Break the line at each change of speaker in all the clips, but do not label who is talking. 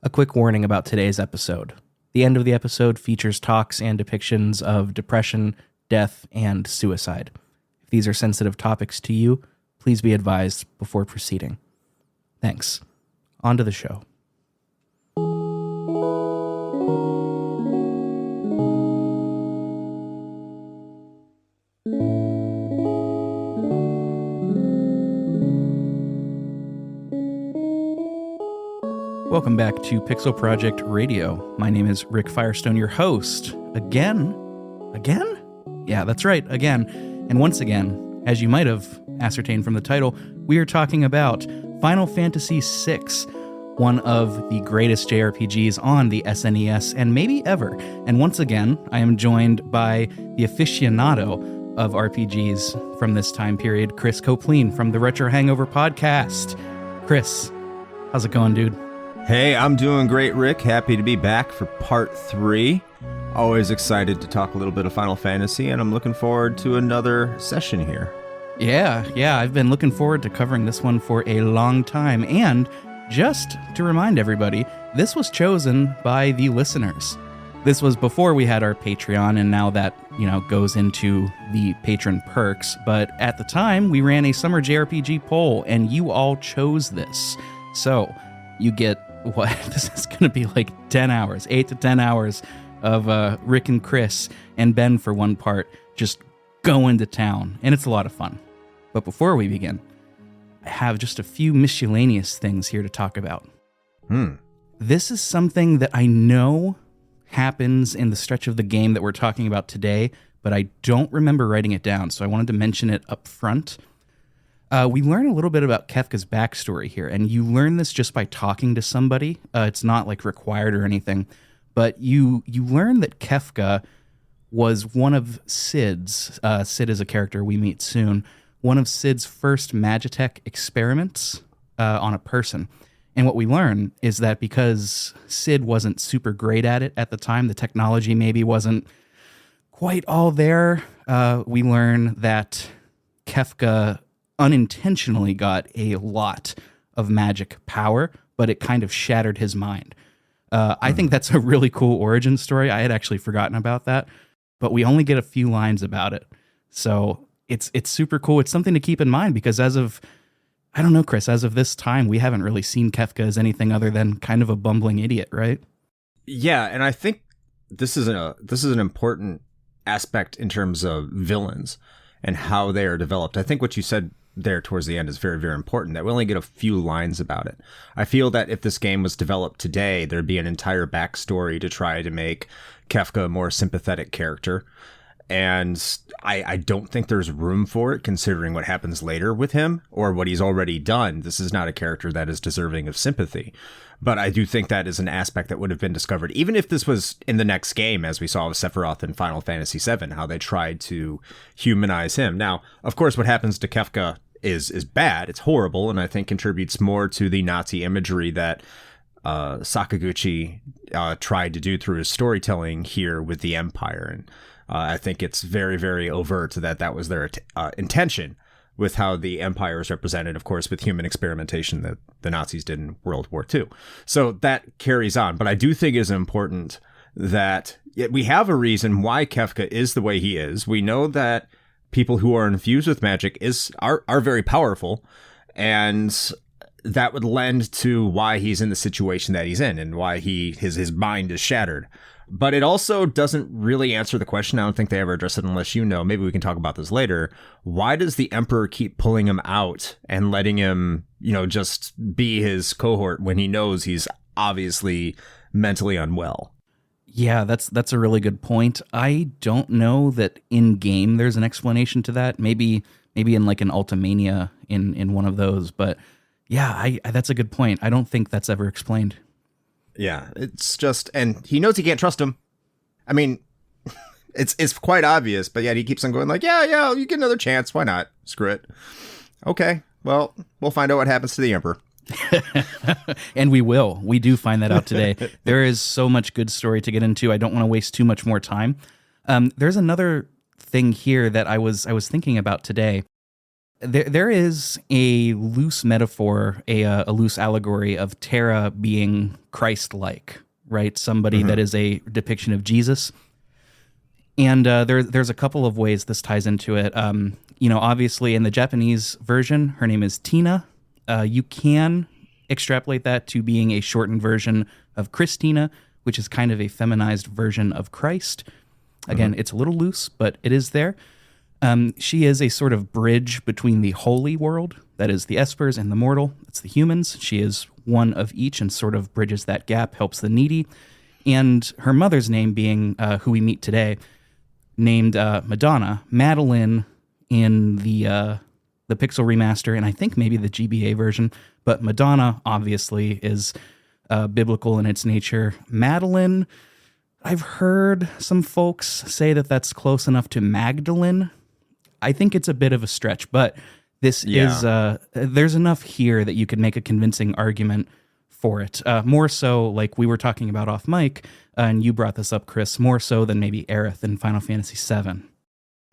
A quick warning about today's episode. The end of the episode features talks and depictions of depression, death, and suicide. If these are sensitive topics to you, please be advised before proceeding. Thanks. On to the show. Welcome back to pixelprojectradio. My name is Rick Firestone, your host. Again? Yeah, that's right, again. And once again, as you might have ascertained from the title, we are talking about Final Fantasy VI, one of the greatest JRPGs on the SNES and maybe ever. And once again, I am joined by the aficionado of RPGs from this time period, Chris Coplien from the Retro Hangover Podcast. Chris, how's it going, dude?
Hey, I'm doing great, Rick. Happy to be back for part 3. Always excited to talk a little bit of Final Fantasy, and I'm looking forward to another session here.
Yeah, I've been looking forward to covering this one for a long time. And just to remind everybody, this was chosen by the listeners. This was before we had our Patreon, and now that, goes into the patron perks. But at the time, we ran a summer JRPG poll, and you all chose this. So you get what this is going to be like 10 hours, 8 to 10 hours of Rick and Chris and Ben for one part just going to town, and it's a lot of fun. But before we begin, I have just a few miscellaneous things here to talk about. This is something that I know happens in the stretch of the game that we're talking about today, but I don't remember writing it down, so I wanted to mention it up front. We learn a little bit about Kefka's backstory here, and you learn this just by talking to somebody. It's not like required or anything, but you learn that Kefka was one of Cid's, Cid is a character we meet soon, one of Cid's first Magitech experiments on a person. And what we learn is that because Cid wasn't super great at it at the time, the technology maybe wasn't quite all there, we learn that Kefka unintentionally got a lot of magic power, but it kind of shattered his mind. I think that's a really cool origin story. I had actually forgotten about that, but we only get a few lines about it. So it's super cool. It's something to keep in mind because as of this time, we haven't really seen Kefka as anything other than kind of a bumbling idiot, right?
Yeah, and I think this is an important aspect in terms of villains and how they are developed. I think what you said there towards the end is very, very important, that we only get a few lines about it. I feel that if this game was developed today, there'd be an entire backstory to try to make Kefka a more sympathetic character. And I don't think there's room for it, considering what happens later with him or what he's already done. This is not a character that is deserving of sympathy. But I do think that is an aspect that would have been discovered, even if this was in the next game, as we saw with Sephiroth in Final Fantasy VII, how they tried to humanize him. Now, of course, what happens to Kefka is bad. It's horrible, and I think contributes more to the Nazi imagery that Sakaguchi tried to do through his storytelling here with the Empire. And I think it's very, very overt that was their intention with how the Empire is represented, of course, with human experimentation that the Nazis did in World War II. So that carries on. But I do think it is important that we have a reason why Kefka is the way he is. We know that people who are infused with magic are very powerful, and that would lend to why he's in the situation that he's in and why his mind is shattered. But it also doesn't really answer the question. I don't think they ever address it unless you know. Maybe we can talk about this later. Why does the Emperor keep pulling him out and letting him, just be his cohort when he knows he's obviously mentally unwell?
Yeah, that's a really good point. I don't know that in game there's an explanation to that. Maybe in like an Ultimania in one of those. But yeah, that's a good point. I don't think that's ever explained.
Yeah, it's just, and he knows he can't trust him. I mean, it's quite obvious, but yet he keeps on going like, yeah, you get another chance. Why not? Screw it. Okay, well, we'll find out what happens to the Emperor.
And we will. We do find that out today. There is so much good story to get into. I don't want to waste too much more time. There's another thing here that I was thinking about today. There is a loose metaphor, a loose allegory of Terra being Christ-like, right? Somebody that is a depiction of Jesus. And there's a couple of ways this ties into it. Obviously in the Japanese version, her name is Tina. You can extrapolate that to being a shortened version of Christina, which is kind of a feminized version of Christ. Again, it's a little loose, but it is there. She is a sort of bridge between the holy world, that is the Espers, and the mortal, that's the humans. She is one of each and sort of bridges that gap, helps the needy. And her mother's name being who we meet today, named Madonna, Madeline in the Pixel remaster, and I think maybe the GBA version, but Madonna obviously is biblical in its nature. Madeline, I've heard some folks say that that's close enough to Magdalene. I think it's a bit of a stretch, but this is there's enough here that you could make a convincing argument for it. More so, like we were talking about off mic, and you brought this up, Chris, more so than maybe Aerith in Final Fantasy VII.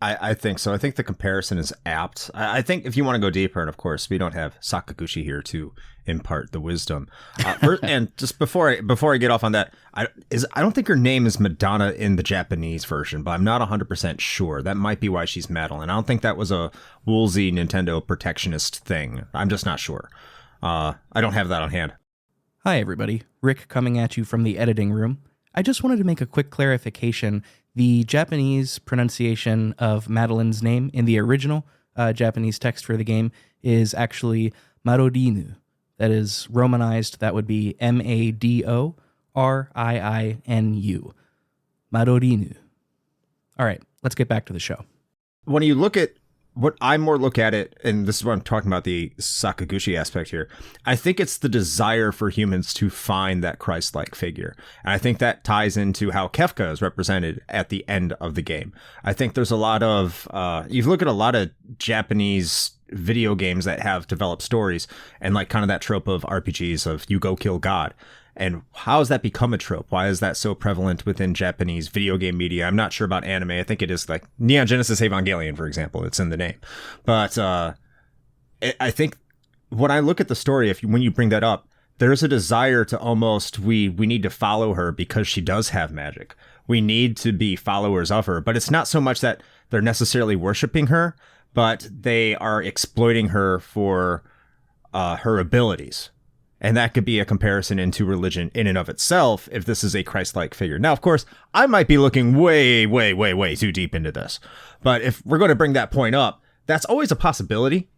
I think so. I think the comparison is apt. I think if you want to go deeper, and of course we don't have Sakaguchi here to impart the wisdom. And just before I get off on that, I don't think her name is Madonna in the Japanese version, but I'm not 100% sure. That might be why she's Madeline. I don't think that was a Woolsey Nintendo protectionist thing. I'm just not sure. I don't have that on hand.
Hi everybody, Rick coming at you from the editing room. I just wanted to make a quick clarification. The Japanese pronunciation of Madeline's name in the original Japanese text for the game is actually Marorinu. That is Romanized. That would be Madoriinu. Marorinu. All right, let's get back to the show.
When you look at what I more look at it, and this is what I'm talking about, the Sakaguchi aspect here, I think it's the desire for humans to find that Christ-like figure. And I think that ties into how Kefka is represented at the end of the game. I think there's a lot of, you look at a lot of Japanese video games that have developed stories and like kind of that trope of RPGs of you go kill God. And how has that become a trope? Why is that so prevalent within Japanese video game media? I'm not sure about anime. I think it is like Neon Genesis Evangelion, for example. It's in the name. But I think when I look at the story, when you bring that up, there's a desire to almost, we need to follow her because she does have magic. We need to be followers of her. But it's not so much that they're necessarily worshiping her, but they are exploiting her for her abilities. And that could be a comparison into religion in and of itself if this is a Christ-like figure. Now, of course, I might be looking way, way, way, way too deep into this. But if we're going to bring that point up, that's always a possibility.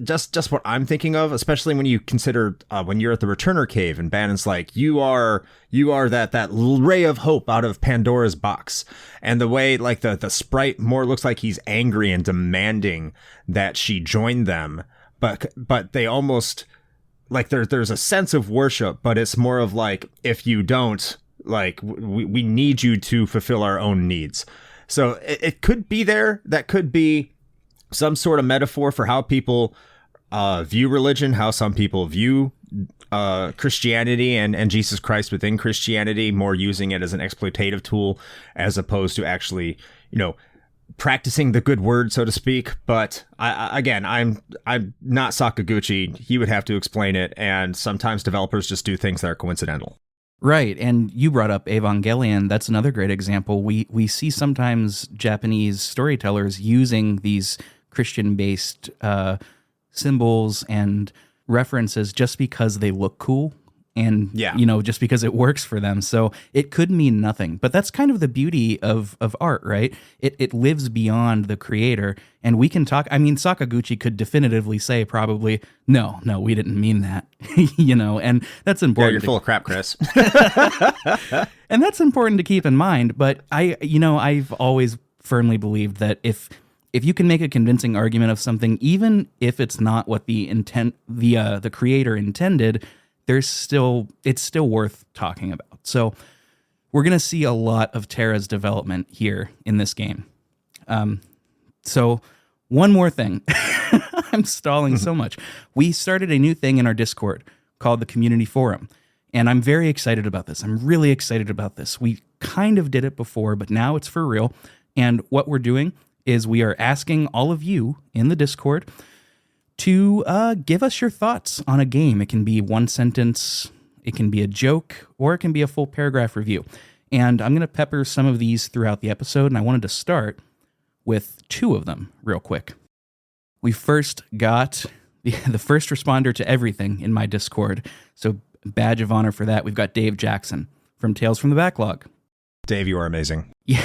Just what I'm thinking of, especially when you consider when you're at the Returner Cave and Banon's like, you are that ray of hope out of Pandora's box. And the way like the sprite more looks like he's angry and demanding that she join them. But they almost... like there's a sense of worship, but it's more of like, if you don't, like, we need you to fulfill our own needs. So it could be there. That could be some sort of metaphor for how people view religion, how some people view Christianity and Jesus Christ within Christianity, more using it as an exploitative tool as opposed to actually, practicing the good word, so to speak. But I'm not Sakaguchi. He would have to explain it, and sometimes developers just do things that are coincidental.
Right, and you brought up Evangelion. That's another great example. We see sometimes Japanese storytellers using these Christian-based symbols and references just because they look cool. And, just because it works for them. So it could mean nothing. But that's kind of the beauty of art, right? It lives beyond the creator. And we can talk. I mean, Sakaguchi could definitively say probably, no, we didn't mean that. And that's important.
Yeah, you're full of crap, Chris.
And that's important to keep in mind. But I've always firmly believed that if you can make a convincing argument of something, even if it's not what the creator intended, it's still worth talking about. So we're going to see a lot of Terra's development here in this game. So one more thing. I'm stalling so much. We started a new thing in our Discord called the Community Forum, and I'm very excited about this. I'm really excited about this. We kind of did it before, but now it's for real. And what we're doing is we are asking all of you in the Discord to give us your thoughts on a game. It can be one sentence, it can be a joke, or it can be a full paragraph review. And I'm going to pepper some of these throughout the episode, and I wanted to start with 2 of them real quick. We first got the first responder to everything in my Discord, so badge of honor for that. We've got Dave Jackson from Tales from the Backlog.
Dave, you are amazing.
Yeah,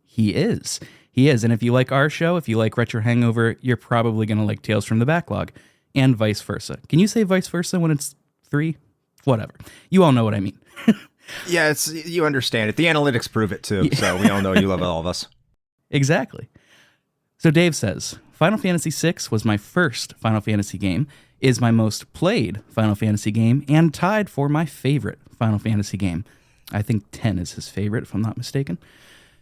he is. He is. And if you like our show, if you like Retro Hangover, you're probably going to like Tales from the Backlog, and vice versa. Can you say vice versa when it's 3? Whatever. You all know what I mean.
Yeah, you understand it. The analytics prove it too, so we all know you love all of us.
Exactly. So Dave says, Final Fantasy VI was my first Final Fantasy game, is my most played Final Fantasy game, and tied for my favorite Final Fantasy game. I think 10 is his favorite, if I'm not mistaken.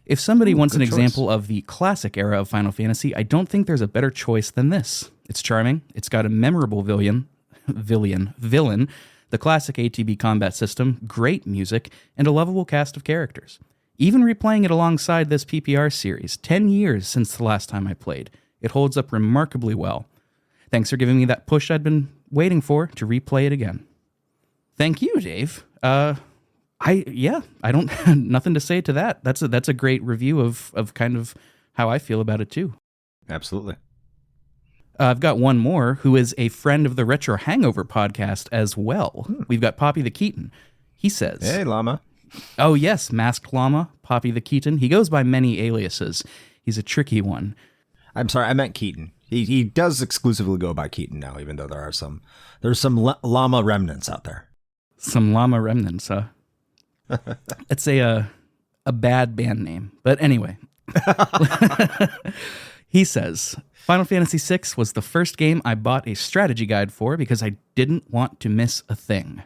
If somebody wants an example of the classic era of Final Fantasy, I don't think there's a better choice than this. It's charming, it's got a memorable villain, the classic ATB combat system, great music, and a lovable cast of characters. Even replaying it alongside this PPR series, 10 years since the last time I played, it holds up remarkably well. Thanks for giving me that push I'd been waiting for to replay it again. Thank you, Dave. I don't nothing to say to that. That's a great review of kind of how I feel about it too.
Absolutely.
I've got one more who is a friend of the Retro Hangover podcast as well. We've got Poppy the Keaton. He says,
"Hey, llama."
Oh yes, Masked Llama, Poppy the Keaton. He goes by many aliases. He's a tricky one.
I'm sorry, I meant Keaton. He does exclusively go by Keaton now, even though there's some llama remnants out there.
Some llama remnants, huh? It's a bad band name. But anyway. He says, Final Fantasy VI was the first game I bought a strategy guide for because I didn't want to miss a thing.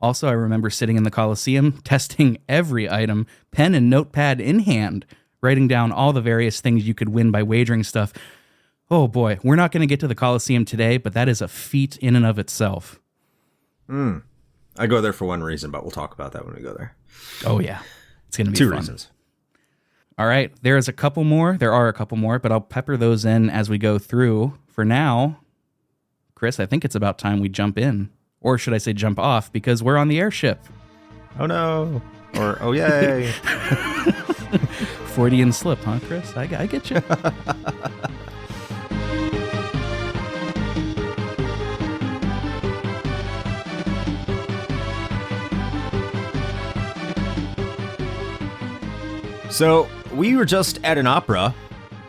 Also, I remember sitting in the Coliseum, testing every item, pen and notepad in hand, writing down all the various things you could win by wagering stuff. Oh boy, we're not going to get to the Coliseum today, but that is a feat in and of itself.
I go there for one reason, but we'll talk about that when we go there.
Oh yeah, it's going to be
2
fun.
reasons.
All right, there are a couple more, but I'll pepper those in as we go through. For now, Chris, I think it's about time we jump in. Or should I say jump off, because we're on the airship.
Oh no. Or, oh yay.
Freudian slip, huh, Chris? I get you.
So we were just at an opera,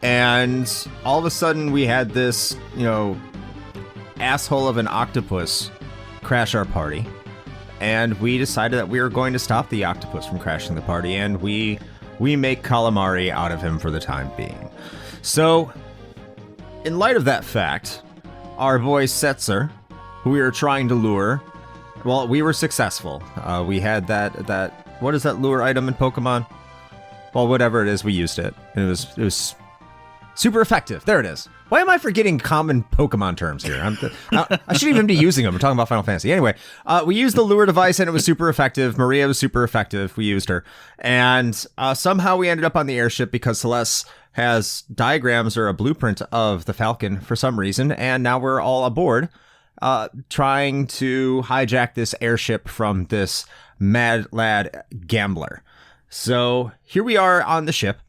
and all of a sudden we had this, asshole of an octopus crash our party. And we decided that we were going to stop the octopus from crashing the party, and we make calamari out of him for the time being. So, in light of that fact, our boy Setzer, who we were trying to lure, well, we were successful. We had that what is that lure item in Pokemon? Well, whatever it is, we used it. And it was super effective. There it is. Why am I forgetting common Pokemon terms here? I shouldn't even be using them. We're talking about Final Fantasy. Anyway, we used the lure device, and it was super effective. Maria was super effective. We used her. And somehow we ended up on the airship because Celeste has diagrams or a blueprint of the Falcon for some reason. And now we're all aboard trying to hijack this airship from this mad lad gambler. So here we are on the ship.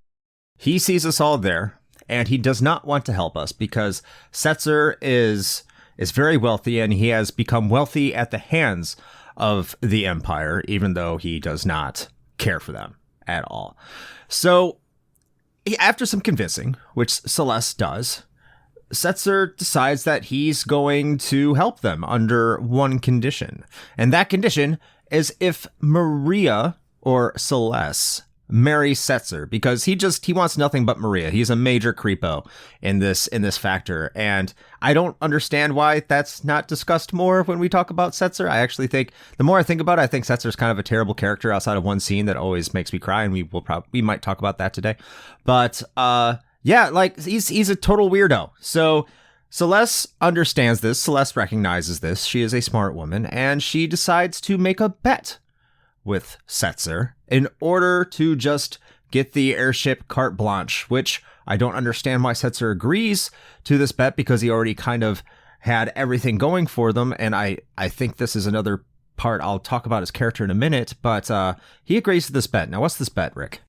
He sees us all there, and he does not want to help us because Setzer is very wealthy, and he has become wealthy at the hands of the Empire, even though he does not care for them at all. So after some convincing, which Celeste does, Setzer decides that he's going to help them under one condition. And that condition is if Maria or Celeste marry Setzer, because he wants nothing but Maria. He's a major creepo in this factor, and I don't understand why that's not discussed more when we talk about Setzer. I actually think the more I think about it, I think Setzer's kind of a terrible character outside of one scene that always makes me cry, and we might talk about that today. But he's a total weirdo. So Celeste understands this. Celeste recognizes this. She is a smart woman, and she decides to make a bet with Setzer in order to just get the airship carte blanche, which I don't understand why Setzer agrees to this bet, because he already kind of had everything going for them. And I think this is another part I'll talk about his character in a minute, but he agrees to this bet. Now, what's this bet, Rick?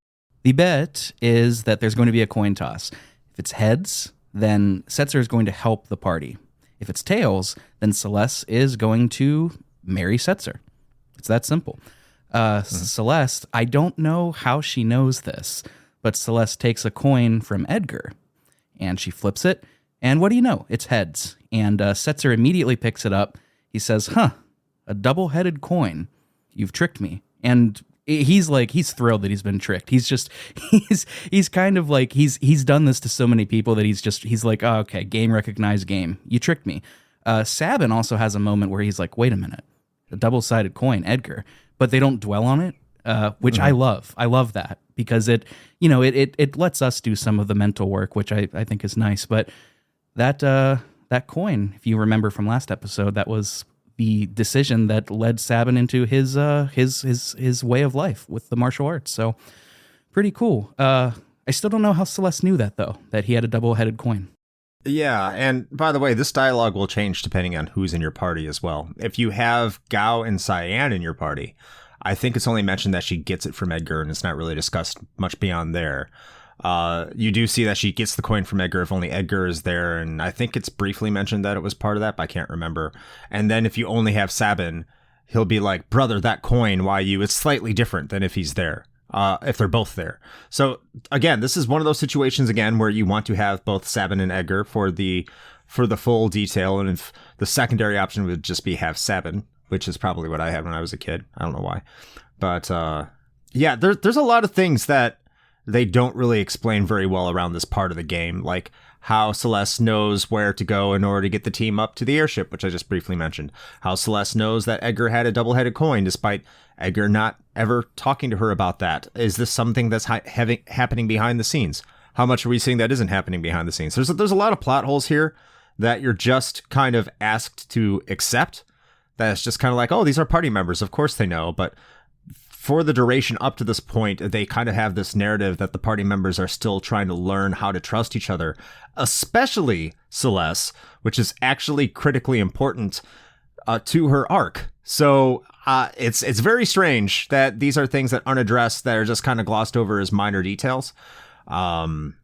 The bet is that there's going to be a coin toss. If it's heads, then Setzer is going to help the party. If it's tails, then Celeste is going to marry Setzer. It's that simple. Celeste, I don't know how she knows this, but Celeste takes a coin from Edgar, and she flips it, and what do you know? It's heads. And Setzer immediately picks it up. He says, a double-headed coin. You've tricked me. And he's thrilled that he's been tricked. He's kind of like, he's done this to so many people that he's like, oh, okay, game recognized game. You tricked me. Sabin also has a moment where he's like, wait a minute, a double-sided coin, Edgar. But they don't dwell on it, which I love. I love that because it lets us do some of the mental work, which I think is nice. But that coin, if you remember from last episode, that was the decision that led Sabin into his way of life with the martial arts. So pretty cool. I still don't know how Celeste knew that, though, that he had a double-headed coin.
Yeah, and by the way, this dialogue will change depending on who's in your party as well. If you have Gao and Cyan in your party, I think it's only mentioned that she gets it from Edgar, and it's not really discussed much beyond there. You do see that she gets the coin from Edgar if only Edgar is there, and I think it's briefly mentioned that it was part of that, but I can't remember. And then if you only have Sabin, he'll be like, brother, that coin, why you? It's slightly different than if he's there. If they're both there. So again, this is one of those situations again where you want to have both Sabin and Edgar for the full detail, and if the secondary option would just be have Sabin, which is probably what I had when I was a kid. I don't know why, but yeah, there's a lot of things that they don't really explain very well around this part of the game, like how Celeste knows where to go in order to get the team up to the airship, which I just briefly mentioned. How Celeste knows that Edgar had a double-headed coin, despite Edgar not ever talking to her about that. Is this something that's happening behind the scenes? How much are we seeing that isn't happening behind the scenes? There's a lot of plot holes here that you're just kind of asked to accept. That's just kind of like, oh, these are party members. Of course they know. But for the duration up to this point, they kind of have this narrative that the party members are still trying to learn how to trust each other, especially Celeste, which is actually critically important to her arc. So it's very strange that these are things that aren't addressed, that are just kind of glossed over as minor details. And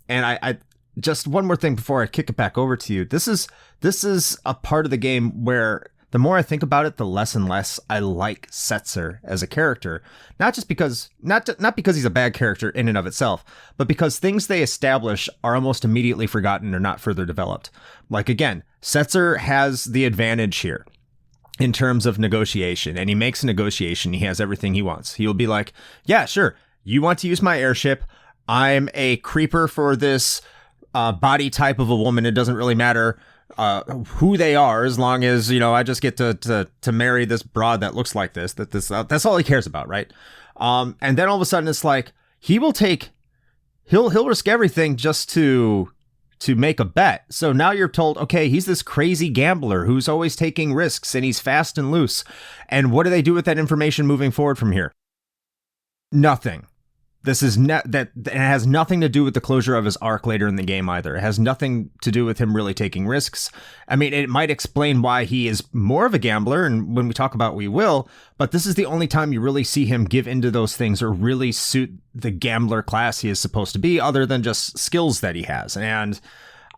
I just one more thing before I kick it back over to you. This is a part of the game where the more I think about it, the less and less I like Setzer as a character. Not just because, not because he's a bad character in and of itself, but because things they establish are almost immediately forgotten or not further developed. Like again, Setzer has the advantage here in terms of negotiation, and he makes a negotiation. He has everything he wants. He'll be like, yeah, sure, you want to use my airship. I'm a creeper for this body type of a woman. It doesn't really matter who they are, as long as, I just get to marry this broad that looks like this, that's all he cares about. Right. And then all of a sudden it's like, he'll risk everything just to make a bet. So now you're told, okay, he's this crazy gambler who's always taking risks and he's fast and loose. And what do they do with that information moving forward from here? Nothing. This is that it has nothing to do with the closure of his arc later in the game either. It has nothing to do with him really taking risks. I mean, it might explain why he is more of a gambler, and when we talk about we will, but this is the only time you really see him give into those things or really suit the gambler class he is supposed to be, other than just skills that he has. And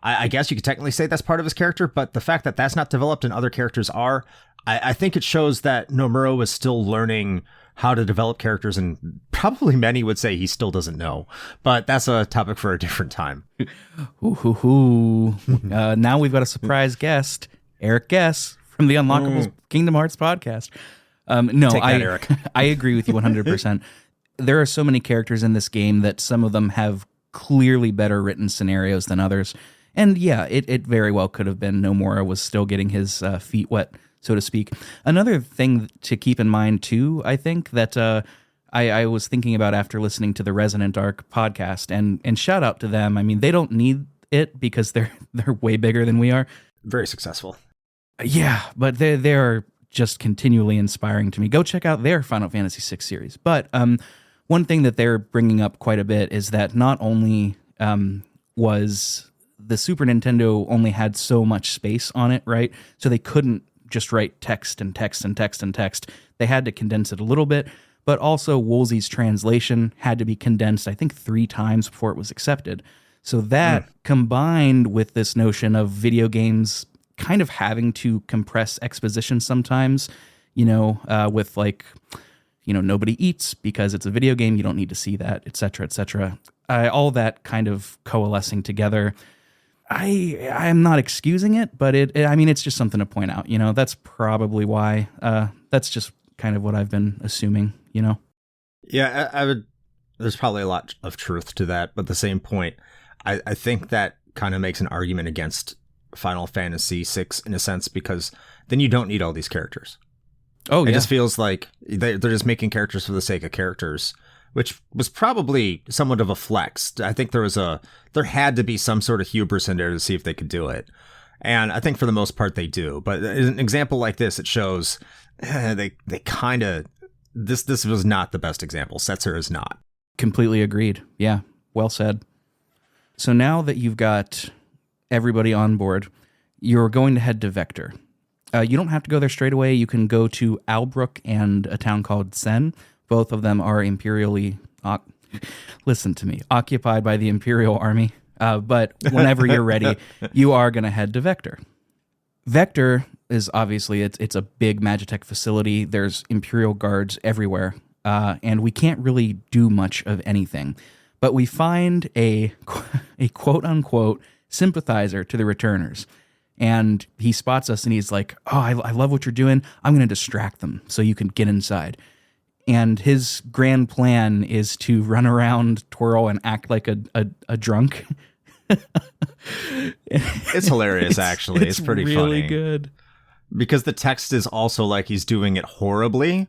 I guess you could technically say that's part of his character, but the fact that that's not developed and other characters are, I think it shows that Nomura is still learning how to develop characters, and probably many would say he still doesn't know, but that's a topic for a different time.
Now we've got a surprise guest, Eric Guess from the Unlockables Kingdom Hearts podcast. Eric. I agree with you 100%. There are so many characters in this game that some of them have clearly better written scenarios than others. And yeah, it very well could have been Nomura was still getting his feet wet, so to speak. Another thing to keep in mind, too, I think, that I was thinking about after listening to the Resonant Arc podcast, and shout out to them. I mean, they don't need it because they're way bigger than we are.
Very successful.
Yeah, but they are just continually inspiring to me. Go check out their Final Fantasy VI series. But one one thing that they're bringing up quite a bit is that not only was the Super Nintendo only had so much space on it, right? So they couldn't just write text and text and text and text. They had to condense it a little bit, but also Woolsey's translation had to be condensed, I think, 3 times before it was accepted. So that combined with this notion of video games kind of having to compress exposition sometimes, with like, nobody eats because it's a video game. You don't need to see that, et cetera, et cetera. All that kind of coalescing together. I'm not excusing it, but it's just something to point out. That's probably why. That's just kind of what I've been assuming.
Yeah, I would. There's probably a lot of truth to that, but at the same point, I think that kind of makes an argument against Final Fantasy VI in a sense, because then you don't need all these characters.
Oh, yeah.
It just feels like they're just making characters for the sake of characters, which was probably somewhat of a flex. I think there had to be some sort of hubris in there to see if they could do it. And I think for the most part they do. But an example like this, it shows they kind of, this was not the best example. Setzer is not.
Completely agreed. Yeah, well said. So now that you've got everybody on board, you're going to head to Vector. You don't have to go there straight away. You can go to Albrook and a town called Sen. Both of them are imperially, listen to me, occupied by the Imperial Army. But whenever you're ready, you are going to head to Vector. Vector is obviously, it's a big Magitech facility. There's Imperial guards everywhere. And we can't really do much of anything. But we find a quote-unquote sympathizer to the returners. And he spots us and he's like, oh, I love what you're doing. I'm going to distract them so you can get inside. And his grand plan is to run around, twirl, and act like a drunk.
It's hilarious, actually. It's pretty
really
funny.
Really good.
Because the text is also like he's doing it horribly.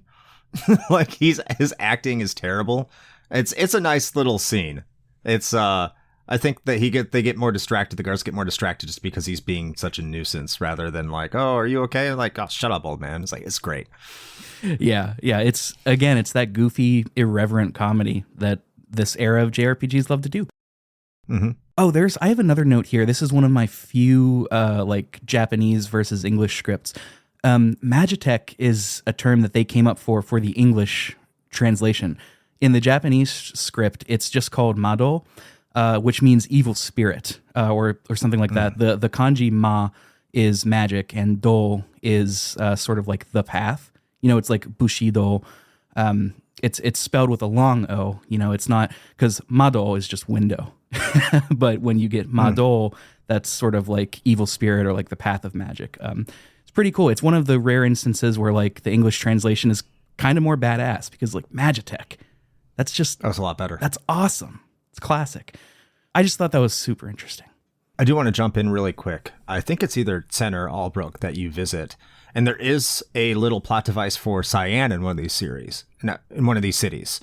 Like his acting is terrible. It's a nice little scene. It's I think that they get more distracted. The guards get more distracted just because he's being such a nuisance, rather than like, oh, are you okay? And like, oh, shut up, old man. It's like, it's great.
Yeah. It's that goofy, irreverent comedy that this era of JRPGs love to do.
Mm-hmm.
Oh, I have another note here. This is one of my few like Japanese versus English scripts. Magitech is a term that they came up for the English translation. In the Japanese script, it's just called Mado, which means evil spirit, or something like that. The kanji ma is magic, and do is sort of like the path. It's like Bushido. It's spelled with a long O. It's not, because Mado is just window. But when you get Mado, that's sort of like evil spirit or like the path of magic. It's pretty cool. It's one of the rare instances where like the English translation is kind of more badass, because like Magitech, that's a lot better. That's awesome. It's classic. I just thought that was super interesting.
I do want to jump in really quick. I think it's either Sen or Albrook that you visit. And there is a little plot device for Cyan in one of these series, in one of these cities.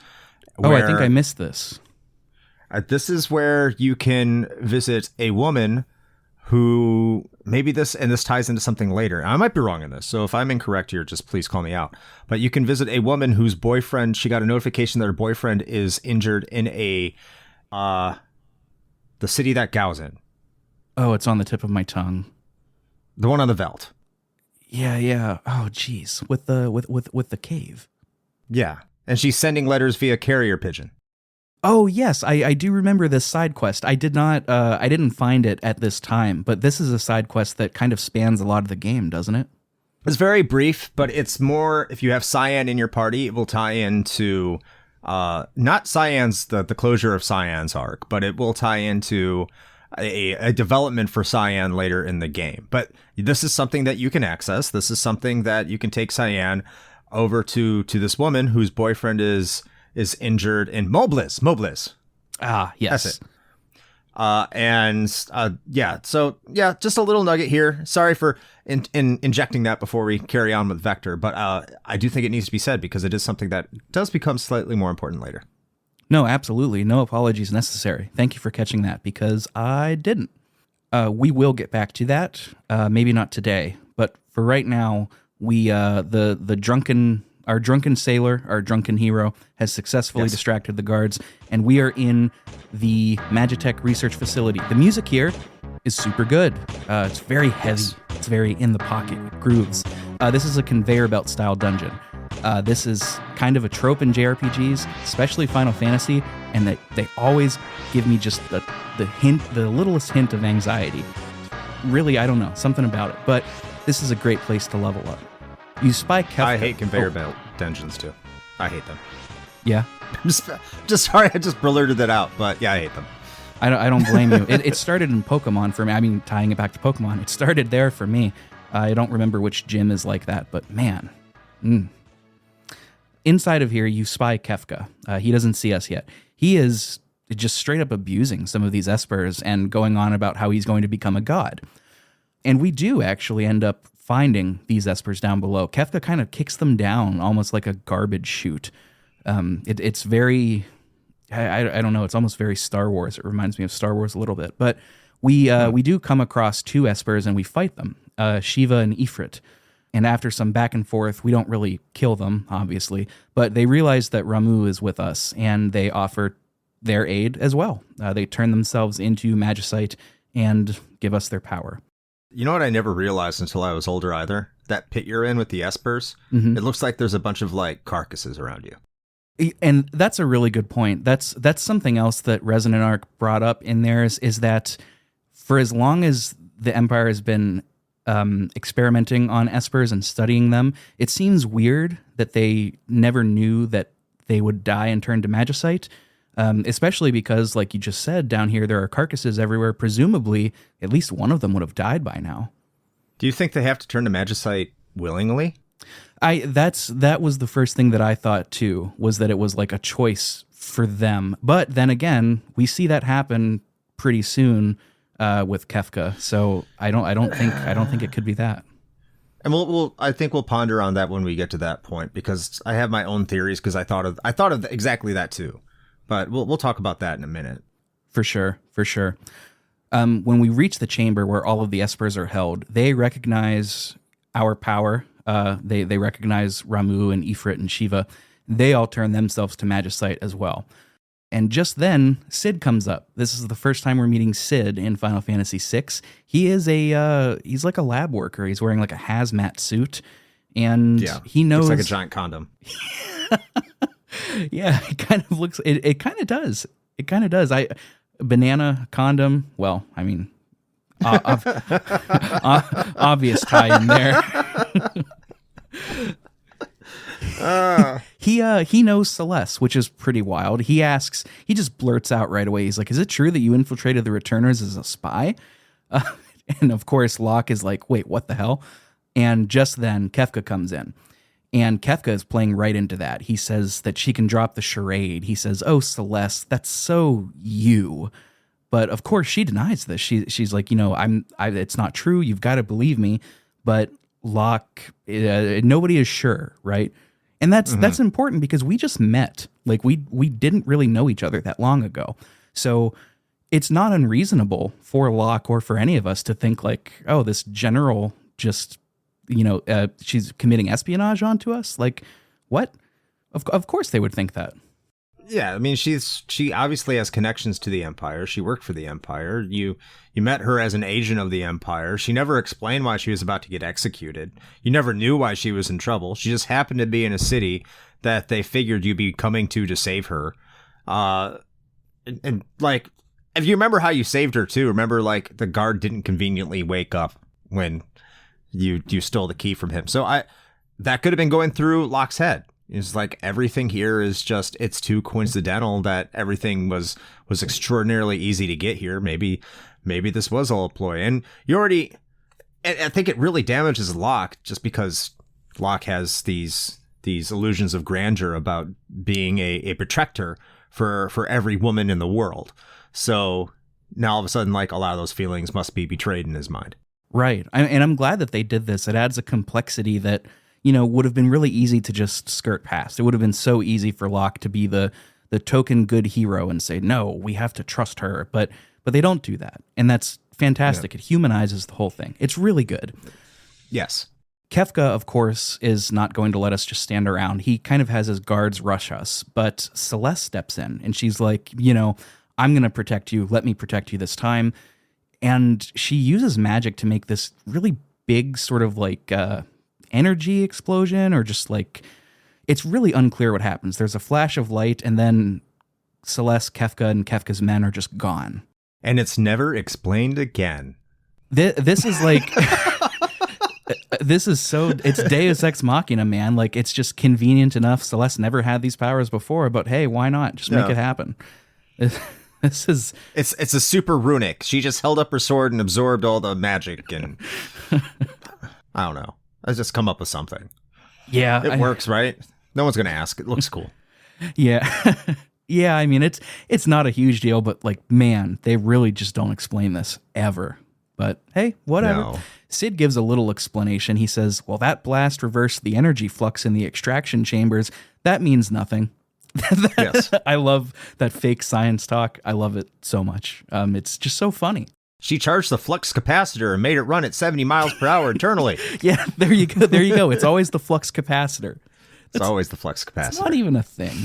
I think I missed this.
This is where you can visit a woman who this ties into something later. I might be wrong in this, so if I'm incorrect here, just please call me out. But you can visit a woman whose boyfriend, she got a notification that her boyfriend is injured in the city that Gao's in.
Oh, it's on the tip of my tongue.
The one on the Veldt.
Yeah. Oh, geez. With the cave.
Yeah. And she's sending letters via carrier pigeon.
Oh, yes. I do remember this side quest. I didn't find it at this time, but this is a side quest that kind of spans a lot of the game, doesn't it?
It's very brief, but it's more, if you have Cyan in your party, it will tie into, not Cyan's, the closure of Cyan's arc, but it will tie into a development for Cyan later in the game. But this is something that you can access. This is something that you can take Cyan over to this woman whose boyfriend is injured in Moblis.
Ah, yes.
That's it. So just a little nugget here. Sorry for injecting that before we carry on with Vector, but I do think it needs to be said because it is something that does become slightly more important later.
No, absolutely. No apologies necessary. Thank you for catching that, because I didn't. We will get back to that. Maybe not today, but for right now, we the drunken our drunken sailor, our drunken hero, has successfully distracted the guards, and we are in the Magitech research facility. The music here is super good. It's very heavy. It's very in the pocket. It grooves. This is a conveyor belt style dungeon. This is kind of a trope in JRPGs, especially Final Fantasy, and that they always give me just the littlest hint of anxiety. Really, I don't know, something about it. But this is a great place to level up. You spy Kefka.
I hate conveyor belt dungeons too. I hate them.
Yeah.
just sorry, I just blurted that out, but yeah, I hate them.
I don't blame you. It started in Pokemon for me. I mean, tying it back to Pokemon, it started there for me. I don't remember which gym is like that, but man. Inside of here, you spy Kefka. He doesn't see us yet. He is just straight up abusing some of these espers and going on about how he's going to become a god. And we do actually end up finding these espers down below. Kefka kind of kicks them down almost like a garbage chute. It's very... I don't know. It's almost very Star Wars. It reminds me of Star Wars a little bit. But we do come across two espers and we fight them, Shiva and Ifrit. And after some back and forth, we don't really kill them, obviously, but they realize that Ramuh is with us and they offer their aid as well. They turn themselves into Magicite and give us their power.
You know what I never realized until I was older either? That pit you're in with the espers, It looks like there's a bunch of like carcasses around you.
And that's a really good point. That's something else that Resonant Arc brought up in theirs, is that for as long as the Empire has been experimenting on espers and studying them, it seems weird that they never knew that they would die and turn to Magicite, especially because, like you just said, down here there are carcasses everywhere. Presumably, at least one of them would have died by now.
Do you think they have to turn to Magicite willingly?
That was the first thing that I thought too, was that it was like a choice for them. But then again, we see that happen pretty soon with Kefka. So I don't think it could be that.
And I think we'll ponder on that when we get to that point, because I have my own theories, because I thought of exactly that too. But we'll talk about that in a minute.
For sure. When we reach the chamber where all of the espers are held, they recognize our power. They recognize Ramuh and Ifrit and Shiva. They all turn themselves to Magicite as well. And just then, Cid comes up. This is the first time we're meeting Cid in Final Fantasy VI. He is he's like a lab worker. He's wearing like a hazmat suit, and he knows,
looks like a giant condom.
Yeah, it kind of looks. It kind of does. It kind of does. Banana condom. Well, I mean, obvious tie in there. He knows Celeste, which is pretty wild. He just blurts out right away. He's like, "Is it true that you infiltrated the Returners as a spy?" And of course, Locke is like, "Wait, what the hell?" And just then, Kefka comes in. And Kefka is playing right into that. He says that she can drop the charade. He says, "Oh, Celeste, that's so you." But of course, she denies this. She's like, it's not true. You've got to believe me. But Locke, nobody is sure, right? And that's important because we just met. Like we didn't really know each other that long ago. So it's not unreasonable for Locke or for any of us to think like, oh, this general just, she's committing espionage onto us. Like, what? Of course they would think that.
Yeah, I mean, she obviously has connections to the Empire. She worked for the Empire. You met her as an agent of the Empire. She never explained why she was about to get executed. You never knew why she was in trouble. She just happened to be in a city that they figured you'd be coming to save her. And like, if you remember how you saved her too, remember like the guard didn't conveniently wake up when you stole the key from him. So that could have been going through Locke's head. It's like everything here is just, it's too coincidental that everything was extraordinarily easy to get here. Maybe this was all a ploy. And I think it really damages Locke just because Locke has these illusions of grandeur about being a protector for every woman in the world. So now all of a sudden, like, a lot of those feelings must be betrayed in his mind.
Right. And I'm glad that they did this. It adds a complexity that, would have been really easy to just skirt past. It would have been so easy for Locke to be the token good hero and say, no, we have to trust her. But they don't do that. And that's fantastic. Yeah. It humanizes the whole thing. It's really good.
Yes.
Kefka, of course, is not going to let us just stand around. He kind of has his guards rush us, but Celeste steps in and she's like, I'm going to protect you. Let me protect you this time. And she uses magic to make this really big sort of like energy explosion, or just like, it's really unclear what happens. There's a flash of light and then Celeste, Kefka, and Kefka's men are just gone.
And it's never explained again.
This is like, it's Deus Ex Machina, man. Like, it's just convenient enough. Celeste never had these powers before, but hey, why not? Just make it happen. It's
a super runic. She just held up her sword and absorbed all the magic, and I don't know. I just come up with something.
Yeah.
It works, right? No one's going to ask. It looks cool.
Yeah. Yeah, I mean, it's not a huge deal, but like, man, they really just don't explain this ever. But hey, whatever.
No.
Sid gives a little explanation. He says, well, that blast reversed the energy flux in the extraction chambers. That means nothing.
Yes.
I love that fake science talk. I love it so much. It's just so funny.
She charged the flux capacitor and made it run at 70 miles per hour internally.
Yeah, there you go. There you go. It's always the flux capacitor.
It's always the flux capacitor.
It's not even a thing.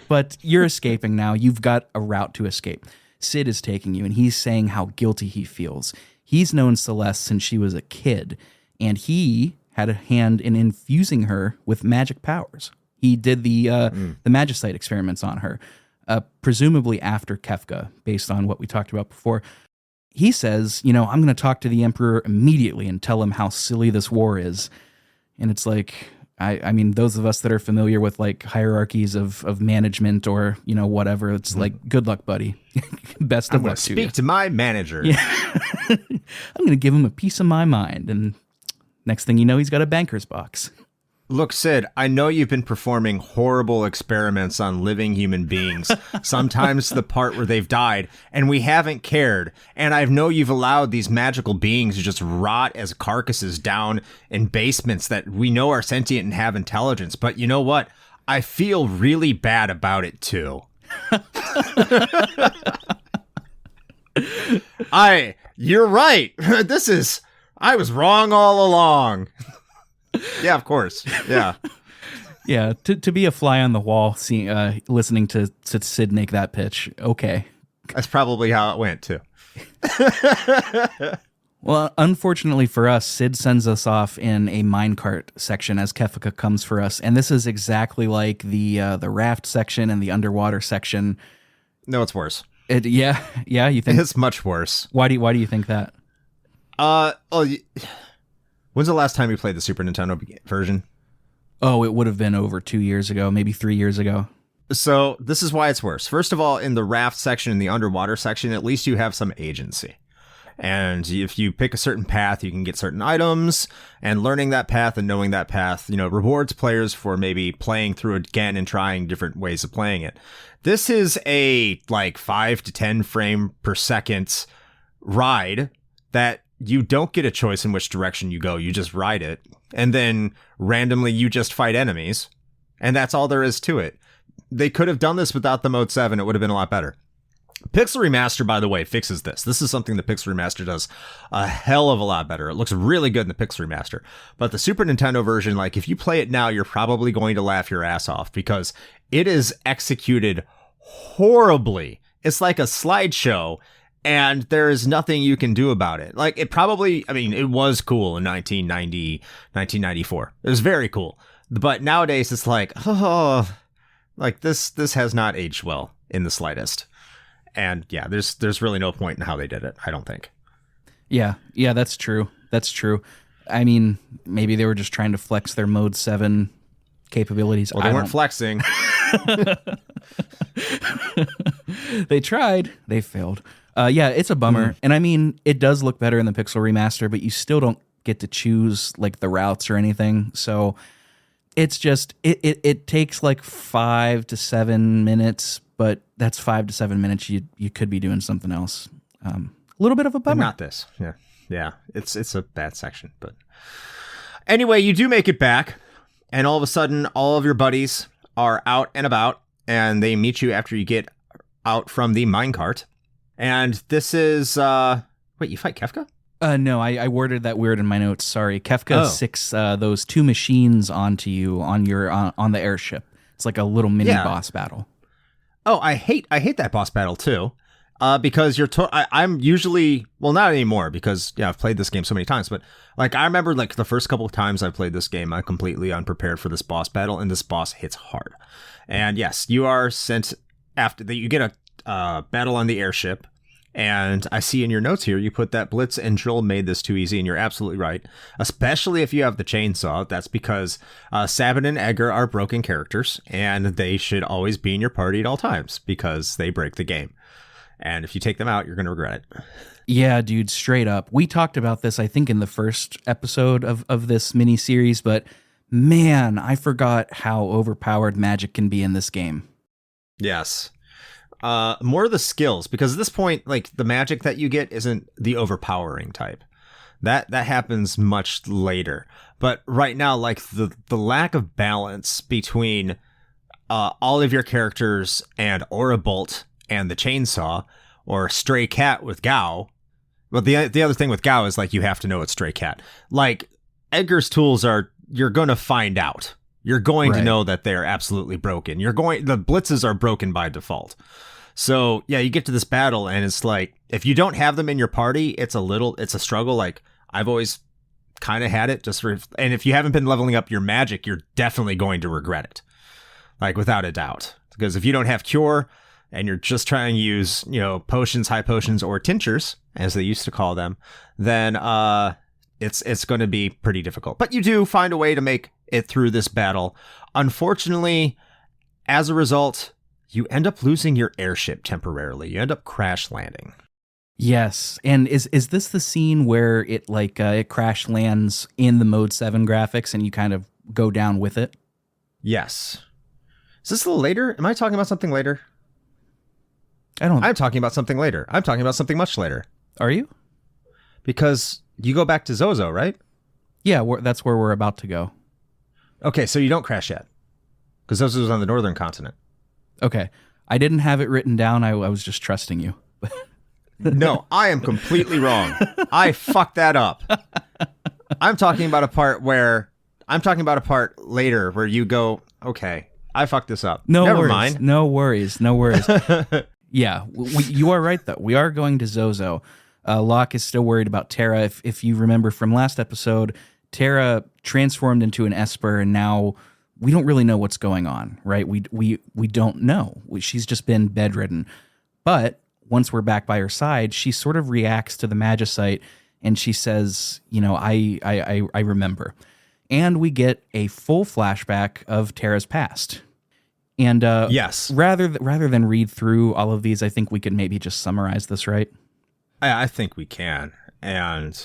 But you're escaping now. You've got a route to escape. Sid is taking you, and he's saying how guilty he feels. He's known Celeste since she was a kid, and he had a hand in infusing her with magic powers. He did the magicite experiments on her, presumably after Kefka, based on what we talked about before. He says, I'm going to talk to the Emperor immediately and tell him how silly this war is. And it's like, I mean, those of us that are familiar with like hierarchies of management or, whatever, it's like, good luck, buddy. Best of luck to you.
Speak to my manager.
Yeah. I'm going to give him a piece of my mind. And next thing you know, he's got a banker's box.
Look, Sid, I know you've been performing horrible experiments on living human beings, sometimes to the part where they've died, and we haven't cared. And I know you've allowed these magical beings to just rot as carcasses down in basements that we know are sentient and have intelligence. But you know what? I feel really bad about it, too. You're right. I was wrong all along. Yeah, of course. Yeah.
Yeah, to be a fly on the wall, listening to Sid make that pitch. Okay.
That's probably how it went, too.
Well, unfortunately for us, Sid sends us off in a minecart section as Kefka comes for us. And this is exactly like the raft section and the underwater section.
No, it's worse.
Yeah, you think?
It's much worse.
Why do you think that?
When's the last time you played the Super Nintendo version?
Oh, it would have been over 2 years ago, maybe 3 years ago.
So this is why it's worse. First of all, in the raft section and the underwater section, at least you have some agency. And if you pick a certain path, you can get certain items, and learning that path and knowing that path, rewards players for maybe playing through it again and trying different ways of playing it. This is a 5 to 10 frame per second ride that you don't get a choice in which direction you go. You just ride it, and then randomly you just fight enemies, and that's all there is to it. They could have done this without the Mode 7. It would have been a lot better. Pixel Remaster, by the way, fixes this. This is something that Pixel Remaster does a hell of a lot better. It looks really good in the Pixel Remaster. But the Super Nintendo version, if you play it now, you're probably going to laugh your ass off because it is executed horribly. It's like a slideshow, and there is nothing you can do about it. It was cool in 1994. It was very cool. But nowadays, it's this has not aged well in the slightest. And yeah, there's really no point in how they did it, I don't think.
Yeah, that's true. That's true. I mean, maybe they were just trying to flex their Mode 7 capabilities.
Well, they weren't flexing.
They tried. They failed. Yeah, it's a bummer. And I mean, it does look better in the Pixel Remaster, but you still don't get to choose the routes or anything. So it's just, it takes 5 to 7 minutes, but that's 5 to 7 minutes you could be doing something else. A little bit of a bummer.
Not this. Yeah. It's a bad section, but anyway, you do make it back, and all of a sudden, all of your buddies are out and about, and they meet you after you get out from the minecart. And this is wait, you fight Kefka?
No, I worded that weird in my notes. Sorry. Kefka six those two machines onto you on your on the airship. It's like a little mini boss battle.
Oh, I hate that boss battle too. Because I'm usually, well, not anymore because I've played this game so many times, but like I remember like the first couple of times I played this game, I'm completely unprepared for this boss battle, and this boss hits hard. And yes, you are sent after that. You get a battle on the airship, and I see in your notes here you put that Blitz and Drill made this too easy, and you're absolutely right. Especially if you have the chainsaw. That's because Sabin and Edgar are broken characters, and they should always be in your party at all times because they break the game. And if you take them out, you're going to regret it.
Yeah, dude, straight up. We talked about this, I think, in the first episode of this mini-series, but man, I forgot how overpowered magic can be in this game.
Yes. More of the skills, because at this point, like, the magic that you get isn't the overpowering type. That happens much later. But right now, like, the lack of balance between all of your characters and Aura Bolt and the chainsaw, or Stray Cat with Gao. But the other thing with Gao is like you have to know it's Stray Cat. Like Edgar's tools you're going to find out. You're going to know that they're absolutely broken. The blitzes are broken by default. So yeah, you get to this battle and it's like if you don't have them in your party, it's a struggle. Like I've always kind of had it and if you haven't been leveling up your magic, you're definitely going to regret it. Like without a doubt. Because if you don't have Cure, and you're just trying to use, potions, high potions, or tinctures, as they used to call them, then it's going to be pretty difficult. But you do find a way to make it through this battle. Unfortunately, as a result, you end up losing your airship temporarily. You end up crash landing.
Yes, and is this the scene where it crash lands in the Mode 7 graphics and you kind of go down with it?
Yes. Is this a little later? Am I talking about something later?
I'm
talking about something later. I'm talking about something much later.
Are you?
Because you go back to Zozo, right?
Yeah, that's where we're about to go.
Okay, so you don't crash yet. Because Zozo's on the northern continent.
Okay. I didn't have it written down. I was just trusting you.
No, I am completely wrong. I fucked that up. I'm talking about a part later where you go, okay, I fucked this up. Never mind.
No worries. Yeah, you are right, though. We are going to Zozo. Locke is still worried about Terra. If you remember from last episode, Terra transformed into an Esper, and now we don't really know what's going on, right? We don't know. She's just been bedridden. But once we're back by her side, she sort of reacts to the Magicite, and she says, I remember. And we get a full flashback of Terra's past. And
yes,
rather than read through all of these, I think we could maybe just summarize this, right?
I think we can. And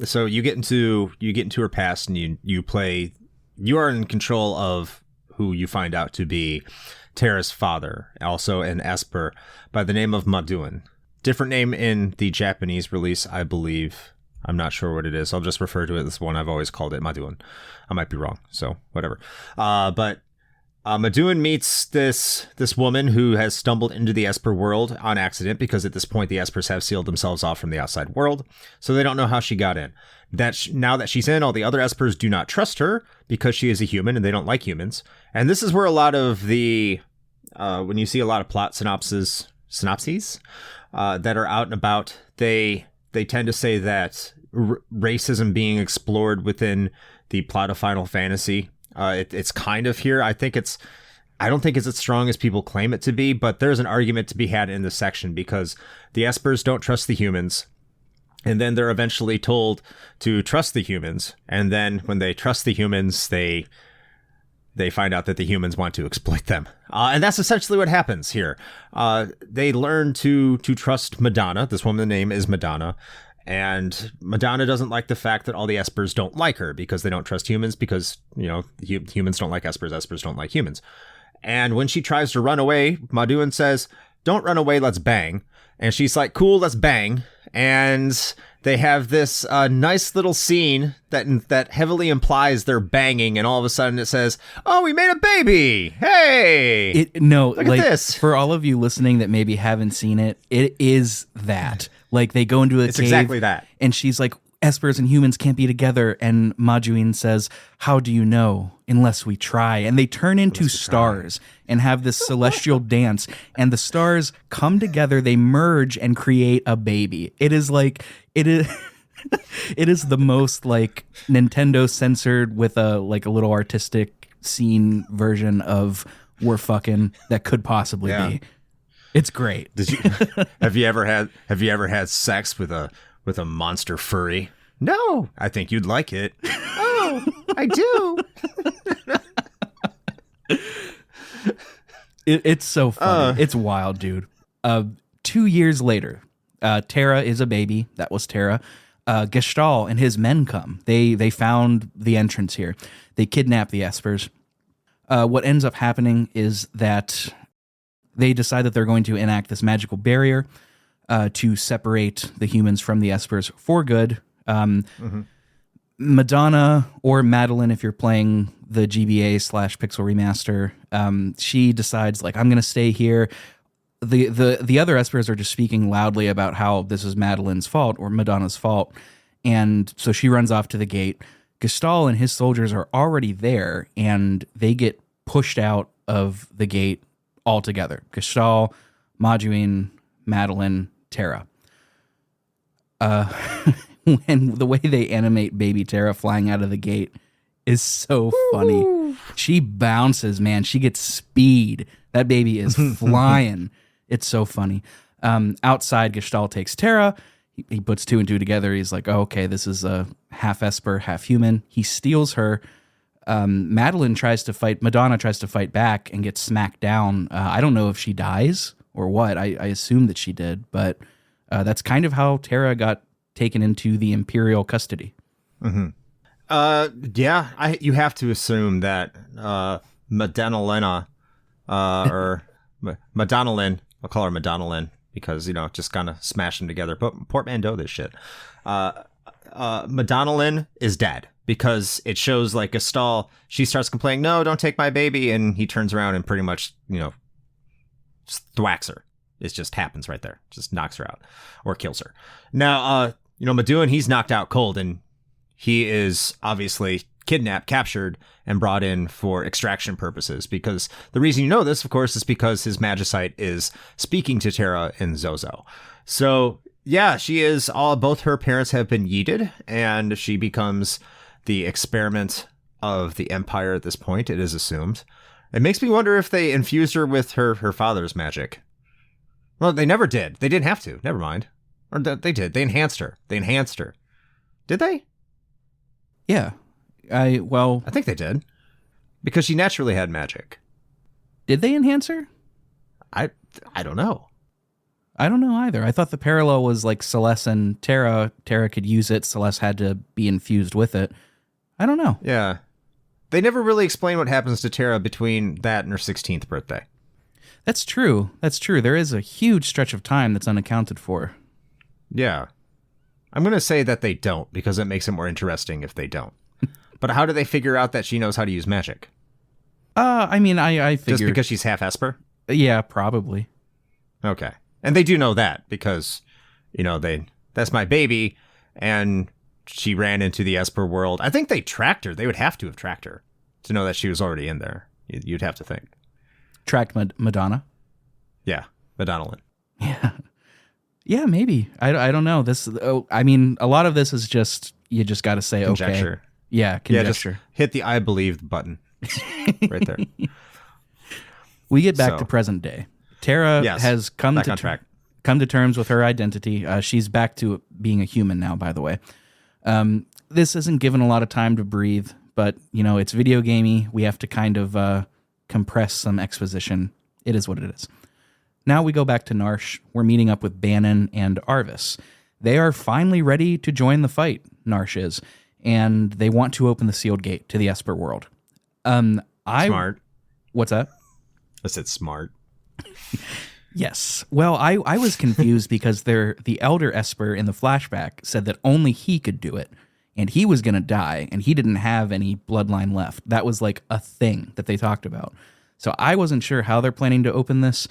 so you get into her past, and you are in control of who you find out to be Terra's father, also an Esper by the name of Maduin. Different name in the Japanese release, I believe. I'm not sure what it is. I'll just refer to it as one. I've always called it Maduin. I might be wrong, so whatever. But Maduin meets this woman who has stumbled into the Esper world on accident because at this point the Espers have sealed themselves off from the outside world, so they don't know how she got in. Now that she's in, all the other Espers do not trust her because she is a human and they don't like humans. And this is where a lot of the when you see a lot of plot synopses that are out and about, they tend to say that racism being explored within the plot of Final Fantasy. It's kind of here. I don't think it's as strong as people claim it to be, but there's an argument to be had in this section because the Espers don't trust the humans, and then they're eventually told to trust the humans, and then when they trust the humans, they find out that the humans want to exploit them. And that's essentially what happens here. They learn to trust Madonna. This woman's name is Madonna. And Madonna doesn't like the fact that all the Espers don't like her because they don't trust humans because, humans don't like Espers. Espers don't like humans. And when she tries to run away, Maduin says, "Don't run away, let's bang." And she's like, "Cool, let's bang." And they have this nice little scene that heavily implies they're banging. And all of a sudden it says, "Oh, we made a baby. Hey,
look
at this."
For all of you listening that maybe haven't seen it, it is that. Like they go into a
It's
cave,
exactly that.
and she's like, Espers and humans can't be together. And Majuin says, how do you know unless we try? And they turn into stars and have this celestial dance. And the stars come together, they merge and create a baby. It is like, it is... It is the most like Nintendo censored with a little artistic scene version of we're fucking that could possibly be. It's great.
Have you ever had sex with a monster furry? No, I think you'd like it. Oh, I do.
It's so funny. It's wild, dude. 2 years later, Terra is a baby. That was Terra. Gestalt and his men come. They found the entrance here. They kidnap the Espers. What ends up happening is that they decide that they're going to enact this magical barrier to separate the humans from the Espers for good. Madonna, or Madeline if you're playing the GBA / Pixel Remaster, she decides, like, I'm going to stay here. The other Espers are just speaking loudly about how this is Madeline's fault or Madonna's fault. And so she runs off to the gate. Gestalt and his soldiers are already there, and they get pushed out of the gate altogether. Gestalt, Majuin, Madeline, Terra. And the way they animate baby Terra flying out of the gate is so funny. Woo. She bounces, man. She gets speed. That baby is flying. It's so funny. Outside, Gestalt takes Terra. He puts 2 and 2 together. He's like, oh, okay, this is a half Esper, half human. He steals her. Madonna tries to fight back and gets smacked down. I don't know if she dies or what. I assume that she did, but that's kind of how Terra got taken into the Imperial custody.
Mm-hmm. You have to assume that Madonna or Madonna, I'll call her Madonna because, just kind of smash them together. Portmanteau this shit. Madonna is dead because it shows like Gestalt, she starts complaining, no, don't take my baby. And he turns around and pretty much, just thwacks her. It just happens right there. Just knocks her out or kills her. Now, Maduin, he's knocked out cold and he is obviously kidnapped, captured, and brought in for extraction purposes. Because the reason you know this, of course, is because his magicite is speaking to Terra and Zozo. So, yeah, she is both her parents have been yeeted, and she becomes the experiment of the Empire at this point, it is assumed. It makes me wonder if they infused her with her father's magic. Well, they never did. They didn't have to. Never mind. Or they did. They enhanced her. Did they?
Yeah. I
think they did. Because she naturally had magic.
Did they enhance her?
I don't know.
I don't know either. I thought the parallel was like Celeste and Terra. Terra could use it. Celeste had to be infused with it. I don't know.
Yeah. They never really explain what happens to Terra between that and her 16th birthday.
That's true. There is a huge stretch of time that's unaccounted for.
Yeah. I'm going to say that they don't, because it makes it more interesting if they don't. But how do they figure out that she knows how to use magic?
I figured...
Just because she's half Esper?
Yeah, probably.
Okay. And they do know that, because, that's my baby, and she ran into the Esper world. I think they tracked her. They would have to have tracked her to know that she was already in there. You'd have to think.
Tracked Madonna?
Yeah, Madonna.
Yeah. Yeah, maybe. I don't know. A lot of this is just, you just got to say,
conjecture.
Okay. Yeah, conjecture.
Yeah, just hit the I believe button right there.
We get back to present day. Terra has come to terms with her identity. She's back to being a human now, by the way. This isn't given a lot of time to breathe, but, it's video gamey. We have to kind of compress some exposition. It is what it is. Now we go back to Narsh. We're meeting up with Bannon and Arvis. They are finally ready to join the fight, Narsh is, and they want to open the sealed gate to the Esper world.
Smart.
What's that?
I said smart.
Yes. Well, I was confused because the elder Esper in the flashback said that only he could do it, and he was going to die, and he didn't have any bloodline left. That was like a thing that they talked about. So I wasn't sure how they're planning to open this.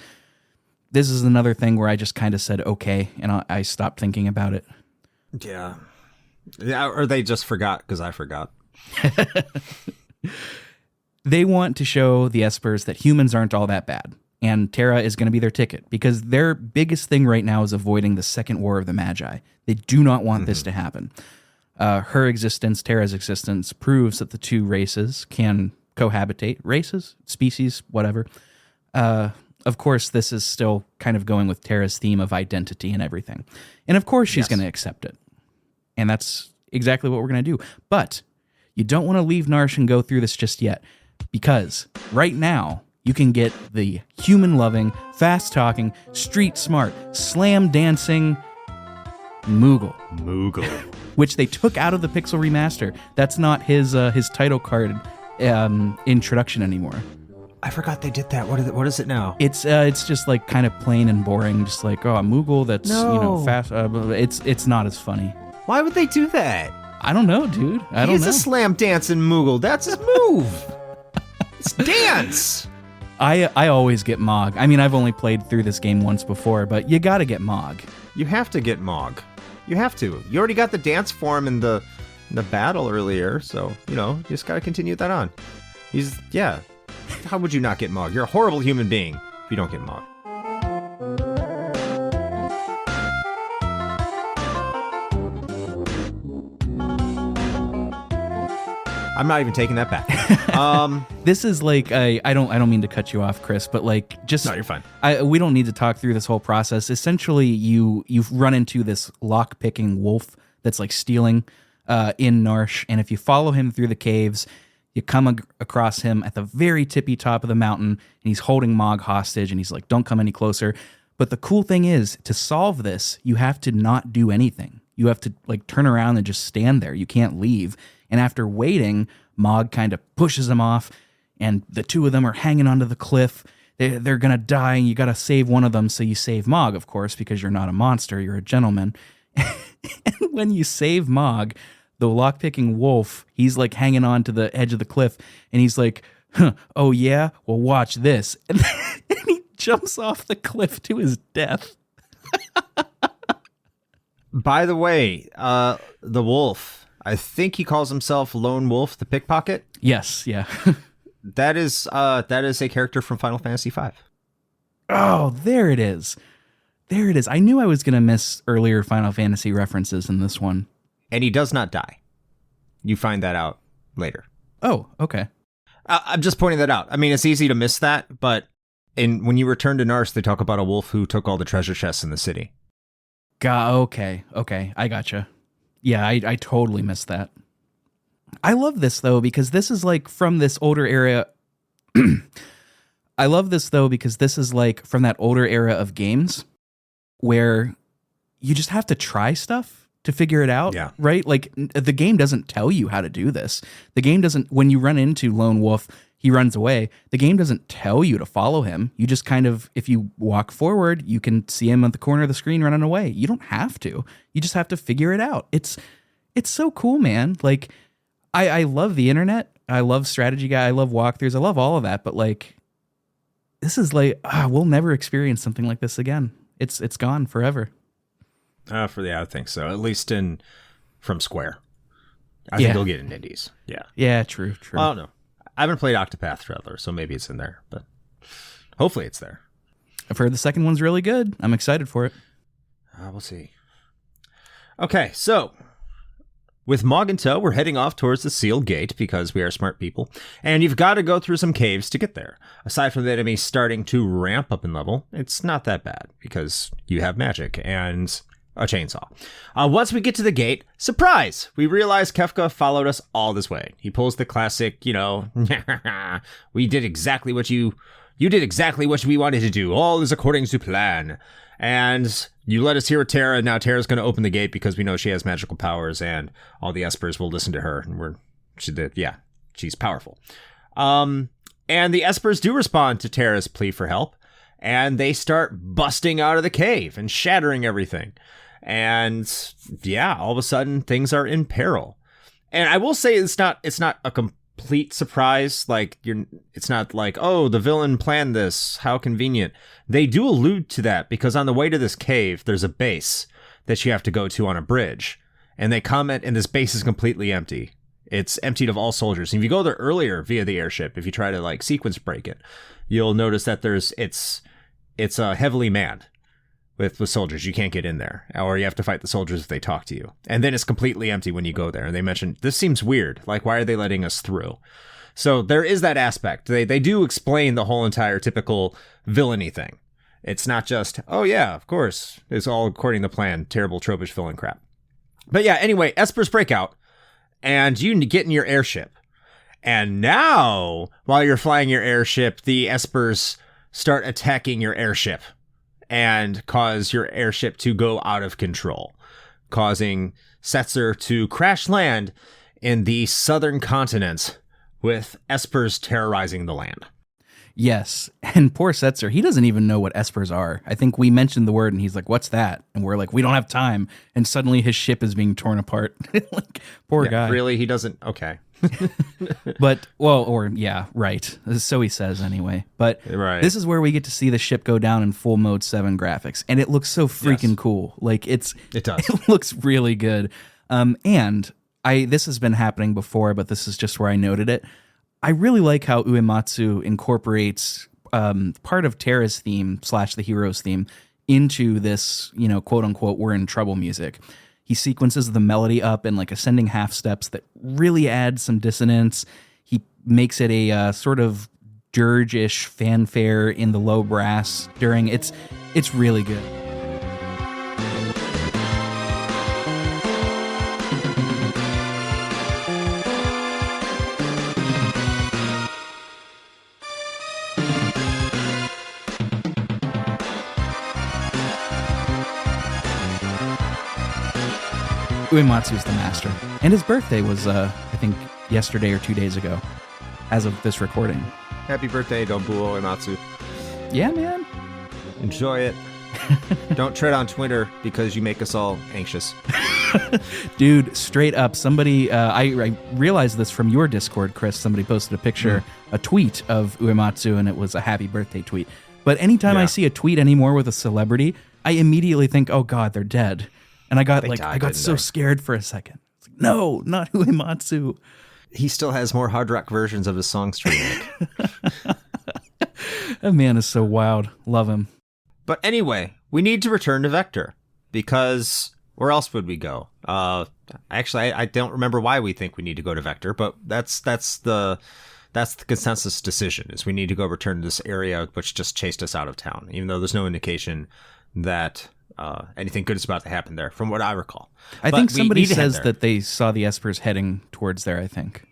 this is another thing where I just kind of said, okay, and I stopped thinking about it.
Yeah. Yeah, or they just forgot because I forgot.
They want to show the Espers that humans aren't all that bad. And Terra is going to be their ticket because their biggest thing right now is avoiding the second war of the Magi. They do not want this to happen. Her existence, Terra's existence, proves that the two races can cohabitate. Races, species, whatever. Of course, this is still kind of going with Terra's theme of identity and everything. And of course, she's going to accept it. And that's exactly what we're going to do. But you don't want to leave Narsh and go through this just yet. Because right now, you can get the human-loving, fast-talking, street-smart, slam-dancing Moogle. Which they took out of the Pixel Remaster. That's not his title card introduction anymore.
I forgot they did that. What is it now?
It's just like kind of plain and boring. Just like, a Moogle that's fast. It's not as funny.
Why would they do that?
I don't know, dude. I don't know.
He's a slam-dancing Moogle. That's his move. It's dance.
I always get Mog. I mean, I've only played through this game once before, but you gotta get Mog.
You have to get Mog. You have to. You already got the dance form in the battle earlier, so, you just gotta continue that on. How would you not get Mog? You're a horrible human being if you don't get Mog. I'm not even taking that back.
This is like I don't mean to cut you off, Chris, but like just
no, you're fine.
We don't need to talk through this whole process. Essentially, you run into this lock picking wolf that's like stealing in Narsh, and if you follow him through the caves, you come across him at the very tippy top of the mountain, and he's holding Mog hostage, and he's like, "Don't come any closer." But the cool thing is, to solve this, you have to not do anything. You have to like turn around and just stand there. You can't leave. And after waiting, Mog kind of pushes him off, and the two of them are hanging onto the cliff. They're going to die, and you got to save one of them. So you save Mog, of course, because you're not a monster. You're a gentleman. And when you save Mog, the lockpicking wolf, he's like hanging on to the edge of the cliff, and he's like, oh yeah? Well, watch this. And he jumps off the cliff to his death.
By the way, the wolf... I think he calls himself Lone Wolf the Pickpocket.
Yes, yeah.
That is a character from Final Fantasy V.
Oh, there it is. There it is. I knew I was going to miss earlier Final Fantasy references in this one.
And he does not die. You find that out later.
Oh, okay.
I'm just pointing that out. I mean, it's easy to miss that, but when you return to Narsh, they talk about a wolf who took all the treasure chests in the city.
Okay. I gotcha. Yeah, I totally missed that. I love this, though, because this is like from this older era. I love this, though, because this is like from that older era of games where you just have to try stuff to figure it out, right? Like the game doesn't tell you how to do this. The game doesn't, when you run into Lone Wolf, he runs away. The game doesn't tell you to follow him. You just kind of, if you walk forward, you can see him at the corner of the screen running away. You don't have to. You just have to figure it out. It's so cool, man. Like, I love the internet. I love strategy guide. I love walkthroughs. I love all of that. But like, this is like, we'll never experience something like this again. It's gone forever.
I think so. At least from Square. I think they'll get in indies. Yeah.
Yeah, true.
I don't know. I haven't played Octopath Traveler, so maybe it's in there, but hopefully it's there.
I've heard the second one's really good. I'm excited for it.
We'll see. Okay, so with Mog in tow, we're heading off towards the sealed gate because we are smart people, and you've got to go through some caves to get there. Aside from the enemy starting to ramp up in level, it's not that bad because you have magic and a chainsaw. Once we get to the gate, surprise! We realize Kefka followed us all this way. He pulls the classic, we did exactly what you did exactly what we wanted to do. All is according to plan. And you let us hear Terra. Now Terra's going to open the gate because we know she has magical powers, and all the Espers will listen to her. And she's powerful. And the Espers do respond to Terra's plea for help, and they start busting out of the cave and shattering everything. And all of a sudden things are in peril. And I will say it's not a complete surprise. Like it's not like, oh, the villain planned this. How convenient. They do allude to that because on the way to this cave, there's a base that you have to go to on a bridge. And they comment, and this base is completely empty. It's emptied of all soldiers. And if you go there earlier via the airship, if you try to like sequence break it, you'll notice that it's heavily manned with soldiers. You can't get in there, or you have to fight the soldiers if they talk to you. And then it's completely empty when you go there. And they mention, this seems weird. Like, why are they letting us through? So there is that aspect. They do explain the whole entire typical villainy thing. It's not just, oh yeah, of course, it's all according to plan, terrible tropish villain crap. But yeah, anyway, espers break out, and you get in your airship. And now, while you're flying your airship, the espers start attacking your airship and cause your airship to go out of control, causing Setzer to crash land in the southern continents with espers terrorizing the land.
Yes, and poor Setzer, he doesn't even know what espers are. I think we mentioned the word, and he's like, what's that? And we're like, we don't have time. And suddenly his ship is being torn apart. Like, poor guy.
Really? He doesn't? Okay.
But, well, or, yeah, right. So he says anyway. But
right.
This is where we get to see the ship go down in full mode 7 graphics. And it looks so freaking cool. Like, it
does.
It looks really good. And this has been happening before, but this is just where I noted it. I really like how Uematsu incorporates part of Terra's theme / the hero's theme into this, quote unquote, we're in trouble music. He sequences the melody up in like ascending half steps that really add some dissonance. He makes it a sort of dirge-ish fanfare in the low brass during it's really good. Uematsu's the master. And his birthday was, I think, yesterday or 2 days ago, as of this recording.
Happy birthday, Nobuo Uematsu.
Yeah, man.
Enjoy it. Don't tread on Twitter because you make us all anxious.
Dude, straight up, somebody, I realized this from your Discord, Chris. Somebody posted a picture, a tweet of Uematsu, and it was a happy birthday tweet. But anytime I see a tweet anymore with a celebrity, I immediately think, oh God, they're dead. And I got so scared for a second. It's like, no, not Uematsu.
He still has more hard rock versions of his songs to remake.
That man is so wild. Love him.
But anyway, we need to return to Vector because where else would we go? Actually, I don't remember why we think we need to go to Vector, but that's the consensus decision is we need to go return to this area which just chased us out of town, even though there's no indication that anything good is about to happen there, from what I recall.
I think somebody says that they saw the espers heading towards there, I think.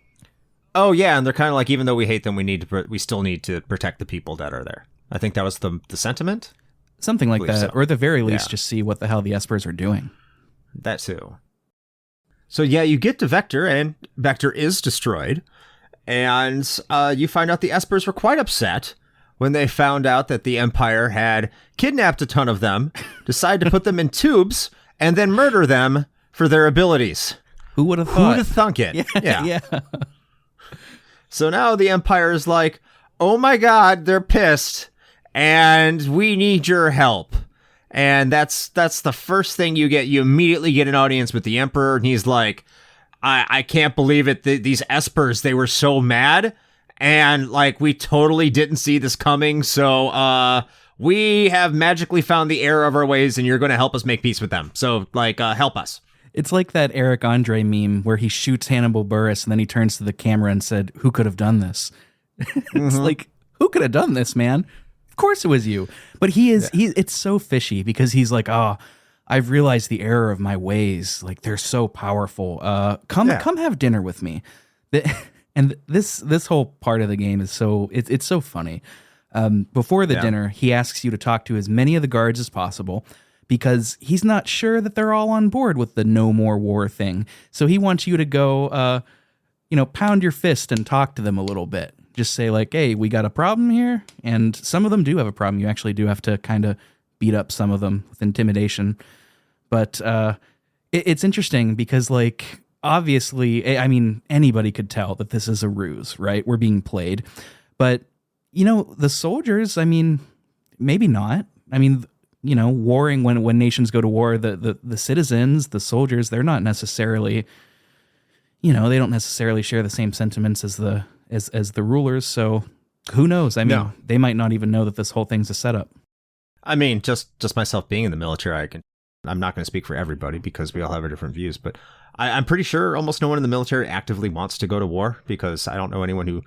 Oh, yeah, and they're kind of like, even though we hate them, we still need to protect the people that are there. I think that was the sentiment?
Something like that,
so.
Or at the very least, just see what the hell the espers are doing.
That too. So yeah, you get to Vector, and Vector is destroyed, and you find out the espers were quite upset when they found out that the Empire had kidnapped a ton of them, decided to put them in tubes, and then murder them for their abilities.
Who would have thought?
Who would have thunk it?
Yeah.
So now the Empire is like, oh my God, they're pissed, and we need your help. And that's the first thing you get. You immediately get an audience with the Emperor, and he's like, I can't believe it. These espers, they were so mad. And like, we totally didn't see this coming. So we have magically found the error of our ways, and you're going to help us make peace with them. So like, help us.
It's like that Eric Andre meme where he shoots Hannibal Buress and then he turns to the camera and said, who could have done this? It's like, who could have done this, man? Of course it was you. But it's so fishy because he's like, oh, I've realized the error of my ways. Like, they're so powerful. Come have dinner with me. And this whole part of the game is it's so funny. Before the dinner, he asks you to talk to as many of the guards as possible because he's not sure that they're all on board with the no more war thing. So he wants you to go, pound your fist and talk to them a little bit. Just say like, hey, we got a problem here. And some of them do have a problem. You actually do have to kind of beat up some of them with intimidation. But it's interesting because like obviously, I mean, anybody could tell that this is a ruse, right? We're being played. But, the soldiers, I mean, maybe not. I mean, warring, when nations go to war, the citizens, the soldiers, they're not necessarily, they don't necessarily share the same sentiments as the rulers. So who knows? I mean, They might not even know that this whole thing's a setup.
I mean, just myself being in the military, I'm not going to speak for everybody because we all have our different views, but I'm pretty sure almost no one in the military actively wants to go to war, because I don't know anyone who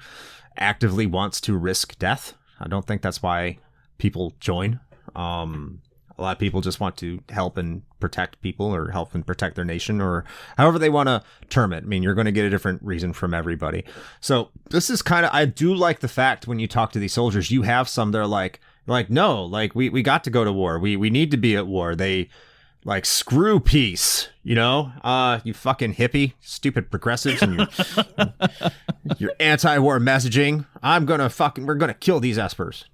actively wants to risk death. I don't think that's why people join. A lot of people just want to help and protect people, or help and protect their nation, or however they want to term it. I mean, you're going to get a different reason from everybody. So this is kind of, I do like the fact when you talk to these soldiers, you have some that are like, no, like we got to go to war. We need to be at war. They like, screw peace, you fucking hippie, stupid progressives, and your anti-war messaging. We're going to kill these espers,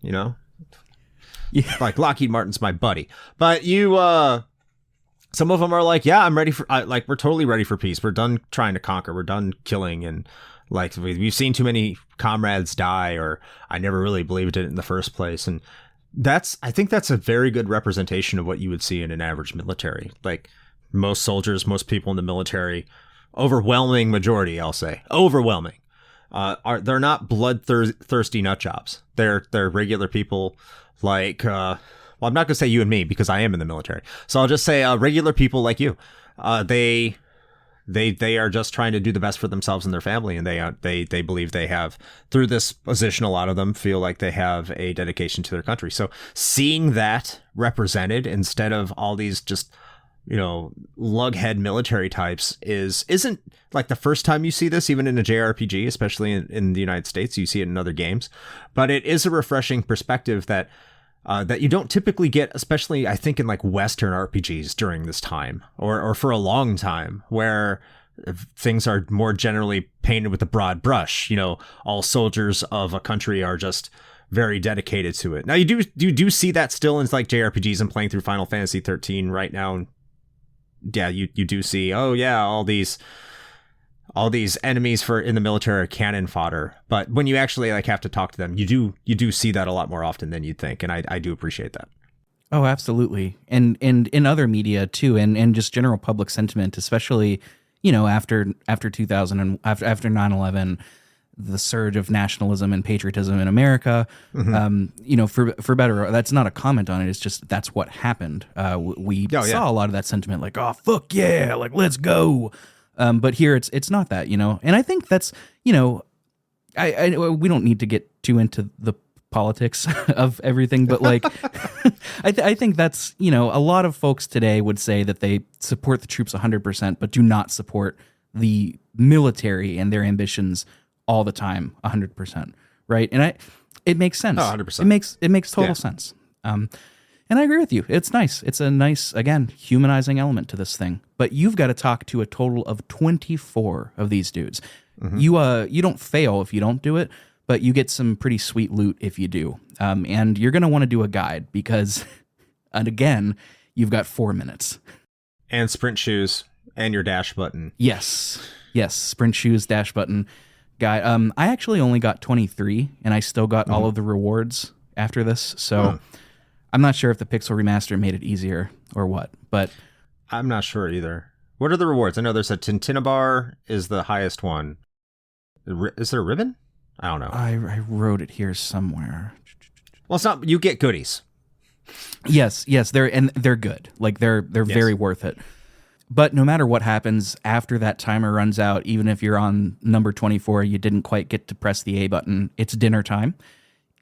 Yeah. Like, Lockheed Martin's my buddy. But some of them are like, yeah, I'm ready for, we're totally ready for peace. We're done trying to conquer. We're done killing. And like, we've seen too many comrades die, or I never really believed it in the first place. And I think that's a very good representation of what you would see in an average military. Like, most soldiers, most people in the military, overwhelming majority, I'll say, overwhelming, they're not bloodthirsty nut jobs. They're regular people. Like, well, I'm not going to say you and me, because I am in the military. So I'll just say regular people like you. They are just trying to do the best for themselves and their family, and they believe they have, through this position, a lot of them feel like they have a dedication to their country. So seeing that represented instead of all these just, lughead military types isn't like the first time you see this, even in a JRPG, especially in the United States. You see it in other games, but it is a refreshing perspective that you don't typically get, especially I think in like Western RPGs during this time, or for a long time, where things are more generally painted with a broad brush. All soldiers of a country are just very dedicated to it. Now you do see that still in like JRPGs. I'm playing through Final Fantasy 13 right now, and yeah, you do see, oh yeah, all these enemies in the military are cannon fodder. But when you actually like have to talk to them, you do see that a lot more often than you'd think, and I do appreciate that.
Oh, absolutely. And in other media too, and just general public sentiment, especially, after 2000 and after 9/11, the surge of nationalism and patriotism in America. Mm-hmm. For better, that's not a comment on it. It's just, that's what happened. We saw a lot of that sentiment, like, oh, fuck yeah, like, let's go. But here it's not that, and I think that's, we don't need to get too into the politics of everything, but like, I think that's, a lot of folks today would say that they support the troops 100%, but do not support the military and their ambitions all the time 100%. Right. And it makes sense.
100%.
It makes total sense. And I agree with you. It's nice. It's a nice, again, humanizing element to this thing. But you've got to talk to a total of 24 of these dudes. Mm-hmm. You don't fail if you don't do it, but you get some pretty sweet loot if you do. And you're going to want to do a guide because, and again, you've got 4 minutes.
And sprint shoes and your dash button.
Yes, sprint shoes, dash button. Guide. I actually only got 23, and I still got all of the rewards after this. So I'm not sure if the Pixel Remaster made it easier or what, but
I'm not sure either. What are the rewards? I know there's a Tintinabar is the highest one. Is there a ribbon? I don't know.
I wrote it here somewhere.
Well, it's not. You get goodies.
Yes, they're good. Like they're very worth it. But no matter what happens after that timer runs out, even if you're on number 24, you didn't quite get to press the A button. It's dinner time,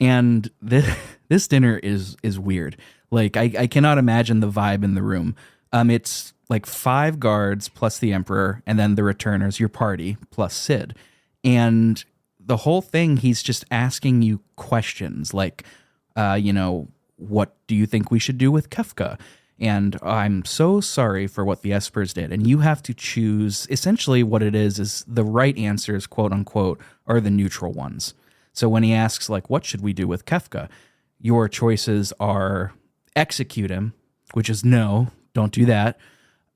and this dinner is weird. Like I cannot imagine the vibe in the room. It's like 5 guards plus the Emperor, and then the returners, your party plus Sid, and the whole thing, he's just asking you questions like, what do you think we should do with Kefka? And I'm so sorry for what the Espers did. And you have to choose, essentially what it is the right answers, quote unquote, are the neutral ones. So when he asks, like, what should we do with Kefka? Your choices are execute him, which is no, don't do that.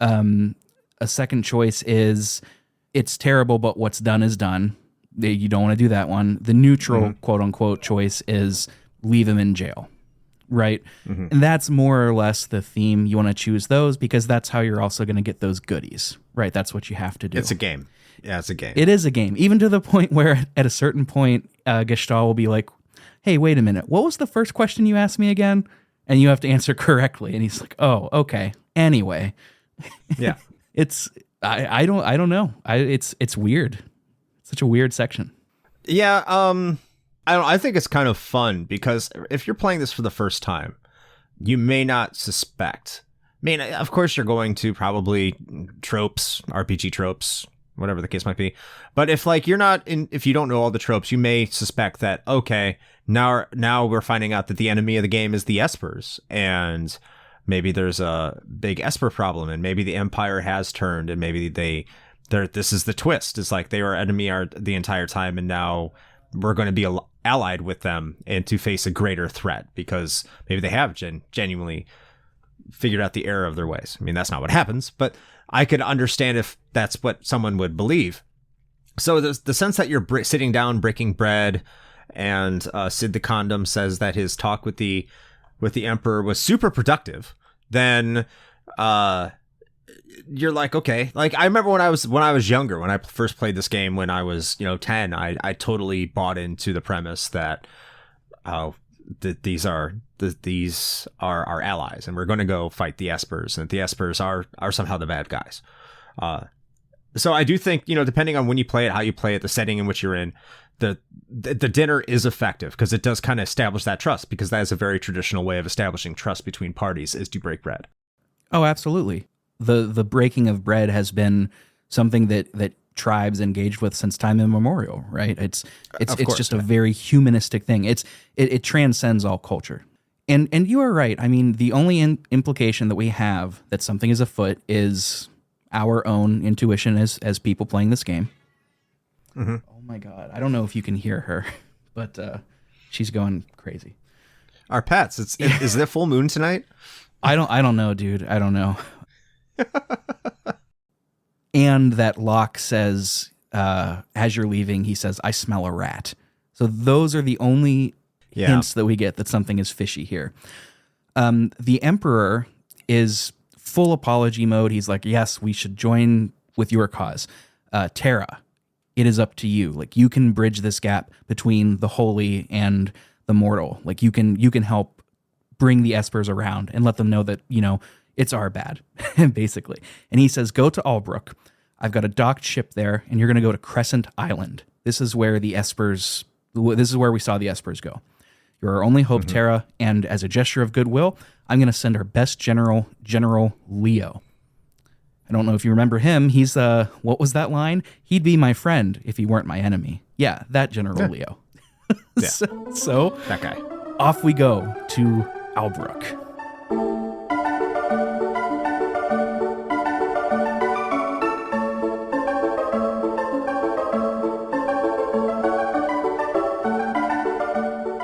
A second choice is it's terrible, but what's done is done. You don't want to do that one. The neutral, quote unquote, choice is leave him in jail, right? And that's more or less the theme. You want to choose those because that's how you're also going to get those goodies, right? That's what you have to do.
It's a game. Yeah, it's a game.
It is a game, even to the point where at a certain point, Gestalt will be like, hey, wait a minute. What was the first question you asked me again? And you have to answer correctly. And he's like, oh, okay. Anyway.
Yeah.
I don't know. It's weird. It's such a weird section.
Yeah. I think it's kind of fun because if you're playing this for the first time, you may not suspect. I mean, of course, you're going to probably tropes, RPG tropes, whatever the case might be. But if if you don't know all the tropes, you may suspect that, okay, now we're finding out that the enemy of the game is the Espers, and maybe there's a big Esper problem, and maybe the Empire has turned, and maybe this is the twist. It's like they were enemy the entire time, and now we're going to be allied with them and to face a greater threat because maybe they have genuinely figured out the error of their ways. I mean, that's not what happens, but I could understand if that's what someone would believe. So the sense that you're sitting down, breaking bread, and Sid the Condom says that his talk with the Emperor was super productive, then you're like, okay. Like, I remember when I was younger, when I first played this game when I was 10, I totally bought into the premise that these are our allies, and we're going to go fight the Espers, and the Espers are somehow the bad guys. So I do think, depending on when you play it, how you play it, the setting in which you're in, the dinner is effective because it does kind of establish that trust, because that is a very traditional way of establishing trust between parties, is to break bread.
Oh, absolutely. The breaking of bread has been something that tribes engaged with since time immemorial, right? It's just a very humanistic thing. It transcends all culture. And you are right. I mean, the only implication that we have that something is afoot is our own intuition as people playing this game. Oh my God. I don't know if you can hear her, but she's going crazy.
Our pets. Is it full moon tonight?
I don't know, dude. I don't know. And that Locke says, as you're leaving, he says, I smell a rat. So those are the only hints that we get that something is fishy here. The Emperor is full apology mode. He's like, yes, we should join with your cause. Terra, it is up to you. Like, you can bridge this gap between the holy and the mortal. Like, you can help bring the Espers around and let them know that, it's our bad, basically. And he says, go to Albrook. I've got a docked ship there, and you're going to go to Crescent Island. This is where we saw the Espers go. You're our only hope, Terra, and as a gesture of goodwill, I'm going to send our best general, General Leo. I don't know if you remember him. He's, what was that line? He'd be my friend if he weren't my enemy. Yeah, that General Leo.
Yeah.
So
that guy.
Off we go to Albrook.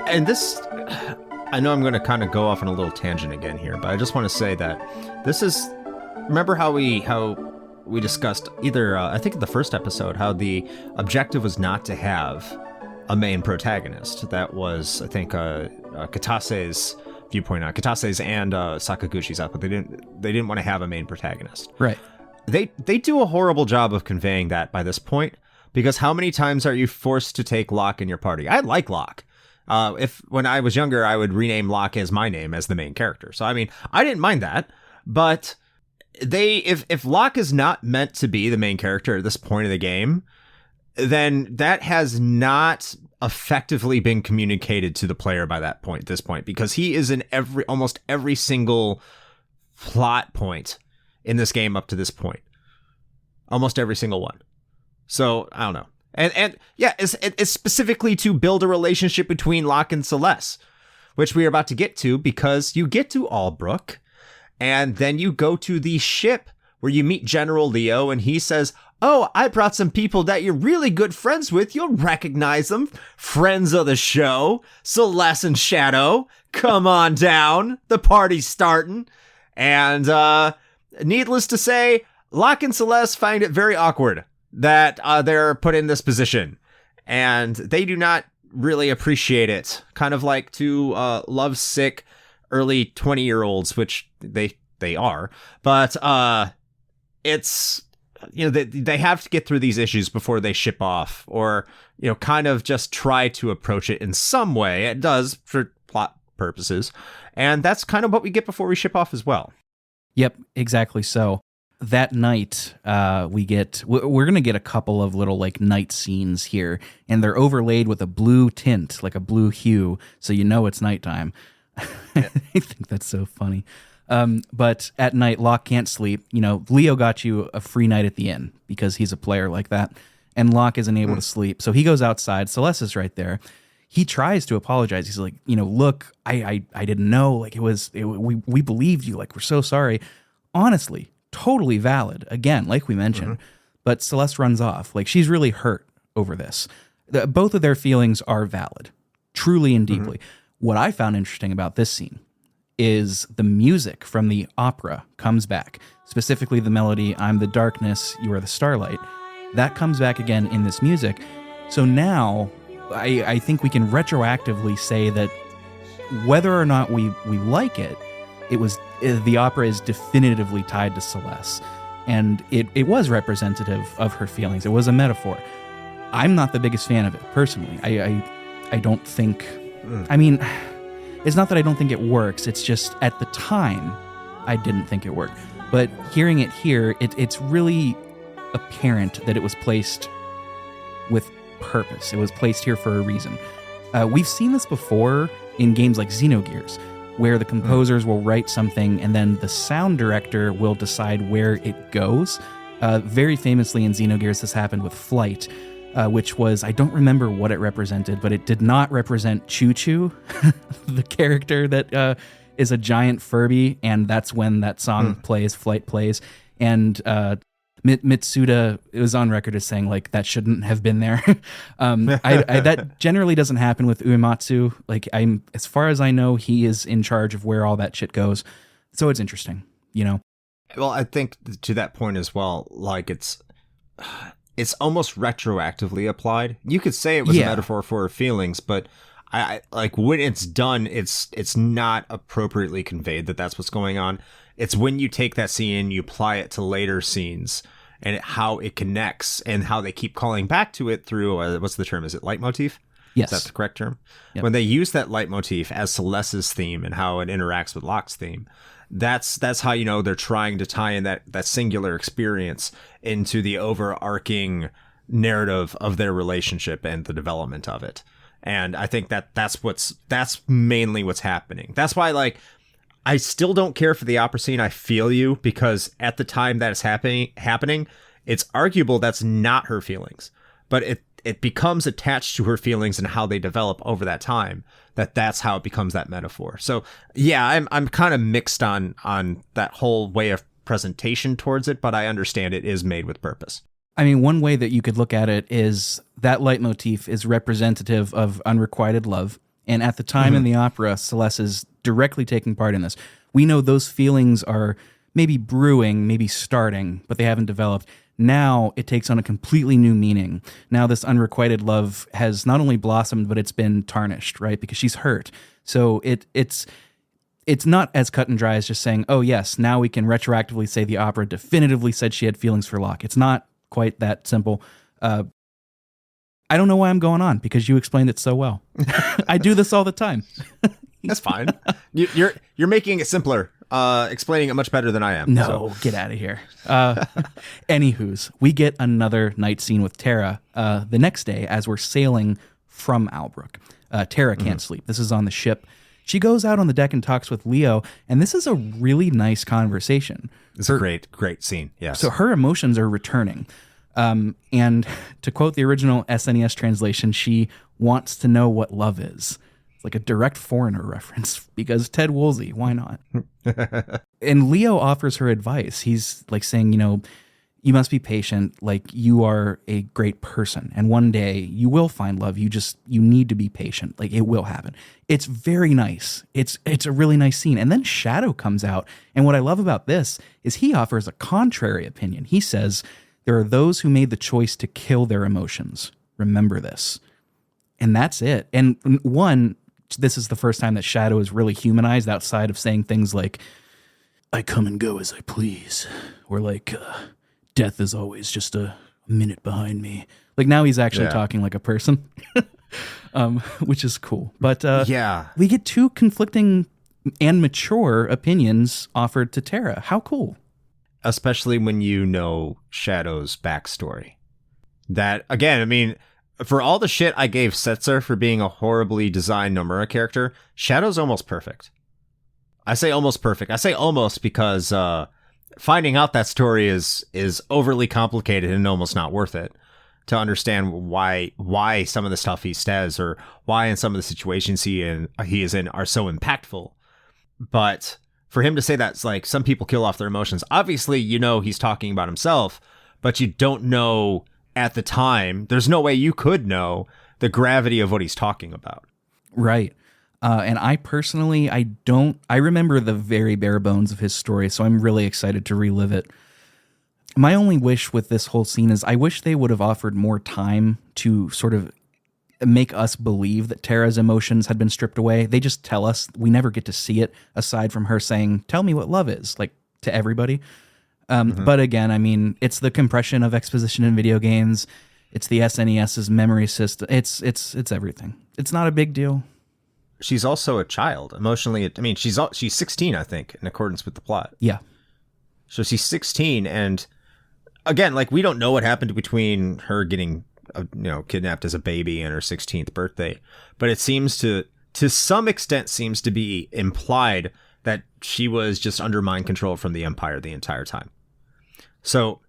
And this, I know I'm going to kind of go off on a little tangent again here, but I just want to say that this is, remember how we discussed either, I think in the first episode, how the objective was not to have a main protagonist. That was, I think, Katase's viewpoint on Katase's and Sakaguchi's output. They didn't want to have a main protagonist.
Right.
They do a horrible job of conveying that by this point, because how many times are you forced to take Locke in your party? I like Locke. When I was younger, I would rename Locke as my name as the main character. So, I mean, I didn't mind that, but if Locke is not meant to be the main character at this point of the game, then that has not effectively been communicated to the player by this point, because he is in almost every single plot point in this game up to this point. Almost every single one. So, I don't know. And yeah, it's specifically to build a relationship between Locke and Celeste, which we are about to get to, because you get to Albrook, and then you go to the ship where you meet General Leo, and he says, oh, I brought some people that you're really good friends with. You'll recognize them. Friends of the show, Celeste and Shadow. Come on down. The party's starting. And needless to say, Locke and Celeste find it very awkward that they're put in this position, and they do not really appreciate it. Kind of like two lovesick early 20-year-olds, which they are, but it's, you know, they have to get through these issues before they ship off, or, you know, kind of just try to approach it in some way. It does for plot purposes, and that's kind of what we get before we ship off as well.
Yep, exactly. So that night, we're going to get a couple of little like night scenes here, and they're overlaid with a blue tint, like a blue hue, so you know it's nighttime. I think that's so funny. But at night, Locke can't sleep. You know, Leo got you a free night at the inn because he's a player like that, and Locke isn't able to sleep. So he goes outside. Celeste is right there. He tries to apologize. He's like, you know, look, I didn't know. Like we believed you. Like, we're so sorry. Honestly, totally valid. Again, like we mentioned, but Celeste runs off. Like, she's really hurt over this. Both of their feelings are valid, truly and deeply. What I found interesting about this scene is the music from the opera comes back, specifically the melody, I'm the darkness, you are the starlight. That comes back again in this music. So now I think we can retroactively say that whether or not we like it, the opera is definitively tied to Celeste. And it was representative of her feelings. It was a metaphor. I'm not the biggest fan of it, personally. I don't think... I mean, it's not that I don't think it works. It's just at the time, I didn't think it worked. But hearing it here, it's really apparent that it was placed with purpose. It was placed here for a reason. We've seen this before in games like Xenogears, where the composers will write something and then the sound director will decide where it goes. Very famously in Xenogears, this happened with Flight, which was, I don't remember what it represented, but it did not represent Choo Choo, the character that is a giant Furby, and that's when that song plays, Flight plays. And Mitsuda was on record as saying, like, that shouldn't have been there. That generally doesn't happen with Uematsu. Like, as far as I know, he is in charge of where all that shit goes. So it's interesting, you know?
Well, I think to that point as well, like, it's almost retroactively applied. You could say it was a metaphor for her feelings, but I like, when it's done, it's not appropriately conveyed that that's what's going on. It's when you take that scene and you apply it to later scenes, and how it connects and how they keep calling back to it through, what's the term? Is it leitmotif?
Yes.
Is that the correct term?
Yep.
When they use that leitmotif as Celeste's theme and how it interacts with Locke's theme, that's how you know they're trying to tie in that singular experience into the overarching narrative of their relationship and the development of it. And I think that's mainly what's happening. That's why, like, I still don't care for the opera scene. I feel you, because at the time that it's happening, it's arguable that's not her feelings, but it becomes attached to her feelings and how they develop over that time. That's how it becomes that metaphor. So yeah, I'm kind of mixed on that whole way of presentation towards it, but I understand it is made with purpose.
I mean, one way that you could look at it is that leitmotif is representative of unrequited love. And at the time in the opera, Celeste is directly taking part in this. We know those feelings are maybe brewing, maybe starting, but they haven't developed. Now it takes on a completely new meaning. Now this unrequited love has not only blossomed, but it's been tarnished, right? Because she's hurt. So it's not as cut and dry as just saying, oh yes, now we can retroactively say the opera definitively said she had feelings for Locke. It's not quite that simple. I don't know why I'm going on, because you explained it so well. I do this all the time.
That's fine. You're making it simpler, explaining it much better than I am.
No, so. Get out of here. Anywho's, we get another night scene with Tara the next day as we're sailing from Albrook. Tara can't sleep. This is on the ship. She goes out on the deck and talks with Leo, and this is a really nice conversation.
It's a great scene, yes.
So her emotions are returning. And to quote the original SNES translation, she wants to know what love is. It's like a direct foreigner reference, because Ted Woolsey, why not? And Leo offers her advice. He's like saying, you know, you must be patient. Like, you are a great person, and one day you will find love. You need to be patient. Like, it will happen. It's very nice. It's a really nice scene. And then Shadow comes out. And what I love about this is he offers a contrary opinion. He says There are those who made the choice to kill their emotions. Remember this. And that's it. And one, this is the first time that Shadow is really humanized outside of saying things like, I come and go as I please. Or like, death is always just a minute behind me. Like now he's actually talking like a person, which is cool. But we get two conflicting and mature opinions offered to Terra. How cool.
Especially when you know Shadow's backstory. That, again, I mean, for all the shit I gave Setzer for being a horribly designed Nomura character, Shadow's almost perfect. I say almost perfect. I say almost because finding out that story is overly complicated and almost not worth it to understand why some of the stuff he says or why in some of the situations he is in are so impactful. But for him to say that's like some people kill off their emotions, obviously, you know, he's talking about himself, but you don't know at the time. There's no way you could know the gravity of what he's talking about.
Right. And I personally, I remember the very bare bones of his story, so I'm really excited to relive it. My only wish with this whole scene is I wish they would have offered more time to sort of make us believe that Terra's emotions had been stripped away. They just tell us. We never get to see it, aside from her saying, tell me what love is, like to everybody. But again, I mean, it's the compression of exposition in video games. It's the SNES's memory system. It's everything. It's not a big deal.
She's also a child emotionally. I mean, she's 16, I think, in accordance with the plot.
Yeah.
So she's 16, and again, like we don't know what happened between her getting, kidnapped as a baby and her 16th birthday, but it seems to some extent seems to be implied that she was just under mind control from the Empire the entire time. So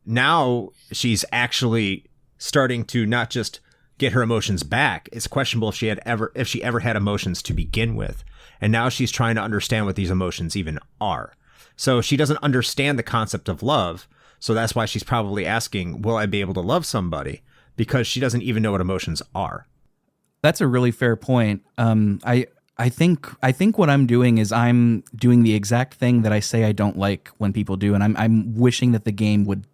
now she's actually starting to not just get her emotions back. It's questionable if she ever had emotions to begin with. And now she's trying to understand what these emotions even are. So she doesn't understand the concept of love. So that's why she's probably asking, will I be able to love somebody? Because she doesn't even know what emotions are.
That's a really fair point. I think what I'm doing is I'm doing the exact thing that I say I don't like when people do, and I'm wishing that the game would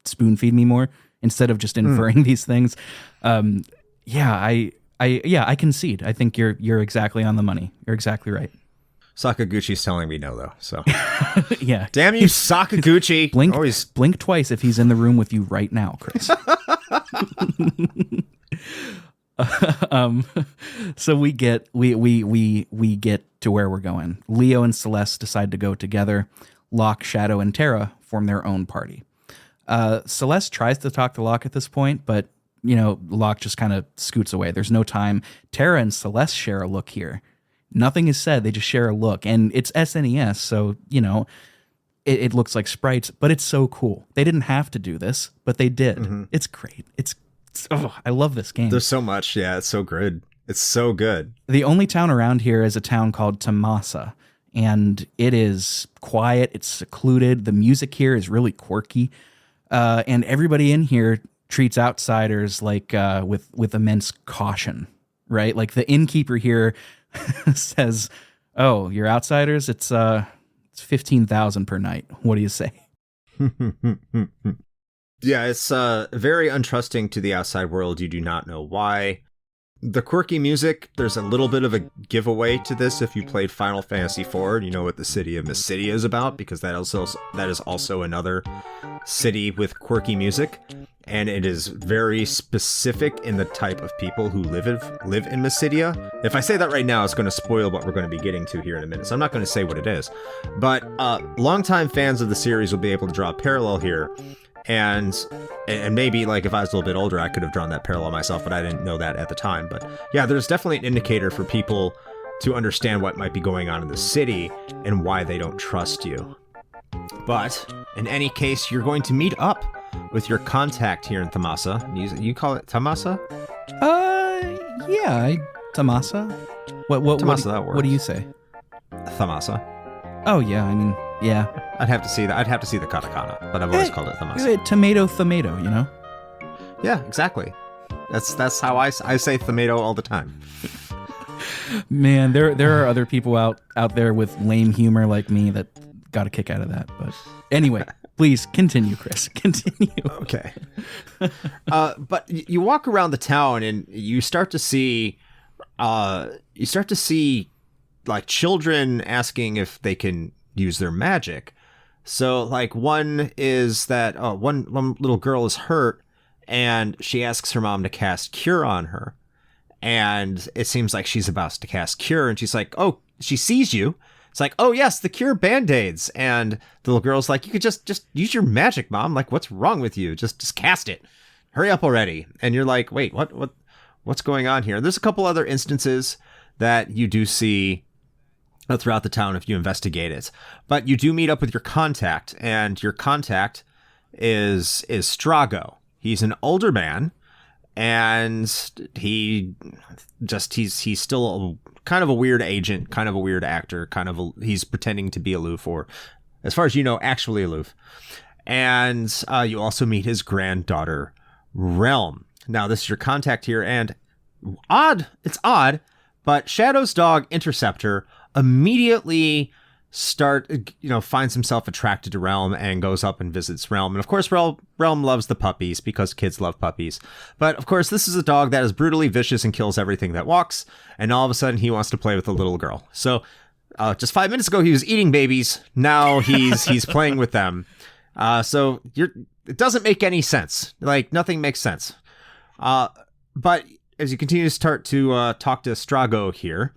spoon feed me more instead of just inferring these things. I concede. I think you're exactly on the money. You're exactly right.
Sakaguchi's telling me no, though. So
yeah,
damn you, Sakaguchi!
Blink twice if he's in the room with you right now, Chris. So we get to where we're going. Leo and Celeste decide to go together. Locke, Shadow, and Terra form their own party. Celeste tries to talk to Locke at this point, but Locke just kind of scoots away. There's no time. Terra and Celeste share a look here. Nothing is said. They just share a look, and it's SNES, so it looks like sprites, but it's so cool. They didn't have to do this, but they did. Mm-hmm. It's great. I love this game.
There's so much. Yeah, it's so good. It's so good.
The only town around here is a town called Tamasa, and it is quiet. It's secluded. The music here is really quirky, and everybody in here treats outsiders like with immense caution, right? Like the innkeeper here says, "Oh, you're outsiders. It's 15,000 per night. What do you say?"
Yeah, it's very untrusting to the outside world. You do not know why. The quirky music, there's a little bit of a giveaway to this if you played Final Fantasy IV and you know what the city of Mysidia is about, because that is also another city with quirky music, and it is very specific in the type of people who live in Mysidia. If I say that right now, it's going to spoil what we're going to be getting to here in a minute, so I'm not going to say what it is. But longtime fans of the series will be able to draw a parallel here. And maybe, like, if I was a little bit older, I could have drawn that parallel myself, but I didn't know that at the time. But yeah, there's definitely an indicator for people to understand what might be going on in the city and why they don't trust you. But in any case, you're going to meet up with your contact here in Tamasa. You call it Tamasa?
Yeah, Tamasa. What
Tamasa, that works.
What do you say?
Tamasa.
Oh yeah, I mean, yeah.
I'd have to see the katakana, but I've always called it Tamasa.
Tomato,
Yeah, exactly. That's how I say tomato all the time.
Man, there are other people out there with lame humor like me that got a kick out of that. But anyway, Please continue, Chris. Continue.
Okay. But you walk around the town and you start to see like children asking if they can use their magic. So like one is that one little girl is hurt and she asks her mom to cast Cure on her. And it seems like she's about to cast Cure and she's like, oh, she sees you. It's like, oh, yes, the Cure Band-Aids. And the little girl's like, you could just use your magic, Mom. Like, what's wrong with you? Just cast it. Hurry up already. And you're like, wait, what's going on here? There's a couple other instances that you do see throughout the town if you investigate it. But you do meet up with your contact, and your contact is Strago. He's an older man, and he's still kind of a weird agent, kind of a weird actor, he's pretending to be aloof, or as far as you know, actually aloof. And you also meet his granddaughter, Realm. Now, this is your contact here, and it's odd, but Shadow's dog, Interceptor, immediately finds himself attracted to Realm and goes up and visits Realm. And of course, Realm loves the puppies because kids love puppies. But of course, this is a dog that is brutally vicious and kills everything that walks. And all of a sudden, he wants to play with a little girl. So just 5 minutes ago, he was eating babies. Now he's playing with them. So it doesn't make any sense. Like, nothing makes sense. But as you continue to start to talk to Strago here,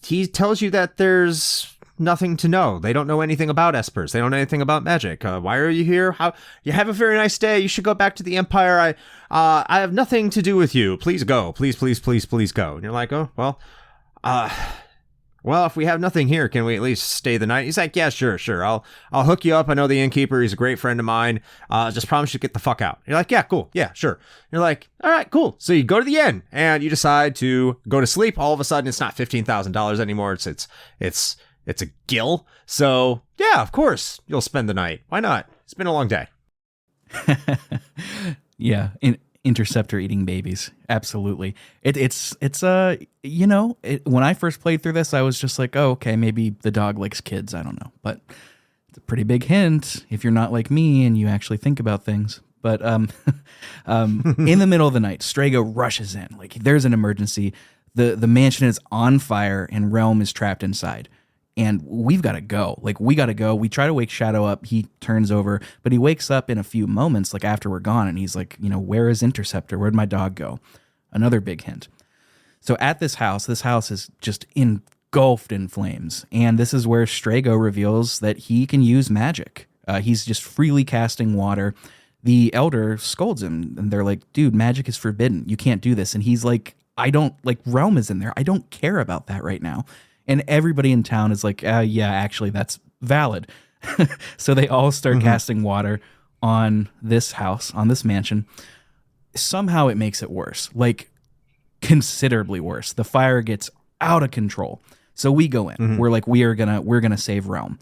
he tells you that there's nothing to know. They don't know anything about espers. They don't know anything about magic. Why are you here? You have a very nice day. You should go back to the Empire. I have nothing to do with you. Please go. Please go. And you're like, oh, well, if we have nothing here, can we at least stay the night? He's like, yeah, sure. I'll hook you up. I know the innkeeper. He's a great friend of mine. Just promise you to get the fuck out. You're like, yeah, cool. Yeah, sure. You're like, all right, cool. So you go to the inn and you decide to go to sleep. All of a sudden, it's not $15,000 anymore. It's a gill. So yeah, of course you'll spend the night. Why not? It's been a long day.
Yeah. Interceptor eating babies. Absolutely. It's when I first played through this, I was just like, oh, okay, maybe the dog likes kids. I don't know. But it's a pretty big hint if you're not like me and you actually think about things. But in the middle of the night, Strago rushes in. Like, there's an emergency. The mansion is on fire and Realm is trapped inside. And we've got to go. We got to go. We try to wake Shadow up. He turns over, but he wakes up in a few moments, like after we're gone. And he's like, where is Interceptor? Where'd my dog go? Another big hint. So at this house is just engulfed in flames. And this is where Strago reveals that he can use magic. He's just freely casting water. The elder scolds him and they're like, dude, magic is forbidden. You can't do this. And he's like, Realm is in there. I don't care about that right now. And everybody in town is like, yeah, actually, that's valid. So they all start casting water on this house, on this mansion. Somehow it makes it worse, like considerably worse. The fire gets out of control. So we go in. We're like, we're gonna save Realm.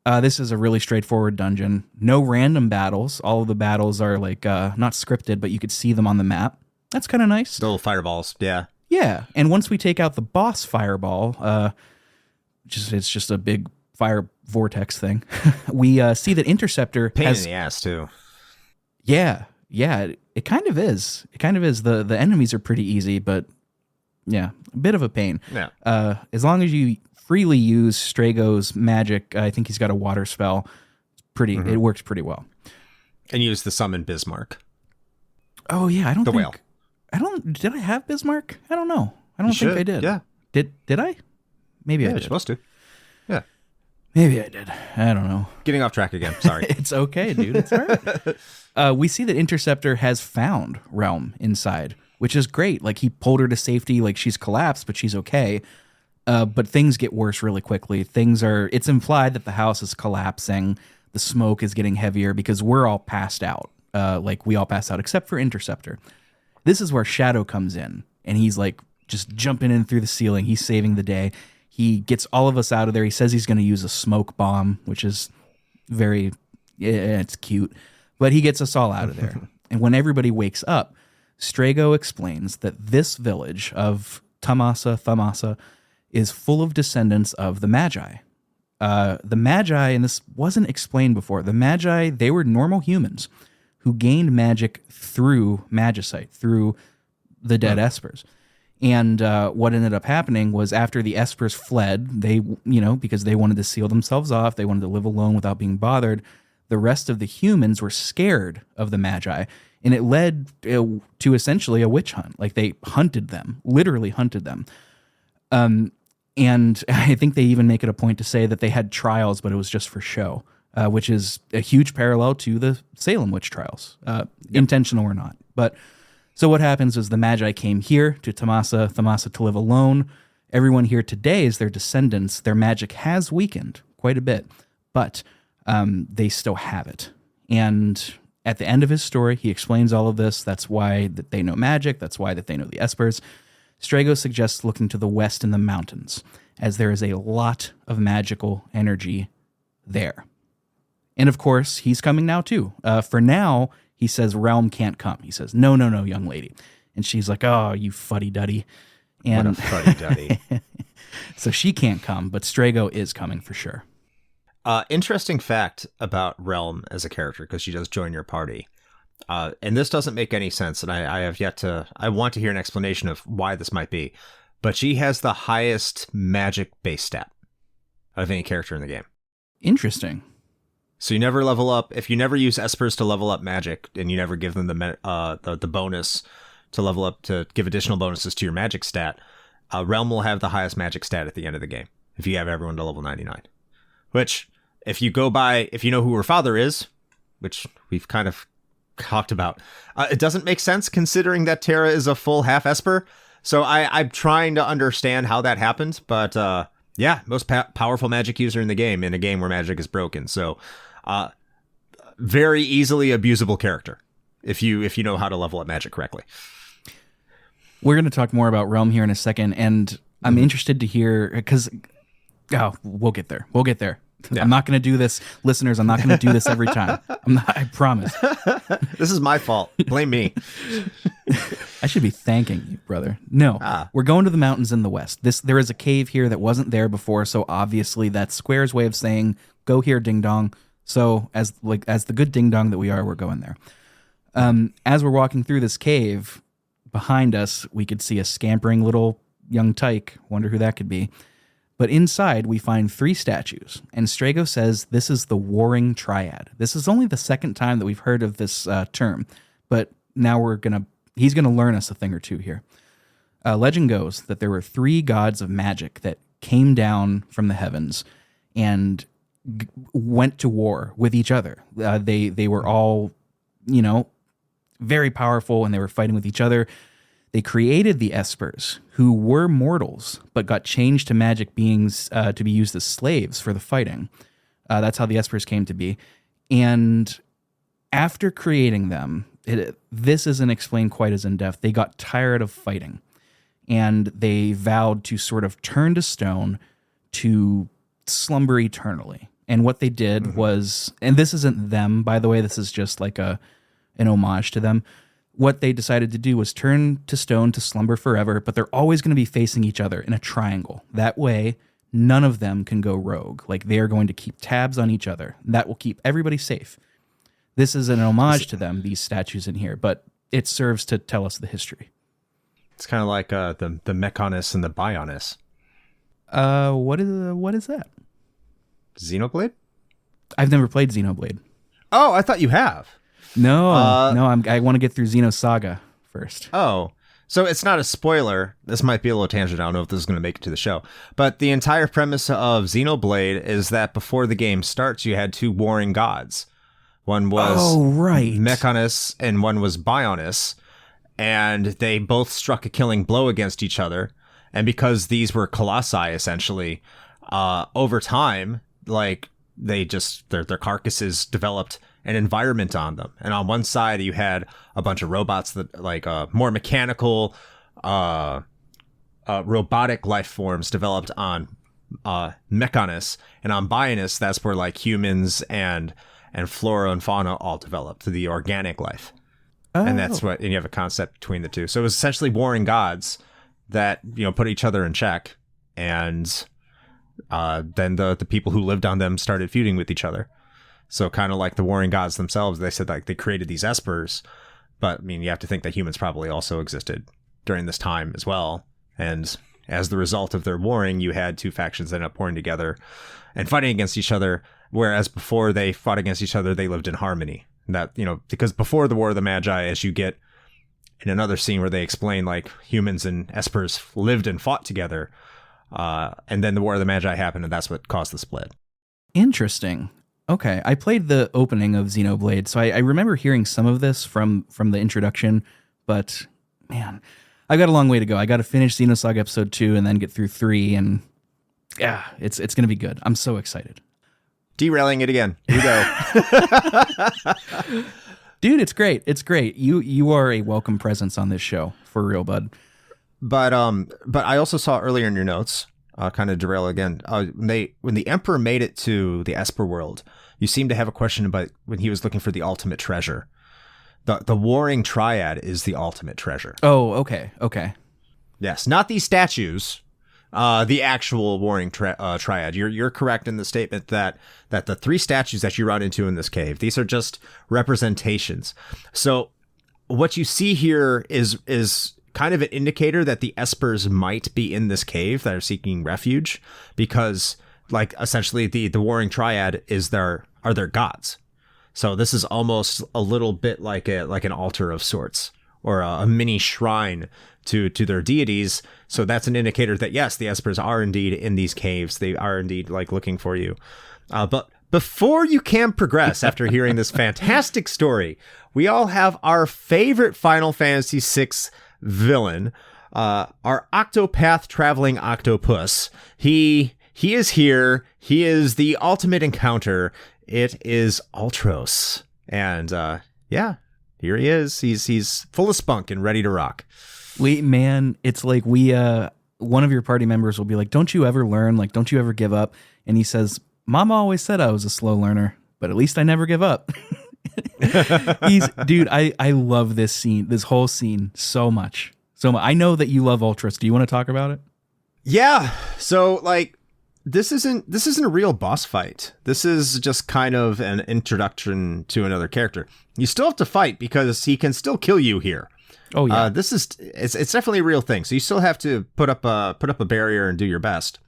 This is a really straightforward dungeon. No random battles. All of the battles are like not scripted, but you could see them on the map. That's kind of nice.
The little fireballs, yeah.
Yeah, and once we take out the boss fireball, it's just a big fire vortex thing. We see that Interceptor
pain in the ass too.
Yeah, it kind of is. The enemies are pretty easy, but yeah, a bit of a pain.
Yeah.
As long as you freely use Strago's magic, I think he's got a water spell. It works pretty well.
And use the summon Bismarck.
Oh yeah,
the whale.
Did I have Bismarck? I don't know. I don't think I did.
Yeah.
Did I? Maybe I did.
You're supposed to. Yeah.
Maybe I did. I don't know.
Getting off track again. Sorry.
It's okay, dude. It's all right. We see that Interceptor has found Realm inside, which is great. Like, he pulled her to safety. Like, she's collapsed, but she's okay. But things get worse really quickly. It's implied that the house is collapsing. The smoke is getting heavier because we're all passed out. We all pass out except for Interceptor. This is where Shadow comes in, and he's like just jumping in through the ceiling. He's saving the day. He gets all of us out of there. He says he's going to use a smoke bomb, which is it's cute, but he gets us all out of there. And when everybody wakes up, Strago explains that this village of Thamasa is full of descendants of the Magi. the Magi, and this wasn't explained before, the Magi, they were normal humans who gained magic through magicite, through the dead Espers. And what ended up happening was after the Espers fled, they, because they wanted to seal themselves off, they wanted to live alone without being bothered, the rest of the humans were scared of the Magi. And it led to essentially a witch hunt. Like they hunted them, literally hunted them. And I think they even make it a point to say that they had trials, but it was just for show, which is a huge parallel to the Salem witch trials, intentional or not. But so what happens is the Magi came here to Thamasa to live alone. Everyone here today is their descendants. Their magic has weakened quite a bit, but they still have it. And at the end of his story, he explains all of this. That's why that they know magic. That's why that they know the Espers. Strago suggests looking to the west in the mountains, as there is a lot of magical energy there. And of course, he's coming now too. For now, he says Realm can't come. He says, no, young lady. And she's like, oh, you fuddy-duddy. And
What a fuddy-duddy.
So she can't come, but Strago is coming for sure.
Interesting fact about Realm as a character, because she does join your party. And this doesn't make any sense, and I want to hear an explanation of why this might be. But she has the highest magic base stat of any character in the game.
Interesting.
So you never level up, if you never use Espers to level up magic, and you never give them the bonus to level up to give additional bonuses to your magic stat, Realm will have the highest magic stat at the end of the game, if you have everyone to level 99. Which, if you know who her father is, which we've kind of talked about, it doesn't make sense considering that Terra is a full half Esper. So I'm trying to understand how that happened, but most powerful magic user in the game, in a game where magic is broken. So very easily abusable character if you know how to level up magic correctly.
We're going to talk more about Realm here in a second, and I'm interested to hear, because we'll get there. Yeah. I'm not going to do this, listeners. I'm not going to do this every time. I promise.
This is my fault. Blame me.
I should be thanking you, brother. No, we're going to the mountains in the west. There is a cave here that wasn't there before, so obviously that's Square's way of saying, go here, ding dong. So as the good ding dong that we are, we're going there. As we're walking through this cave, behind us, we could see a scampering little young tyke. Wonder who that could be. But inside, we find 3 statues, and Strago says this is the Warring Triad. This is only the second time that we've heard of this term, but now he's gonna learn us a thing or two here. Legend goes that there were 3 gods of magic that came down from the heavens and went to war with each other. They were all, very powerful, and they were fighting with each other. They created the Espers, who were mortals, but got changed to magic beings to be used as slaves for the fighting. That's how the Espers came to be. And after creating them, this isn't explained quite as in depth. They got tired of fighting, and they vowed to sort of turn to stone to slumber eternally. And what they did was, and this isn't them, by the way, this is just like an homage to them. What they decided to do was turn to stone to slumber forever, but they're always going to be facing each other in a triangle. That way, none of them can go rogue. Like, they are going to keep tabs on each other. That will keep everybody safe. This is an homage to them, these statues in here, but it serves to tell us the history.
It's kind of like the Mechanus and the Bionis.
What is that?
Xenoblade?
I've never played Xenoblade.
Oh, I thought you have.
No, I want to get through Xenosaga first.
Oh, so it's not a spoiler. This might be a little tangent. I don't know if this is going to make it to the show. But the entire premise of Xenoblade is that before the game starts, you had 2 warring gods. One was Mechanus and one was Bionis. And they both struck a killing blow against each other. And because these were colossi, essentially, over time, like, they just, their carcasses developed an environment on them. And on one side you had a bunch of robots that like more mechanical robotic life forms developed on Mechanus, and on Bionis that's where like humans and flora and fauna all developed to the organic life. And you have a concept between the two. So it was essentially warring gods that put each other in check, and then the people who lived on them started feuding with each other. So kind of like the warring gods themselves, they said like they created these espers. But I mean, you have to think that humans probably also existed during this time as well. And as the result of their warring, you had two factions that ended up warring together and fighting against each other. Whereas before they fought against each other, they lived in harmony. That, you know, because before the War of the Magi, as you get in another scene where they explain like humans and espers lived and fought together. And then the War of the Magi happened, and that's what caused the split.
Interesting. Okay, I played the opening of Xenoblade, so I remember hearing some of this from the introduction, but man, I got a long way to go. I got to finish Xenosaga Episode 2 and then get through 3, and yeah, it's going to be good. I'm so excited.
Derailing it again. Here we go.
Dude, it's great. It's great. You are a welcome presence on this show, for real, bud.
But I also saw earlier in your notes, kind of derail again, when the Emperor made it to the Esper world, you seem to have a question about when he was looking for the ultimate treasure. The warring triad is the ultimate treasure.
Oh, okay.
Yes, not these statues, the actual warring triad. You're correct in the statement that the three statues that you run into in this cave, these are just representations. So what you see here is kind of an indicator that the espers might be in this cave that are seeking refuge, because like essentially the warring triad are their gods. So this is almost a little bit like an altar of sorts, or a mini shrine to their deities. So that's an indicator that yes, the espers are indeed in these caves. They are indeed like looking for you. But before you can progress after hearing this fantastic story, we all have our favorite Final Fantasy VI villain, our Octopath traveling octopus. He is here. He is the ultimate encounter. It is Ultros. And yeah, here he is. He's full of spunk and ready to rock.
Man, it's like one of your party members will be like, don't you ever learn? Like, don't you ever give up? And he says, Mama always said I was a slow learner, but at least I never give up. Dude, I love this scene, this whole scene so much. I know that you love Ultros. Do you want to talk about it?
Yeah. So like, this isn't a real boss fight. This is just kind of an introduction to another character. You still have to fight because he can still kill you here.
Oh yeah.
It's definitely a real thing. So you still have to put up a barrier and do your best.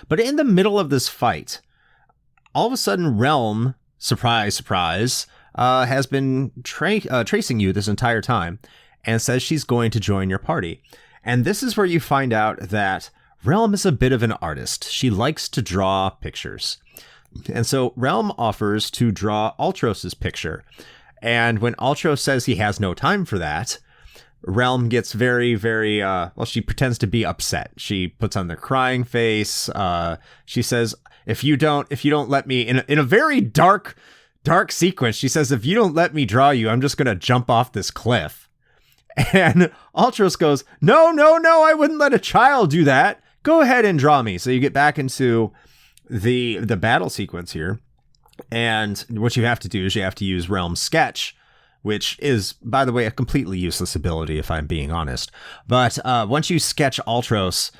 But in the middle of this fight, all of a sudden Realm, surprise, surprise, has been tracing you this entire time and says she's going to join your party. And this is where you find out that Realm is a bit of an artist. She likes to draw pictures. And so Realm offers to draw Ultros' picture. And when Ultros says he has no time for that, Realm gets very, very, she pretends to be upset. She puts on the crying face. She says, if you don't let me, in a very dark sequence, she says, if you don't let me draw you, I'm just going to jump off this cliff. And Ultros goes, no, I wouldn't let a child do that. Go ahead and draw me. So you get back into the battle sequence here. And what you have to do is you have to use Realm's sketch, which is, by the way, a completely useless ability, if I'm being honest. But once you sketch Ultros,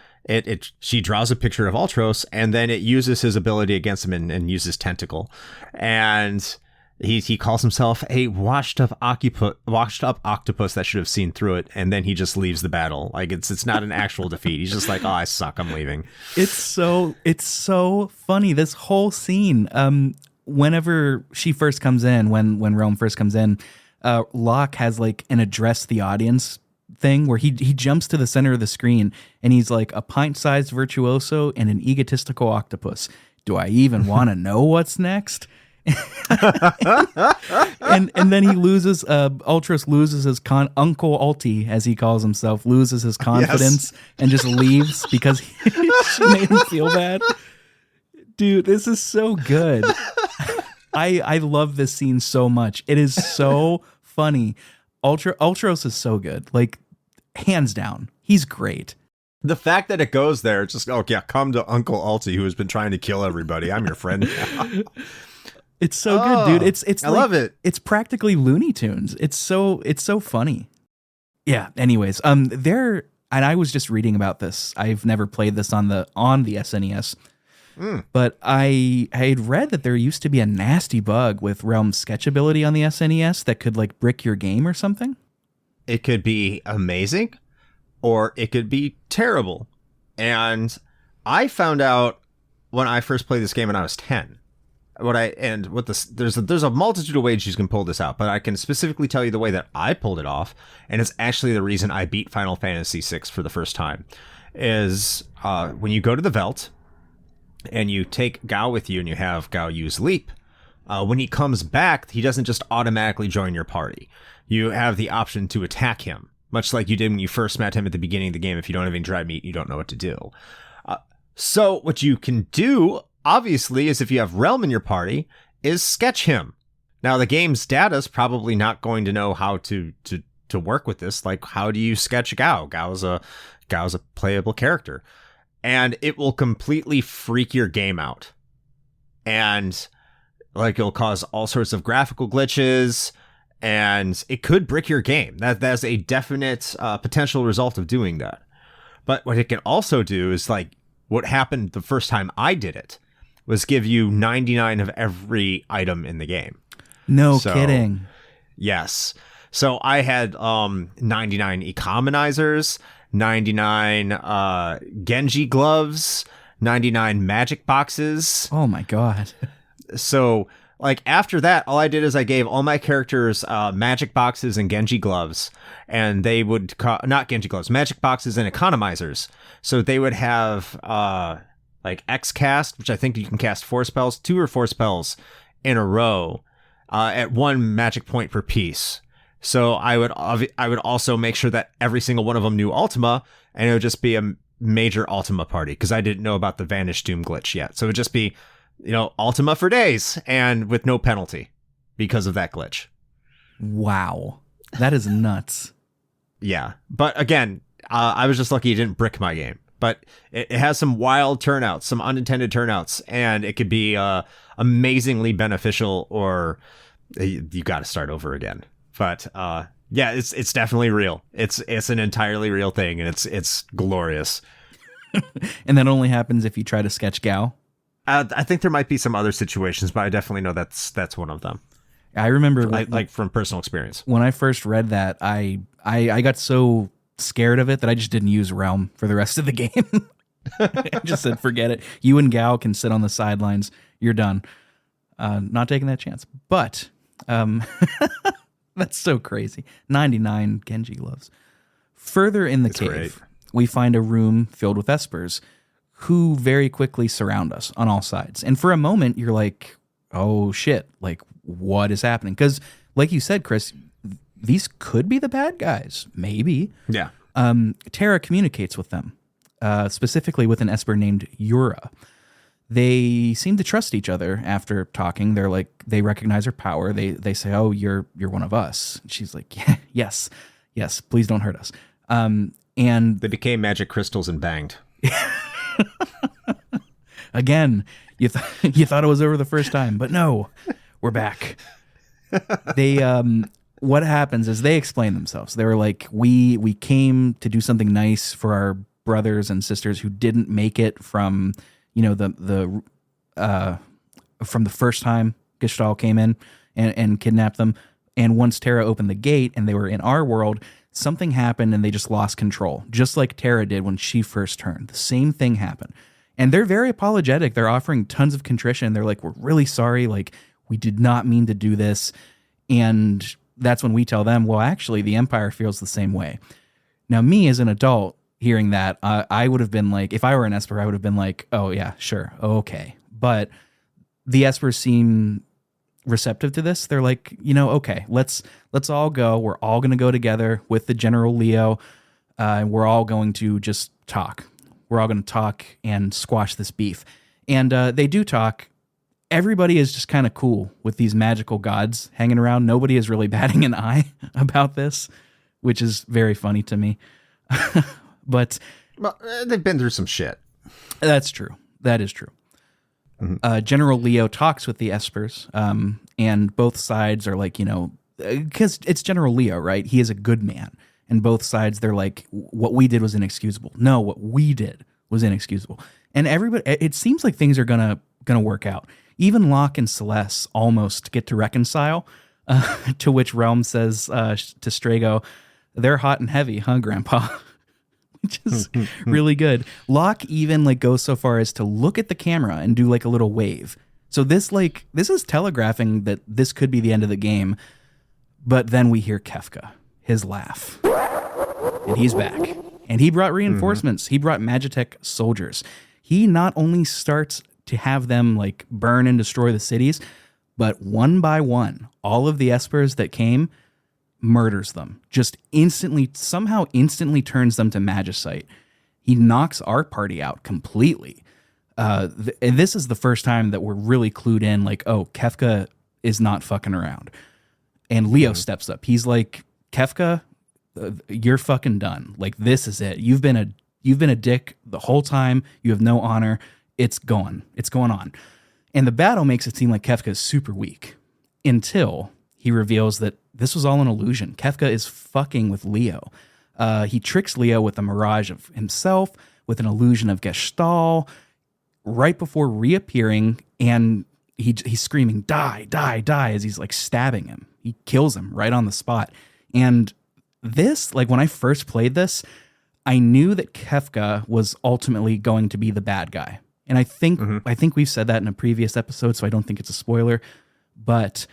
she draws a picture of Ultros, and then it uses his ability against him and uses Tentacle. And he calls himself a washed up octopus that should have seen through it, and then he just leaves the battle. Like it's not an actual defeat. He's just like, oh, I suck, I'm leaving.
It's so funny, this whole scene. Whenever she first comes in, when Realm first comes in, Locke has like an address the audience thing where he jumps to the center of the screen and he's like a pint-sized virtuoso and an egotistical octopus. Do I even want to know what's next? and then he loses, Ultros loses his Uncle Ulti, as he calls himself, loses his confidence and just leaves because she made him feel bad. Dude, this is so good. I love this scene so much. It is so funny. Ultros is so good. Like, hands down. He's great.
The fact that it goes there, it's just, oh yeah, come to Uncle Ulti, who has been trying to kill everybody. I'm your friend now.
It's so good, dude. It's
I
like,
love it.
It's practically Looney Tunes. It's so funny. Yeah. Anyways, and I was just reading about this. I've never played this on the SNES, But I had read that there used to be a nasty bug with Realm sketchability on the SNES that could like brick your game or something.
It could be amazing or it could be terrible. And I found out when I first played this game when I was 10. There's a multitude of ways you can pull this out, but I can specifically tell you the way that I pulled it off, and it's actually the reason I beat Final Fantasy VI for the first time, is when you go to the Veld and you take Gao with you and you have Gao use Leap, when he comes back, he doesn't just automatically join your party. You have the option to attack him, much like you did when you first met him at the beginning of the game. If you don't have any dry meat, you don't know what to do. So what you can do, obviously, is if you have Realm in your party, is sketch him. Now, the game's data's probably not going to know how to work with this. Like, how do you sketch Gao? Gao's a playable character. And it will completely freak your game out. And, like, it'll cause all sorts of graphical glitches, and it could brick your game. That's a definite potential result of doing that. But what it can also do is, like, what happened the first time I did it was give you 99 of every item in the game.
No kidding.
Yes. So I had 99 economizers, 99 Genji gloves, 99 magic boxes.
Oh my God.
So like after that, all I did is I gave all my characters magic boxes and Genji gloves, and they would not Genji gloves, magic boxes and economizers. So they would have like X cast, which I think you can cast 4 spells, 2 or 4 spells in a row at 1 magic point per piece. So I would also make sure that every single one of them knew Ultima, and it would just be a major Ultima party because I didn't know about the Vanish Doom glitch yet. So it would just be, Ultima for days and with no penalty because of that glitch.
Wow. That is nuts.
Yeah. But again, I was just lucky it didn't brick my game. But it has some wild turnouts, some unintended turnouts, and it could be amazingly beneficial, or you got to start over again. But yeah, it's definitely real. It's an entirely real thing, and it's glorious.
And that only happens if you try to sketch Gao.
I think there might be some other situations, but I definitely know that's one of them.
I remember,
like from personal experience,
when I first read that, I got so scared of it that I just didn't use Realm for the rest of the game. I just said, forget it. You and Gao can sit on the sidelines. You're done. Not taking that chance. But that's so crazy. 99 Genji gloves. Further in the cave, great. We find a room filled with espers who very quickly surround us on all sides. And for a moment, you're like, oh shit, like what is happening? Because like you said, Chris, these could be the bad guys. Maybe.
Yeah.
Terra communicates with them, specifically with an esper named Yura. They seem to trust each other after talking. They're like, they recognize her power. They say, oh, you're one of us. And she's like, yeah, yes, please don't hurt us. And
they became magic crystals and banged.
Again, you thought it was over the first time, but no, we're back. They what happens is they explain themselves. They were like, we came to do something nice for our brothers and sisters who didn't make it from the first time Gestalt came in and kidnapped them. And once Terra opened the gate and they were in our world, something happened and they just lost control, just like Terra did when she first turned. The same thing happened. And they're very apologetic. They're offering tons of contrition. They're like, we're really sorry. Like, we did not mean to do this. And that's when we tell them, well, actually, the Empire feels the same way. Now, me as an adult hearing that, I would have been like, if I were an Esper, I would have been like, oh, yeah, sure. Okay. But the Espers seem receptive to this. They're like, okay, let's all go. We're all going to go together with the General Leo. And we're all going to just talk. We're all going to talk and squash this beef. And they do talk. Everybody is just kind of cool with these magical gods hanging around. Nobody is really batting an eye about this, which is very funny to me. But
well, they've been through some shit.
That's true. That is true. Mm-hmm. General Leo talks with the Espers, and both sides are like, because it's General Leo, right? He is a good man. And both sides, they're like, what we did was inexcusable. No, what we did was inexcusable. And everybody, it seems like things are gonna work out. Even Locke and Celeste almost get to reconcile, to which Realm says to Strago, "They're hot and heavy, huh, Grandpa?" Which is really good. Locke even like goes so far as to look at the camera and do like a little wave. So this is telegraphing that this could be the end of the game. But then we hear Kefka, his laugh, and he's back. And he brought reinforcements. He brought Magitech soldiers. He not only starts to have them like burn and destroy the cities, but one by one, all of the Espers that came, murders them. Just somehow instantly turns them to magicite. He knocks our party out completely. And this is the first time that we're really clued in, like, oh, Kefka is not fucking around. And Leo steps up. He's like, Kefka, you're fucking done. Like, this is it. You've been a dick the whole time. You have no honor. It's going on. And the battle makes it seem like Kefka is super weak until he reveals that this was all an illusion. Kefka is fucking with Leo. He tricks Leo with a mirage of himself, with an illusion of Gestalt, right before reappearing, and he's screaming, "Die, die, die," as he's like stabbing him. He kills him right on the spot. And this, like when I first played this, I knew that Kefka was ultimately going to be the bad guy. And I think we've said that in a previous episode, so I don't think it's a spoiler. But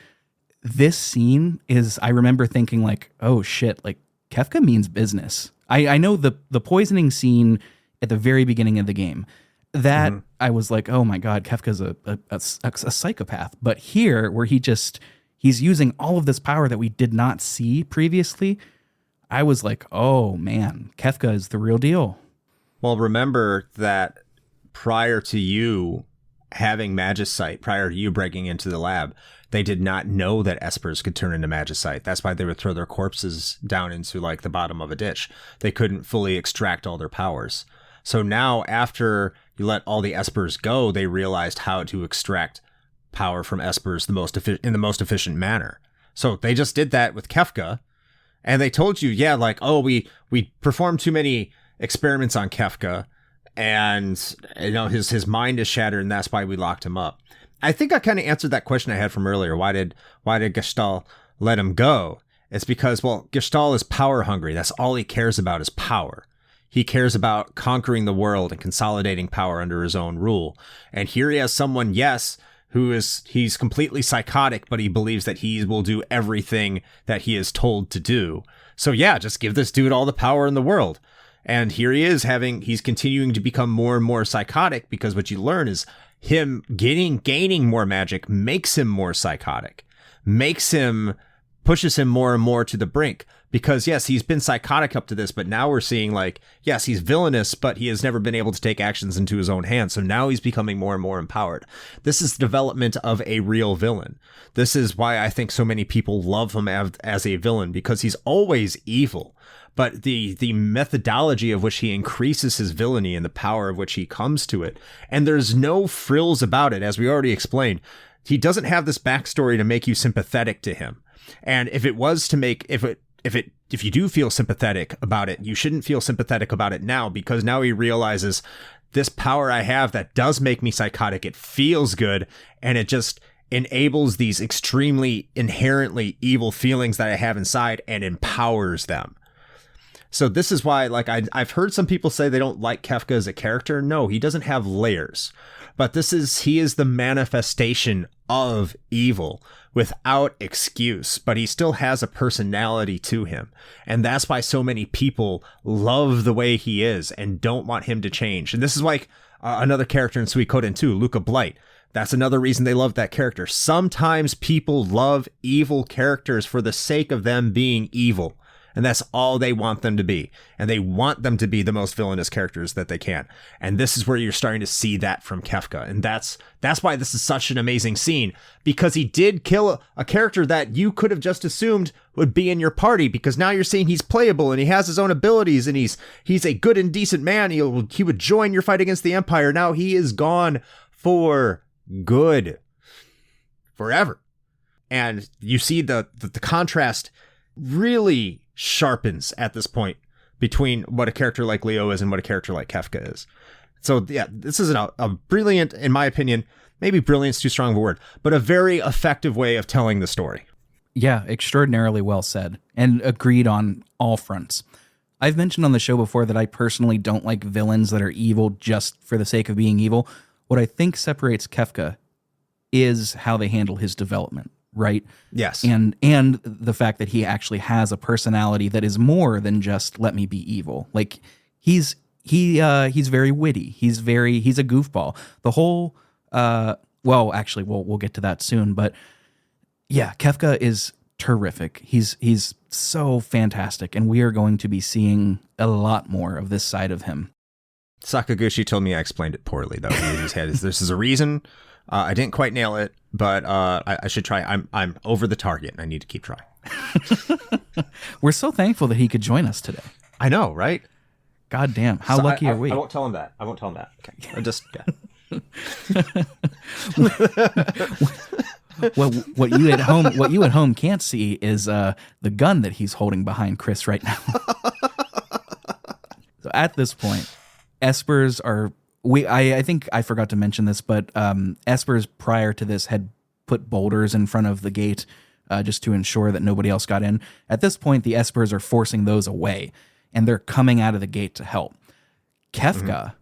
this scene is, I remember thinking like, oh shit, like Kefka means business. I know the poisoning scene at the very beginning of the game, that I was like, oh my God, Kefka's a psychopath. But here, where he's using all of this power that we did not see previously, I was like, oh man, Kefka is the real deal.
Well, remember that prior to you having Magicite, prior to you breaking into the lab, they did not know that Espers could turn into Magicite. That's why they would throw their corpses down into like the bottom of a ditch. They couldn't fully extract all their powers. So now after you let all the Espers go, they realized how to extract power from Espers in the most efficient manner. So they just did that with Kefka. And they told you, yeah, like, oh, we performed too many experiments on Kefka, and you know his mind is shattered, and that's why we locked him up. I think I kind of answered that question I had from earlier. Why did Gestalt let him go? It's because, well, Gestalt is power hungry. That's all he cares about is power. He cares about conquering the world and consolidating power under his own rule. And here he has someone, yes, he's completely psychotic, but he believes that he will do everything that he is told to do. So yeah, just give this dude all the power in the world. And here he is he's continuing to become more and more psychotic, because what you learn is him gaining more magic makes him more psychotic, pushes him more and more to the brink. Because yes, he's been psychotic up to this, but now we're seeing like, yes, he's villainous, but he has never been able to take actions into his own hands. So now he's becoming more and more empowered. This is the development of a real villain. This is why I think so many people love him as a villain, because he's always evil. But the methodology of which he increases his villainy and the power of which he comes to it, and there's no frills about it, as we already explained. He doesn't have this backstory to make you sympathetic to him. And if it was to make, if you do feel sympathetic about it, you shouldn't feel sympathetic about it now, because now he realizes this power I have that does make me psychotic. It feels good, and it just enables these extremely inherently evil feelings that I have inside and empowers them. So this is why, like, I've heard some people say they don't like Kefka as a character. No, he doesn't have layers, but he is the manifestation of evil without excuse, but he still has a personality to him. And that's why so many people love the way he is and don't want him to change. And this is like another character in Suikoden too, Luca Blight. That's another reason they love that character. Sometimes people love evil characters for the sake of them being evil. And that's all they want them to be. And they want them to be the most villainous characters that they can. And this is where you're starting to see that from Kefka. And that's why this is such an amazing scene, because he did kill a character that you could have just assumed would be in your party, because now you're seeing he's playable and he has his own abilities and he's a good and decent man. He would join your fight against the Empire. Now he is gone for good. Forever. And you see the contrast really sharpens at this point between what a character like Leo is and what a character like Kefka is. So yeah, this is a brilliant, in my opinion, maybe brilliant's too strong of a word, but a very effective way of telling the story.
Yeah, extraordinarily well said, and agreed on all fronts. I've mentioned on the show before that I personally don't like villains that are evil just for the sake of being evil. What I think separates Kefka is how they handle his development, right?
Yes.
And the fact that he actually has a personality that is more than just let me be evil. Like he's very witty. He's a goofball. The whole well, actually we'll get to that soon, but yeah, Kefka is terrific. He's so fantastic, and we are going to be seeing a lot more of this side of him.
Sakaguchi told me I explained it poorly, though. He just had this is a reason. I didn't quite nail it, but I should try. I'm over the target, and I need to keep trying.
We're so thankful that he could join us today.
I know, right?
God damn, how lucky are we?
I won't tell him that. Okay. I just yeah.
Well, what you at home can't see is the gun that he's holding behind Chris right now. So at this point, espers are I think I forgot to mention this, but espers prior to this had put boulders in front of the gate just to ensure that nobody else got in. At this point, the espers are forcing those away, and they're coming out of the gate to help. Kefka,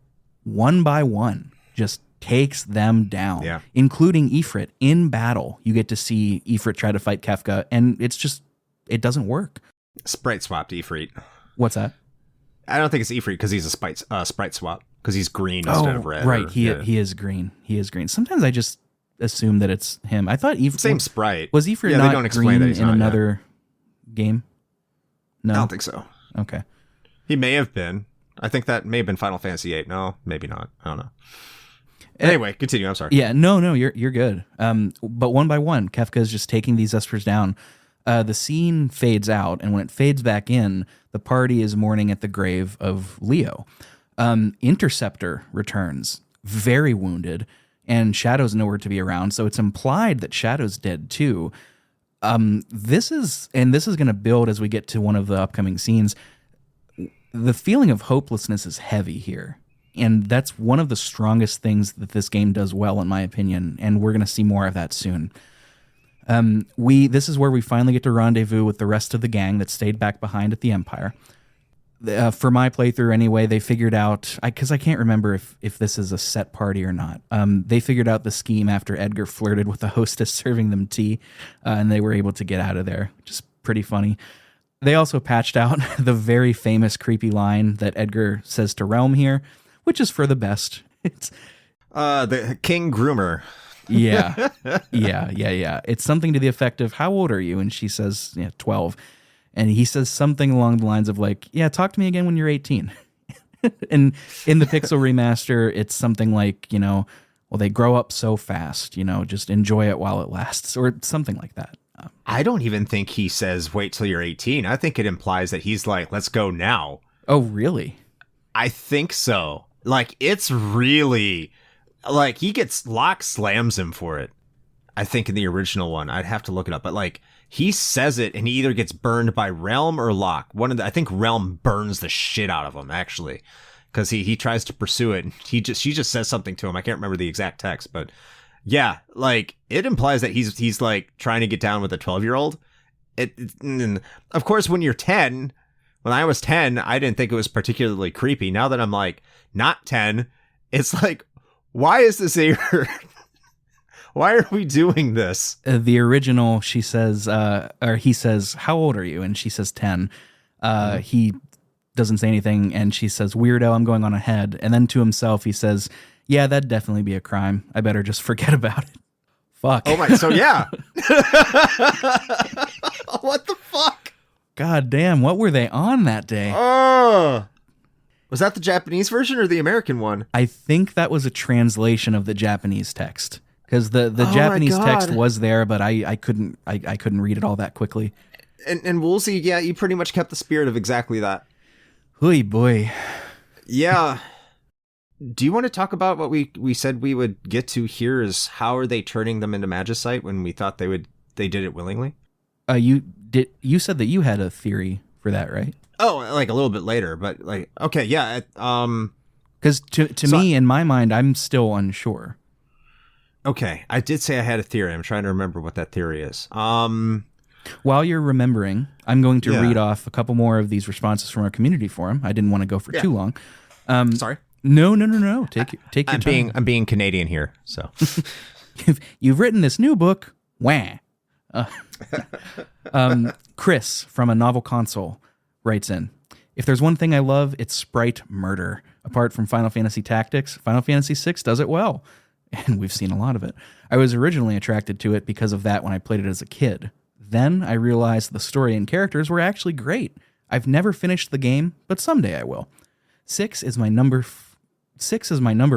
one by one, just takes them down, including Ifrit. In battle, you get to see Ifrit try to fight Kefka, and it doesn't work.
Sprite swapped Ifrit.
What's that?
I don't think it's Ifrit because he's a sprite swap because he's green instead of red.
Right, he is green. He is green. Sometimes I just assume that it's him. I thought Ifrit...
Same sprite.
Was Ifrit not don't green that in another game? No?
I don't think so.
Okay.
He may have been. I think that may have been Final Fantasy VIII. No, maybe not. I don't know. Anyway, continue. I'm sorry.
Yeah, no, you're good. But one by one, Kefka is just taking these espers down. The scene fades out, and when it fades back in, the party is mourning at the grave of Leo. Interceptor returns, very wounded, and Shadow's nowhere to be around, so it's implied that Shadow's dead too. This is going to build as we get to one of the upcoming scenes. The feeling of hopelessness is heavy here. And that's one of the strongest things that this game does well, in my opinion, and we're going to see more of that soon. This is where we finally get to rendezvous with the rest of the gang that stayed back behind at the Empire. For my playthrough anyway, they figured out, because I can't remember if this is a set party or not, they figured out the scheme after Edgar flirted with the hostess serving them tea, and they were able to get out of there, which is pretty funny. They also patched out the very famous creepy line that Edgar says to Realm here, which is for the best. It's
the King Groomer.
Yeah. It's something to the effect of, how old are you? And she says, 12. And he says something along the lines of like, yeah, talk to me again when you're 18. And in the Pixel remaster, it's something like, well, they grow up so fast, just enjoy it while it lasts, or something like that.
I don't even think he says, wait till you're 18. I think it implies that he's like, let's go now.
Oh, really?
I think so. Like, it's really, like, he gets, Locke slams him for it. I think in the original one, I'd have to look it up, but like, he says it and he either gets burned by Realm or Locke. I think Realm burns the shit out of him, actually, because he tries to pursue it. And she just says something to him. I can't remember the exact text, but yeah, like, it implies that he's like trying to get down with a 12-year-old. Of course, when you're 10, when I was 10, I didn't think it was particularly creepy. Now that I'm like not 10, it's like, why is this here? Why are we doing this?
The original, she says, or he says, how old are you? And she says 10. He doesn't say anything, and she says, weirdo, I'm going on ahead. And then to himself, he says, yeah, that'd definitely be a crime. I better just forget about it. Fuck.
Oh my, so yeah. What the fuck?
God damn, what were they on that day?
Oh. Was that the Japanese version or the American one?
I think that was a translation of the Japanese text. Because the Japanese text was there, but I couldn't read it all that quickly.
And Woolsey, yeah, you pretty much kept the spirit of exactly that.
Hooey boy.
Yeah. Do you want to talk about what we said we would get to here? Is how are they turning them into Magicite when we thought they did it willingly?
You said that you had a theory for that, right?
Oh, like a little bit later, but like, okay, yeah.
Because to me, in my mind, I'm still unsure.
Okay, I did say I had a theory. I'm trying to remember what that theory is.
While you're remembering, I'm going to read off a couple more of these responses from our community forum. I didn't want to go for too long.
Sorry.
No. Take your time.
I'm being Canadian here, so.
You've written this new book. Wah. Chris from A Novel Console writes in, if there's one thing I love, it's sprite murder. Apart from Final Fantasy Tactics, Final Fantasy VI does it well. And we've seen a lot of it. I was originally attracted to it because of that when I played it as a kid. Then I realized the story and characters were actually great. I've never finished the game, but someday I will. 6 is my number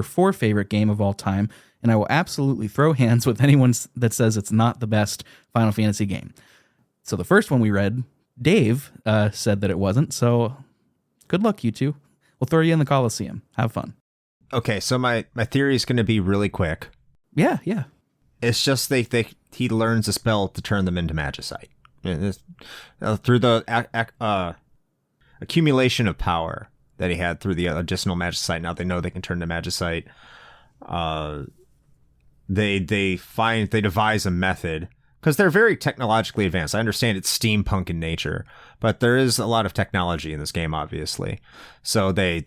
4 favorite game of all time, and I will absolutely throw hands with anyone that says it's not the best Final Fantasy game. So the first one we read, Dave said that it wasn't, so good luck, you two. We'll throw you in the Coliseum. Have fun.
Okay, so my theory is going to be really quick.
Yeah.
It's just he learns a spell to turn them into magicite. Through the accumulation of power that he had through the additional magicite, now they know they can turn to magicite. They devise a method, because they're very technologically advanced. I understand it's steampunk in nature, but there is a lot of technology in this game, obviously. So they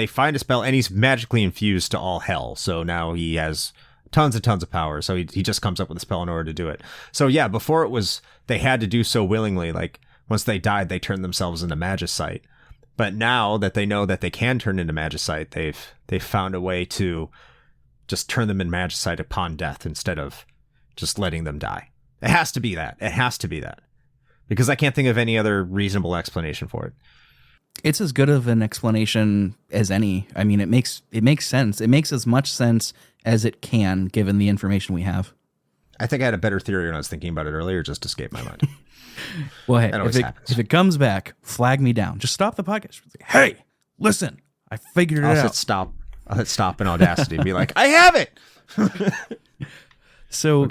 find a spell, and he's magically infused to all hell. So now he has tons and tons of power. So he just comes up with a spell in order to do it. So yeah, before it was, they had to do so willingly. Like once they died, they turned themselves into magicite. But now that they know that they can turn into magicite, they've found a way to just turn them in magicite upon death instead of just letting them die. It has to be that. It has to be that. Because I can't think of any other reasonable explanation for it.
It's as good of an explanation as any. I mean, it makes sense. It makes as much sense as it can, given the information we have. I
think I had a better theory when I was thinking about it earlier, just escaped my mind.
Well, hey, if it comes back, flag me down. Just stop the podcast. Hey, listen, I figured it out.
I'll hit stop in Audacity and be like, I have it!
So,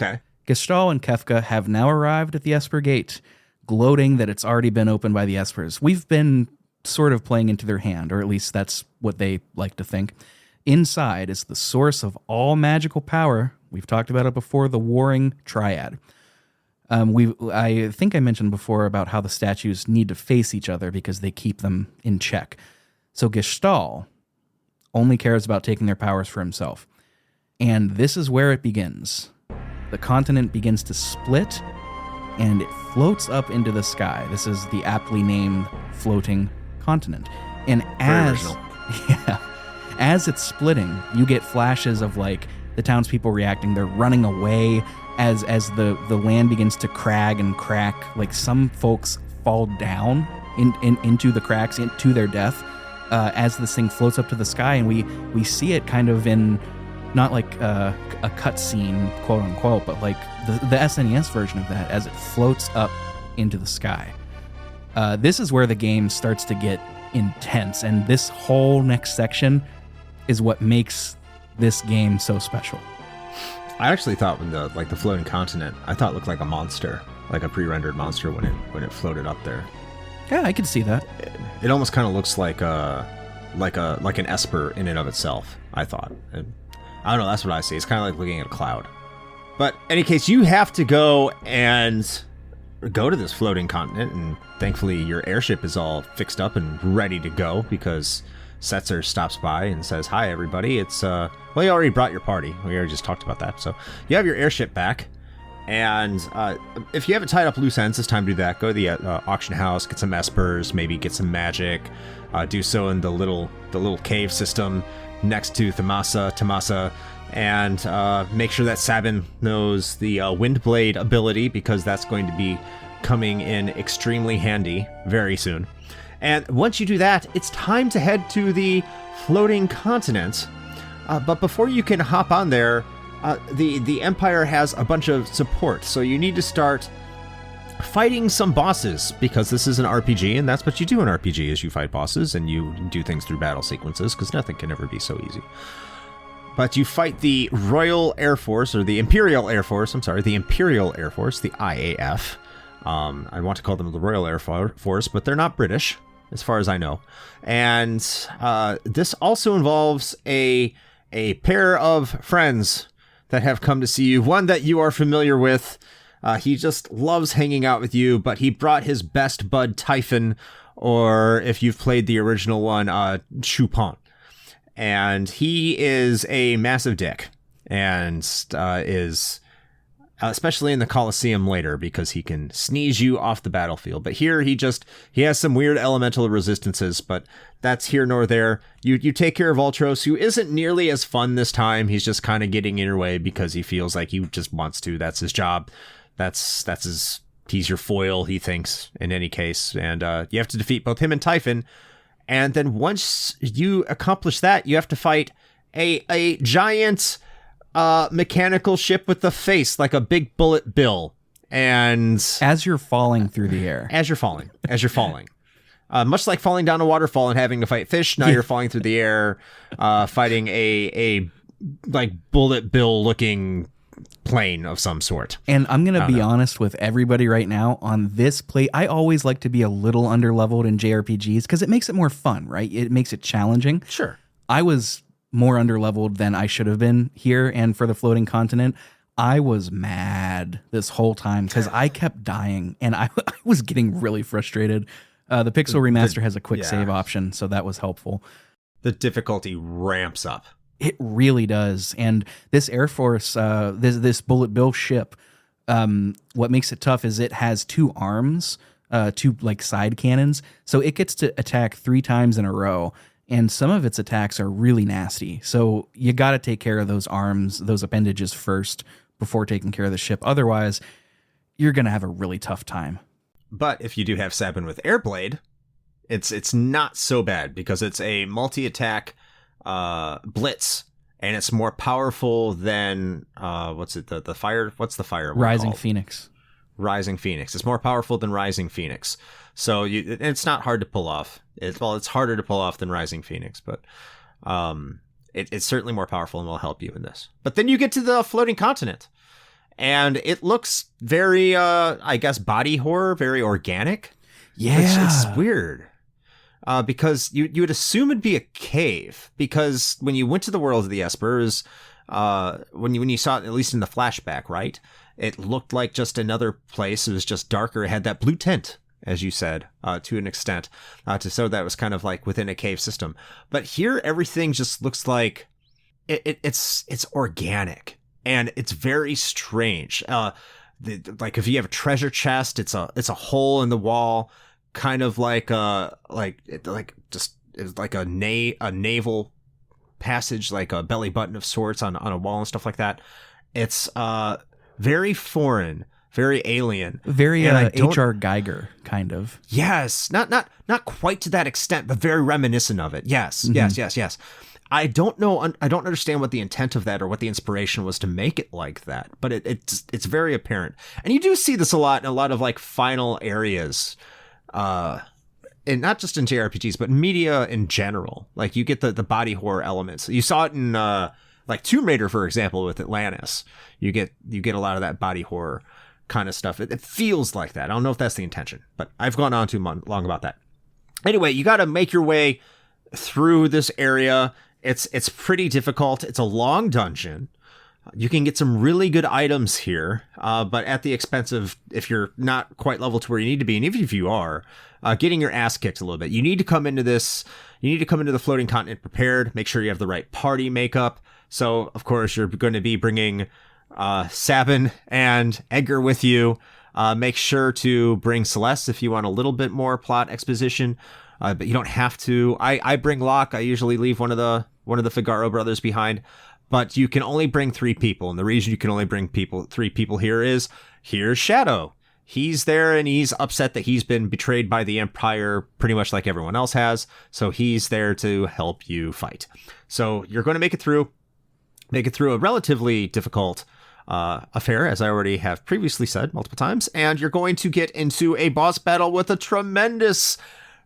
Gestahl and Kefka have now arrived at the Esper Gate, gloating that it's already been opened by the Espers. We've been sort of playing into their hand, or at least that's what they like to think. Inside is the source of all magical power. We've talked about it before, the Warring Triad. I think I mentioned before about how the statues need to face each other because they keep them in check. So Gestahl only cares about taking their powers for himself. And this is where it begins. The continent begins to split, and it floats up into the sky. This is the aptly named floating continent. And as it's splitting, you get flashes of like the townspeople reacting. They're running away as the land begins to crag and crack. Like some folks fall down into the cracks, into their death, as this thing floats up to the sky. And we see it kind of in not like a cutscene, quote unquote, but like the SNES version of that as it floats up into the sky. This is where the game starts to get intense, and this whole next section is what makes this game so special.
I actually thought when the floating continent, I thought it looked like a monster, like a pre-rendered monster when it floated up there.
Yeah, I could see that.
It almost kind of looks like an Esper in and of itself, I thought. And I don't know, that's what I see. It's kind of like looking at a cloud. But in any case, you have to go to this floating continent, and thankfully your airship is all fixed up and ready to go because Setzer stops by and says, "Hi, everybody. It's you already brought your party. We already just talked about that. So you have your airship back, and if you haven't tied up loose ends, it's time to do that. Go to the auction house, get some espers, maybe get some magic. Do so in the little cave system next to Tamasa, and make sure that Sabin knows the Windblade ability, because that's going to be coming in extremely handy very soon. And once you do that, it's time to head to the floating continent. But before you can hop on there, the Empire has a bunch of support. So you need to start fighting some bosses, because this is an RPG, and that's what you do in RPG, is you fight bosses and you do things through battle sequences, because nothing can ever be so easy. But you fight the Royal Air Force, or the Imperial Air Force, the IAF. I want to call them the Royal Air Force, but they're not British. as far as I know. And this also involves a pair of friends that have come to see you. One that you are familiar with. He just loves hanging out with you, but he brought his best bud Typhon, or if you've played the original one, Chupin. And he is a massive dick, and is... especially in the Colosseum later, because he can sneeze you off the battlefield. But here he has some weird elemental resistances, but that's here nor there. You take care of Ultros, who isn't nearly as fun this time. He's just kind of getting in your way because he feels like he just wants to. That's his job. He's your foil, he thinks, in any case. And you have to defeat both him and Typhon. And then once you accomplish that, you have to fight a giant... mechanical ship with the face like a big bullet bill, and
as you're falling through the air,
as you're falling, much like falling down a waterfall and having to fight fish. Now you're falling through the air, fighting a like bullet bill looking plane of some sort.
And I'm gonna be honest with everybody right now on this play. I always like to be a little underleveled in JRPGs because it makes it more fun, right? It makes it challenging.
Sure.
I was more underleveled than I should have been here, and for the floating continent, I was mad this whole time because I kept dying, and I was getting really frustrated. The Pixel Remaster has a quick save option, so that was helpful.
The difficulty ramps up.
It really does, and this Air Force, this Bullet Bill ship, what makes it tough is it has two arms, two like side cannons, so it gets to attack 3 times in a row. And some of its attacks are really nasty. So you got to take care of those arms, those appendages first before taking care of the ship. Otherwise, you're going to have a really tough time.
But if you do have Sabin with Airblade, it's not so bad because it's a multi-attack blitz, and it's more powerful than what's the fire? What's the fire one
Rising
called?
Phoenix.
Rising Phoenix. It's more powerful than Rising Phoenix. So it's not hard to pull off. It's harder to pull off than Rising Phoenix, but it's certainly more powerful and will help you in this. But then you get to the floating continent, and it looks very, I guess, body horror, very organic.
Yeah.
It's weird. Because you would assume it'd be a cave, because when you went to the world of the Espers, when you saw it, at least in the flashback, right? It looked like just another place. It was just darker. It had that blue tint, as you said, to an extent, so that was kind of like within a cave system. But here, everything just looks like it's organic, and it's very strange. Like if you have a treasure chest, it's a hole in the wall, kind of like a naval passage, like a belly button of sorts on a wall and stuff like that. It's very foreign, very alien,
very H.R. Geiger kind of.
Yes, not quite to that extent, but very reminiscent of it. Yes, mm-hmm. yes. I don't know. I don't understand what the intent of that or what the inspiration was to make it like that, but it's very apparent, and you do see this a lot in a lot of like final areas, and not just in JRPGs, but media in general. Like you get the body horror elements. You saw it in like Tomb Raider, for example, with Atlantis. You get a lot of that body horror kind of stuff. It feels like that. I don't know if that's the intention, but I've gone on too long about that. Anyway, you got to make your way through this area. It's pretty difficult. It's a long dungeon. You can get some really good items here, but at the expense of, if you're not quite level to where you need to be, and even if you are, getting your ass kicked a little bit. You need to come into this. You need to come into the floating continent prepared. Make sure you have the right party makeup. So, of course, you're going to be bringing Sabin and Edgar with you. Make sure to bring Celeste if you want a little bit more plot exposition, but you don't have to. I bring Locke. I usually leave one of the Figaro brothers behind, but you can only bring 3 people. And the reason you can only bring 3 people here is, here's Shadow. He's there, and he's upset that he's been betrayed by the Empire, pretty much like everyone else has. So he's there to help you fight. So you're going to make it through a relatively difficult affair, as I already have previously said multiple times, and you're going to get into a boss battle with a tremendous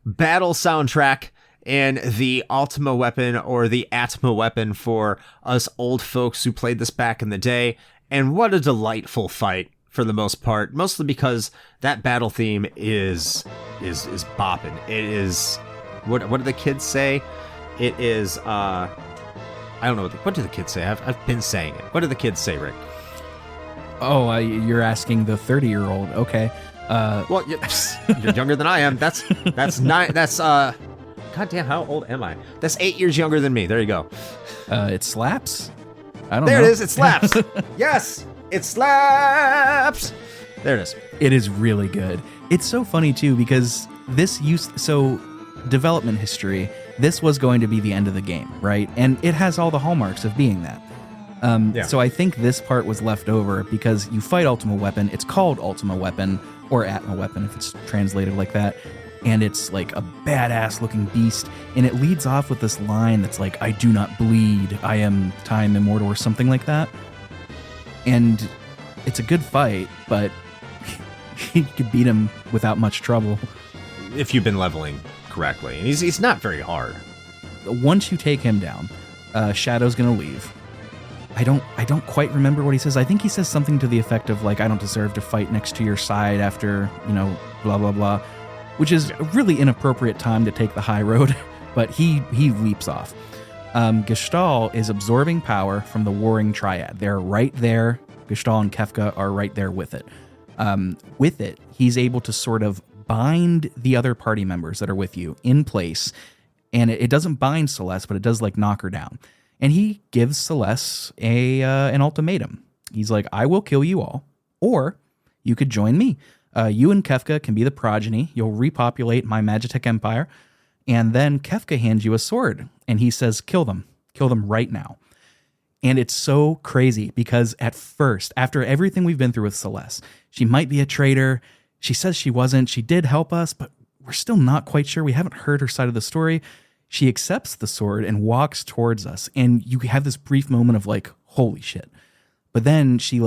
battle soundtrack in the Ultima weapon, or the Atma weapon for us old folks who played this back in the day. And what a delightful fight for the most part, mostly because that battle theme is bopping. It is what do the kids say? It is I don't know what do the kids say. I've been saying it. What do the kids say, Rick?
Oh, you're asking the 30-year-old. Okay.
Well, you're younger than I am. That's 9. That's goddamn. How old am I? That's 8 years younger than me. There you go.
It slaps. I don't know.
There it is. It slaps. Yes, it slaps. There it is.
It is really good. It's so funny too because development history. This was going to be the end of the game, right? And it has all the hallmarks of being that. So I think this part was left over because you fight Ultima Weapon. It's called Ultima Weapon or Atma Weapon if it's translated like that. And it's like a badass looking beast. And it leads off with this line that's like, I do not bleed. I am time immortal or something like that. And it's a good fight, but you could beat him without much trouble.
If you've been leveling correctly. And he's not very hard.
Once you take him down, Shadow's going to leave. I don't quite remember what he says. I think he says something to the effect of like, I don't deserve to fight next to your side after, blah, blah, blah, which is a really inappropriate time to take the high road, but he leaps off. Gestalt is absorbing power from the Warring Triad. They're right there. Gestalt and Kefka are right there with it. With it, he's able to sort of bind the other party members that are with you in place, and it doesn't bind Celeste, but it does like knock her down. And he gives Celeste an ultimatum. He's like, I will kill you all, or you could join me. You and Kefka can be the progeny. You'll repopulate my Magitek Empire. And then Kefka hands you a sword. And he says, kill them. Kill them right now. And it's so crazy because at first, after everything we've been through with Celeste, she might be a traitor. She says she wasn't. She did help us, but we're still not quite sure. We haven't heard her side of the story. She accepts the sword and walks towards us. And you have this brief moment of like, holy shit. But then she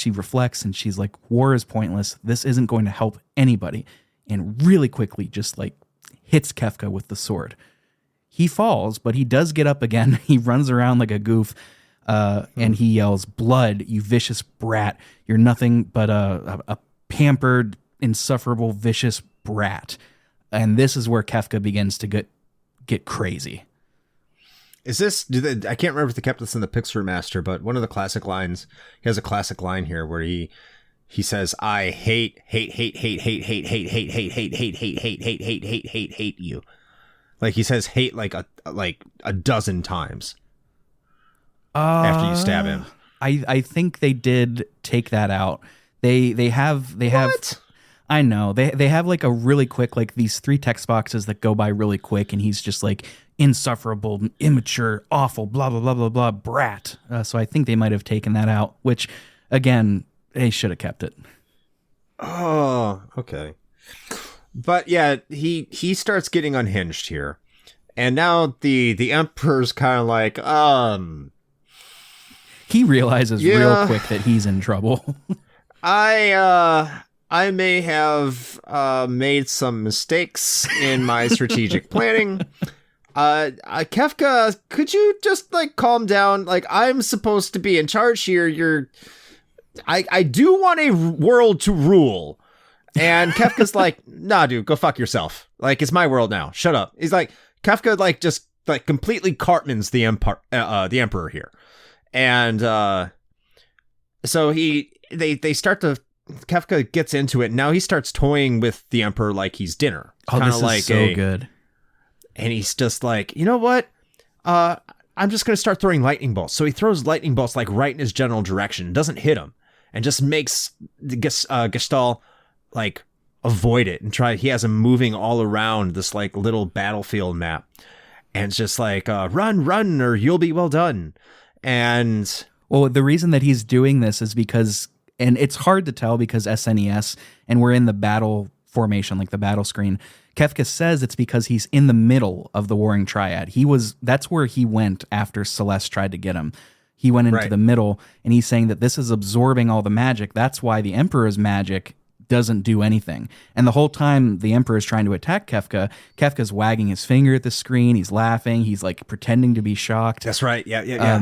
reflects and she's like, war is pointless. This isn't going to help anybody. And really quickly just like hits Kefka with the sword. He falls, but he does get up again. He runs around like a goof and he yells, blood, you vicious brat. You're nothing but a pampered, insufferable, vicious brat. And this is where Kefka begins to get crazy.
Is this? I can't remember if they kept this in the Pixar Master, but one of the classic lines. He has a classic line here where he says, "I hate you." Like he says hate like a dozen times after you stab him.
I think they did take that out. They have.
What?
I know. They have like a really quick, like these 3 text boxes that go by really quick, and he's just like insufferable, immature, awful, blah, blah, blah, blah, blah, brat. So I think they might have taken that out, which, again, they should have kept it.
Oh, okay. But yeah, he starts getting unhinged here. And now the Emperor's kind of like,
He realizes real quick that he's in trouble.
I may have made some mistakes in my strategic planning. Kefka, could you just like calm down? Like I'm supposed to be in charge here. I do want a world to rule. And Kefka's like, nah, dude, go fuck yourself. Like it's my world now. Shut up. He's like, Kefka like just like completely Cartmans the Emperor here. And so they start to. Kefka gets into it. And now he starts toying with the Emperor like he's dinner.
Oh, this is so good.
And he's just like, you know what? I'm just going to start throwing lightning bolts. So he throws lightning bolts like right in his general direction. Doesn't hit him. And just makes Gestalt like avoid it and try. He has him moving all around this like little battlefield map. And it's just like, run, or you'll be well done. And
well, the reason that he's doing this is because, and it's hard to tell because SNES, and we're in the battle formation, like the battle screen. Kefka says it's because he's in the middle of the Warring Triad. That's where he went after Celeste tried to get him. He went into the middle, and he's saying that this is absorbing all the magic. That's why the Emperor's magic doesn't do anything. And the whole time the Emperor is trying to attack Kefka, Kefka's wagging his finger at the screen. He's laughing. He's like pretending to be shocked.
That's right. Yeah.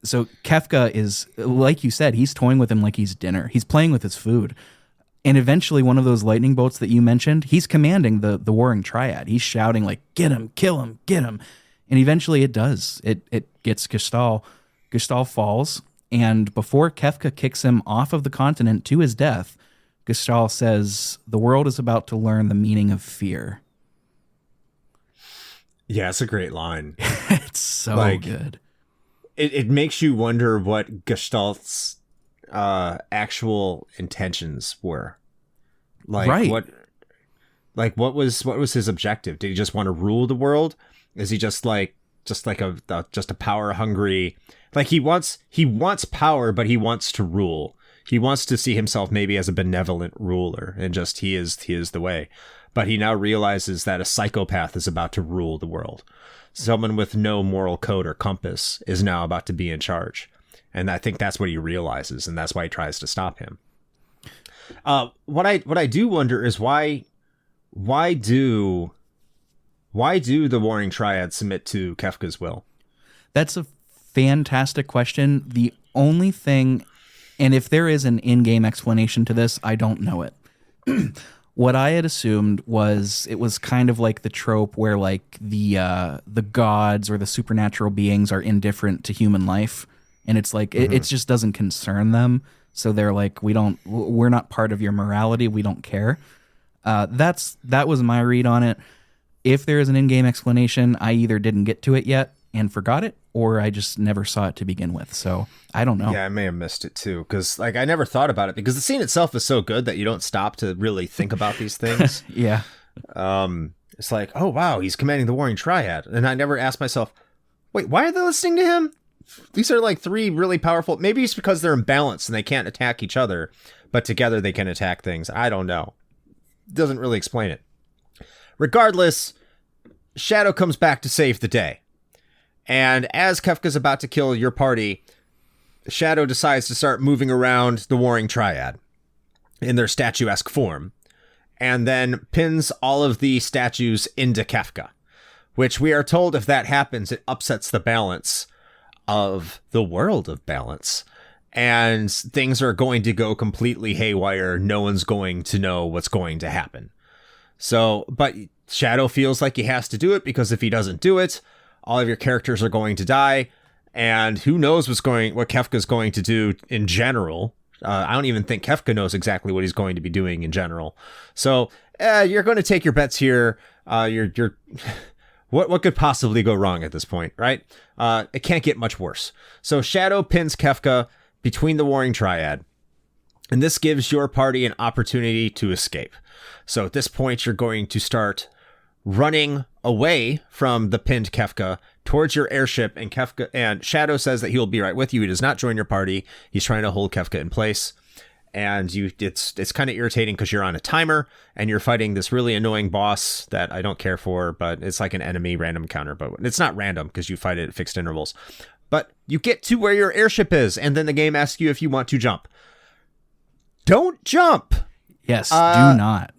So Kefka is, like you said, he's toying with him like he's dinner. He's playing with his food. And eventually one of those lightning bolts that you mentioned, he's commanding the warring triad. He's shouting like, get him, kill him, get him. And eventually it does. It gets Gestahl. Gestahl falls. And before Kefka kicks him off of the continent to his death, Gestahl says, the world is about to learn the meaning of fear.
Yeah, it's a great line.
It's so good.
It makes you wonder what Gestalt's actual intentions were. Like what was his objective? Did he just want to rule the world? Is he just a power hungry? Like he wants power, but he wants to rule. He wants to see himself maybe as a benevolent ruler, and just he is the way. But he now realizes that a psychopath is about to rule the world. Someone with no moral code or compass is now about to be in charge. And I think that's what he realizes, and that's why he tries to stop him. What I do wonder is why do the Warring Triad submit to Kefka's will?
That's a fantastic question. The only thing, and if there is an in-game explanation to this, I don't know it. What I had assumed was it was kind of like the trope where like the gods or the supernatural beings are indifferent to human life, and it's like it just doesn't concern them. So they're like, we're not part of your morality. We don't care. That was my read on it. If there is an in-game explanation, I either didn't get to it yet and forgot it, or I just never saw it to begin with. So I don't know.
Yeah, I may have missed it too, because like I never thought about it, because the scene itself is so good that you don't stop to really think about these things.
Yeah.
It's like, oh wow, he's commanding the Warring Triad, and I never asked myself, wait, why are they listening to him? These are like three really powerful. Maybe it's because they're imbalanced and they can't attack each other, but together they can attack things. I don't know. Doesn't really explain it. Regardless, Shadow comes back to save the day. And as Kefka's about to kill your party, Shadow decides to start moving around the Warring Triad in their statuesque form, and then pins all of the statues into Kefka, which we are told if that happens, it upsets the balance of the world of balance, and things are going to go completely haywire. No one's going to know what's going to happen. So, but Shadow feels like he has to do it, because if he doesn't do it, all of your characters are going to die, and who knows what Kefka's going to do in general. I don't even think Kefka knows exactly what he's going to be doing in general. So you're going to take your bets here. What could possibly go wrong at this point, right? It can't get much worse. So Shadow pins Kefka between the Warring Triad, and this gives your party an opportunity to escape. So at this point, you're going to start running away from the pinned Kefka towards your airship, and Shadow says that he'll be right with you. He does not join your party. He's trying to hold Kefka in place. And it's kind of irritating because you're on a timer and you're fighting this really annoying boss that I don't care for, but it's like an enemy random encounter, but it's not random because you fight it at fixed intervals. But you get to where your airship is, and then the game asks you if you want to jump. Don't jump.
Yes, do not.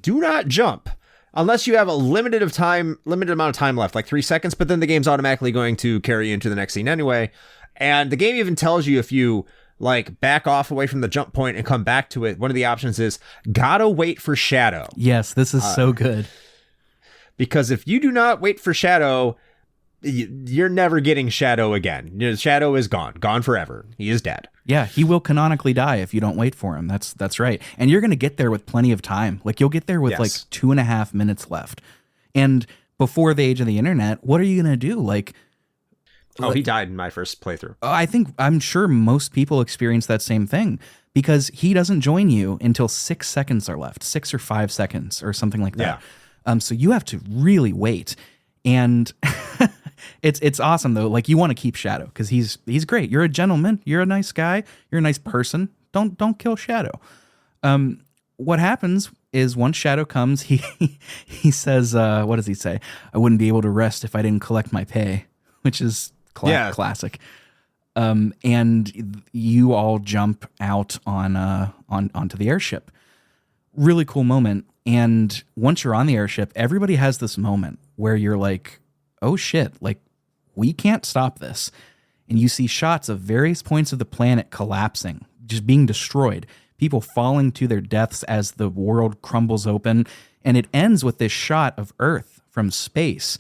Do not jump. Unless you have a limited amount of time left, like 3 seconds, but then the game's automatically going to carry you into the next scene anyway. And the game even tells you if you like back off away from the jump point and come back to it, one of the options is gotta wait for Shadow.
Yes, this is so good.
Because if you do not wait for Shadow, you're never getting Shadow again. Shadow is gone forever. He is dead.
Yeah, he will canonically die if you don't wait for him. That's right. And you're going to get there with plenty of time. Like you'll get there with like 2.5 minutes left. And before the age of the internet, what are you going to do?
He died in my first playthrough.
I'm sure most people experience that same thing, because he doesn't join you until 6 seconds are left, 6 or 5 seconds or something like that. Yeah. So you have to really wait. And it's awesome though. Like you want to keep Shadow because he's great. You're a gentleman. You're a nice guy. You're a nice person. Don't kill Shadow. What happens is once Shadow comes, he says, what does he say? I wouldn't be able to rest if I didn't collect my pay, which is classic. And you all jump out onto the airship. Really cool moment. And once you're on the airship, everybody has this moment where you're like, oh shit, like we can't stop this. and you see shots of various points of the planet collapsing, just being destroyed, people falling to their deaths as the world crumbles open. And it ends with this shot of Earth from space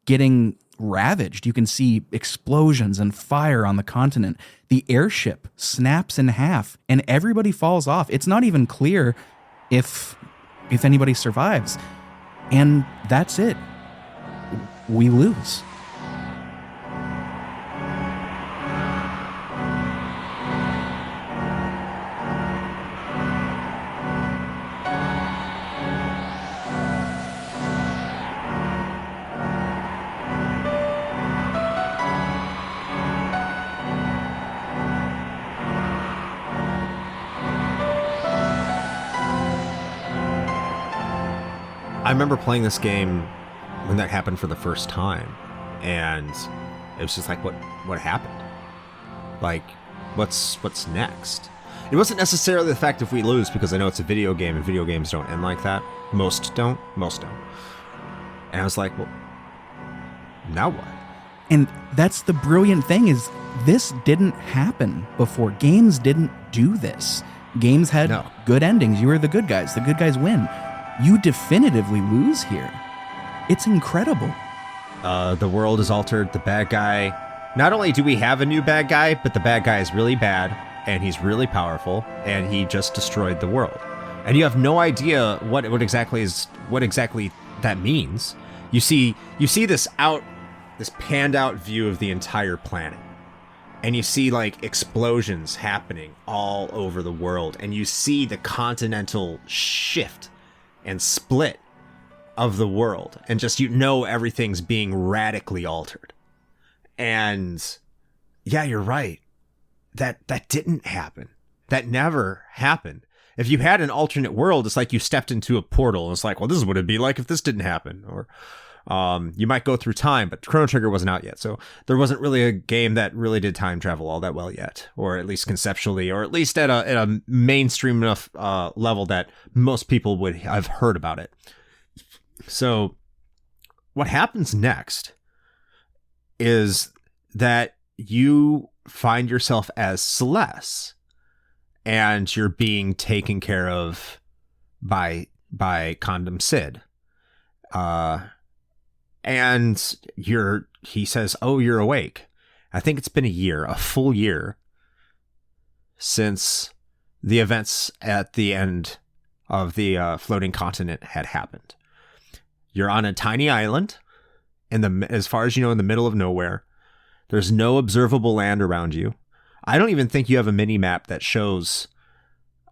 getting ravaged. You can see explosions and fire on the continent. The airship snaps in half and everybody falls off. It's not even clear if anybody survives. And that's it. We lose.
I remember playing this game when that happened for the first time, and it was just like, what happened? Like, what's next? It wasn't necessarily the fact if we lose, because I know it's a video game, and video games don't end like that. Most don't. And I was like, well, now what?
And that's the brilliant thing, is this didn't happen before. Games didn't do this. Games had good endings. You were the good guys. The good guys win. You definitively lose here. It's incredible.
The world is altered. The bad guy... Not only do we have a new bad guy, but the bad guy is really bad, and he's really powerful, and he just destroyed the world. And you have no idea what exactly that means. You see this panned out view of the entire planet. And you see like explosions happening all over the world, and you see the continental shift and split of the world, and just, everything's being radically altered. And yeah, you're right. That didn't happen. That never happened. If you had an alternate world, it's like you stepped into a portal, and it's like, well, this is what it'd be like if this didn't happen. Or you might go through time, but Chrono Trigger wasn't out yet, so there wasn't really a game that really did time travel all that well yet, or at least conceptually, or at least at a mainstream enough level that most people would have heard about it. So what happens next is that you find yourself as Celeste, and you're being taken care of by Condom Sid. And he says, oh, you're awake. I think it's been a full year, since the events at the end of the floating continent had happened. You're on a tiny island, as far as you know, in the middle of nowhere. There's no observable land around you. I don't even think you have a mini map that shows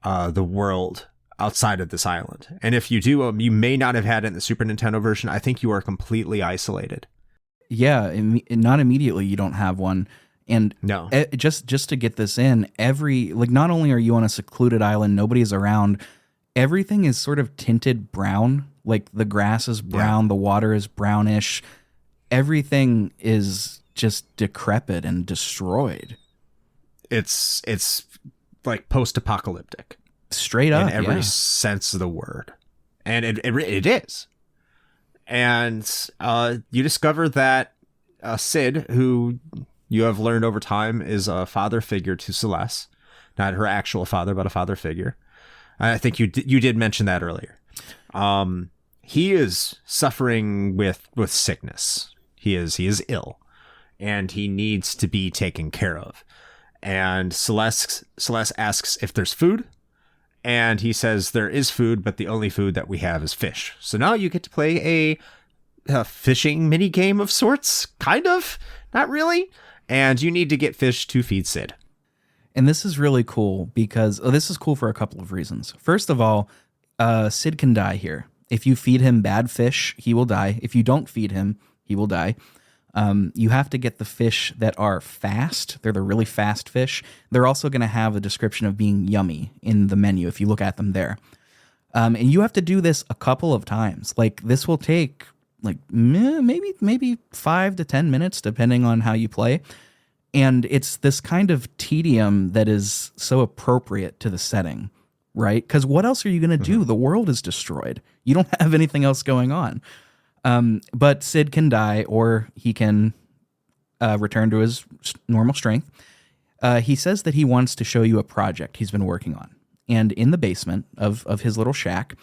the world outside of this island. And if you do, you may not have had it in the Super Nintendo version. I think you are completely isolated.
Yeah, not immediately you don't have one. And
no,
just to get this in, not only are you on a secluded island, nobody's around, everything is sort of tinted brown. Like the grass is brown, the water is brownish. Everything is just decrepit and destroyed.
It's like post-apocalyptic.
Straight up,
in every sense of the word. And it is. And you discover that Sid, who you have learned over time is a father figure to Celeste. Not her actual father, but a father figure. I think you did mention that earlier. He is suffering with sickness. He is ill, and he needs to be taken care of. And Celeste asks if there's food, and he says there is food, but the only food that we have is fish. So now you get to play a fishing mini game of sorts, kind of, not really. And you need to get fish to feed Sid.
And this is really cool because this is cool for a couple of reasons. First of all, Sid can die here. If you feed him bad fish, he will die. If you don't feed him, he will die. You have to get the fish that are fast. They're the really fast fish. They're also going to have a description of being yummy in the menu if you look at them there. And you have to do this a couple of times. Like this will take like maybe 5 to 10 minutes depending on how you play. And it's this kind of tedium that is so appropriate to the setting, right? Because what else are you going to do? The world is destroyed. You don't have anything else going on. But Sid can die, or he can return to his normal strength. He says that he wants to show you a project he's been working on. And in the basement of his little shack,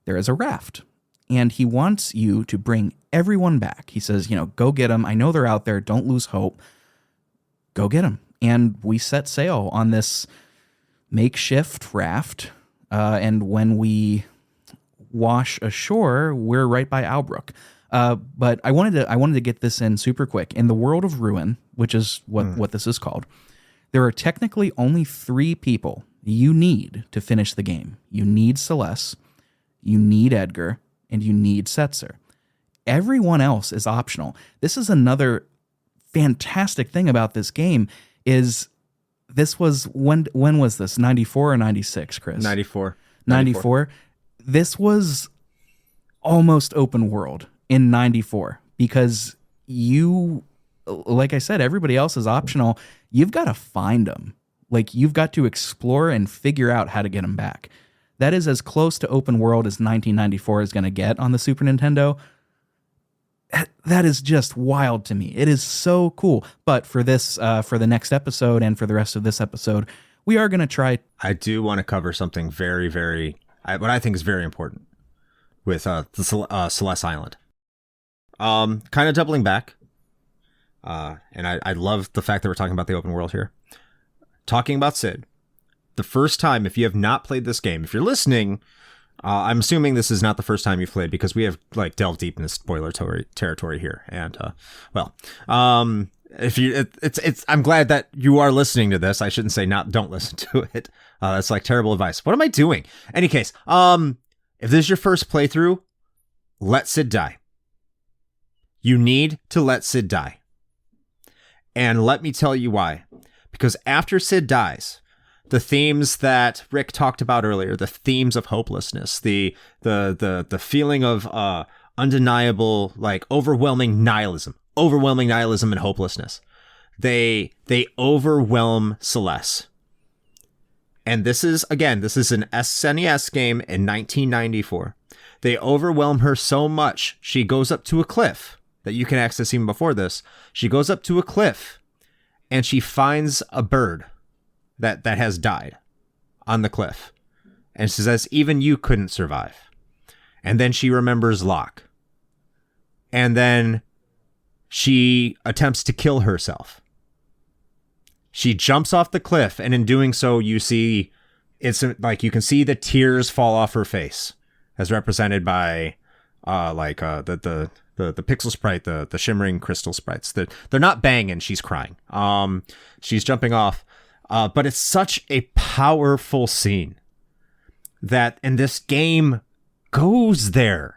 there is a raft. And he wants you to bring everyone back. He says, go get them. I know they're out there. Don't lose hope. Go get them. And we set sail on this makeshift raft. And when we wash ashore, we're right by Albrook. But I wanted to get this in super quick. In the world of Ruin, which is what this is called, there are technically only 3 people you need to finish the game. You need Celeste, you need Edgar, and you need Setzer. Everyone else is optional. This is another fantastic thing about this game is this was when was this? 94 or 96, Chris?
94.
94. This was almost open world in 94 because you, like I said, everybody else is optional. You've got to find them. Like, you've got to explore and figure out how to get them back. That is as close to open world as 1994 is going to get on the Super Nintendo. That is just wild to me. It is so cool. But for this, for the next episode and for the rest of this episode, we are going to try.
I do want to cover something very, very, what I think is very important with the Celeste Island. Kind of doubling back. And I love the fact that we're talking about the open world here. Talking about Sid. The first time, if you have not played this game, if you're listening, I'm assuming this is not the first time you've played because we have delved deep into spoiler territory here. And if you, I'm glad that you are listening to this. I shouldn't say don't listen to it. That's like terrible advice. What am I doing? Any case, if this is your first playthrough, let Sid die. You need to let Sid die. And let me tell you why. Because after Sid dies, the themes that Rick talked about earlier, the themes of hopelessness, the feeling of undeniable, like overwhelming nihilism and hopelessness, they overwhelm Celeste. And this is an SNES game in 1994. They overwhelm her so much, she goes up to a cliff that you can access even before this. She goes up to a cliff and she finds a bird that has died on the cliff. And she says, even you couldn't survive. And then she remembers Locke. And then she attempts to kill herself. She jumps off the cliff, and in doing so, you see, it's like you can see the tears fall off her face, as represented by the pixel sprite, the shimmering crystal sprites. They're not banging, she's crying. She's jumping off. But it's such a powerful scene and this game goes there.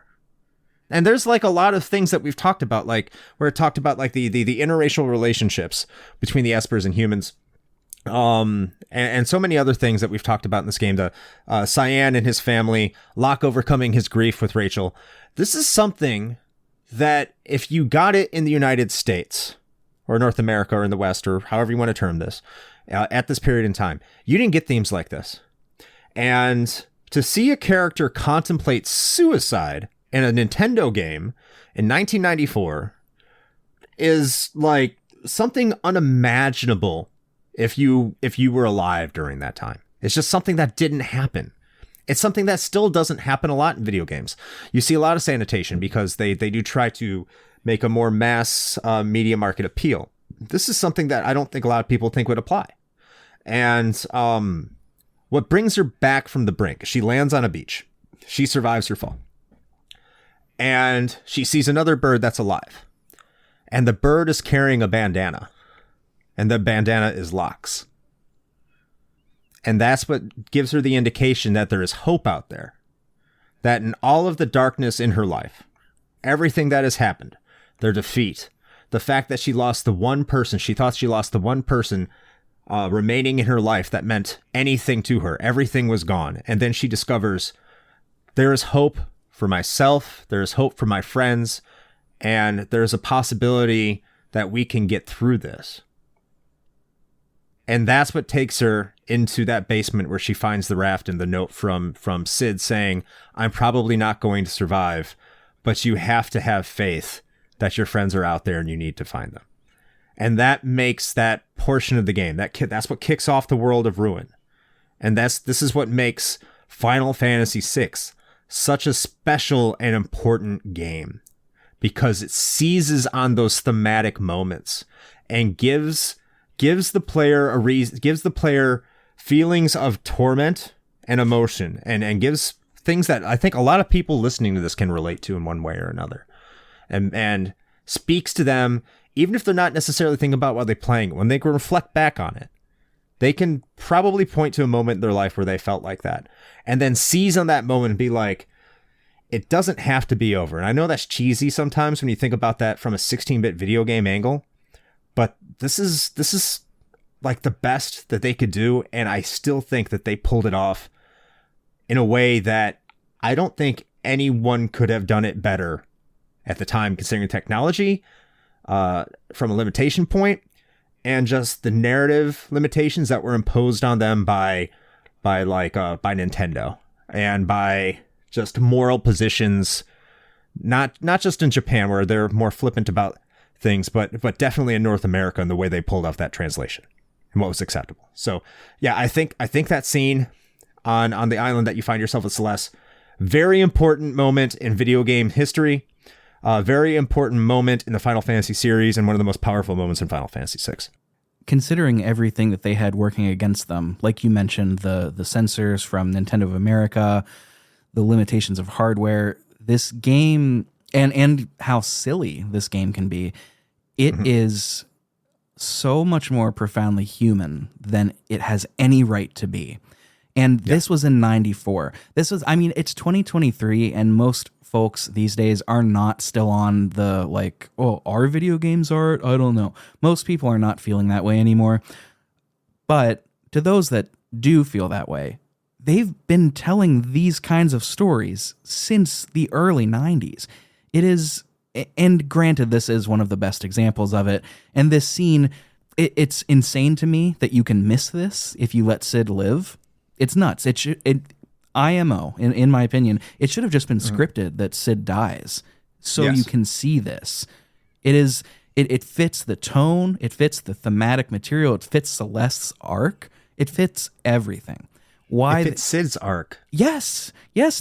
And there's like a lot of things that we've talked about, like where it talked about like the interracial relationships between the espers and humans. And so many other things that we've talked about in this game, the Cyan and his family, Locke overcoming his grief with Rachel. This is something that if you got it in the United States or North America or in the West or however you want to term this, at this period in time, you didn't get themes like this. And to see a character contemplate suicide in a Nintendo game in 1994 is like something unimaginable if you were alive during that time. It's just something that didn't happen. It's something that still doesn't happen a lot in video games. You see a lot of sanitation because they do try to make a more mass media market appeal. This is something that I don't think a lot of people think would apply. And what brings her back from the brink, she lands on a beach. She survives her fall. And she sees another bird that's alive. And the bird is carrying a bandana. And the bandana is Locke's. And that's what gives her the indication that there is hope out there. That in all of the darkness in her life, everything that has happened, their defeat, the fact that she lost the one person, she thought she lost the one person remaining in her life that meant anything to her. Everything was gone. And then she discovers there is hope for myself. There is hope for my friends. And there's a possibility that we can get through this. And that's what takes her into that basement where she finds the raft and the note from Sid saying, I'm probably not going to survive, but you have to have faith that your friends are out there and you need to find them. And that makes that portion of the game, that's what kicks off the world of Ruin. And this is what makes Final Fantasy VI such a special and important game, because it seizes on those thematic moments and gives the player a reason, gives the player feelings of torment and emotion, and gives things that I think a lot of people listening to this can relate to in one way or another, and speaks to them, even if they're not necessarily thinking about while they're playing. When they can reflect back on it, they can probably point to a moment in their life where they felt like that, and then seize on that moment and be like, it doesn't have to be over. And I know that's cheesy sometimes when you think about that from a 16-bit video game angle, but this is like the best that they could do, and I still think that they pulled it off in a way that I don't think anyone could have done it better at the time, considering technology, from a limitation point, and just the narrative limitations that were imposed on them by Nintendo, and by just moral positions, not just in Japan where they're more flippant about things, but definitely in North America, and the way they pulled off that translation and what was acceptable. So yeah, I think that scene on the island that you find yourself with Celeste, very important moment in video game history, very important moment in the Final Fantasy series, and one of the most powerful moments in Final Fantasy VI.
Considering everything that they had working against them, like you mentioned, the censors from Nintendo of America, the limitations of hardware, this game, and how silly this game can be, it is so much more profoundly human than it has any right to be. And this was in 94. It's 2023, and most folks these days are not still on the, like, oh, are video games art? I don't know. Most people are not feeling that way anymore. But to those that do feel that way, they've been telling these kinds of stories since the early 90s. It is, and granted, this is one of the best examples of it. And this scene, it's insane to me that you can miss this if you let Cid live. It's nuts. IMO, in my opinion, it should have just been scripted that Cid dies, so you can see this. It fits the tone, it fits the thematic material, it fits Celeste's arc, it fits everything. Why? It
fits Cid's arc.
Yes,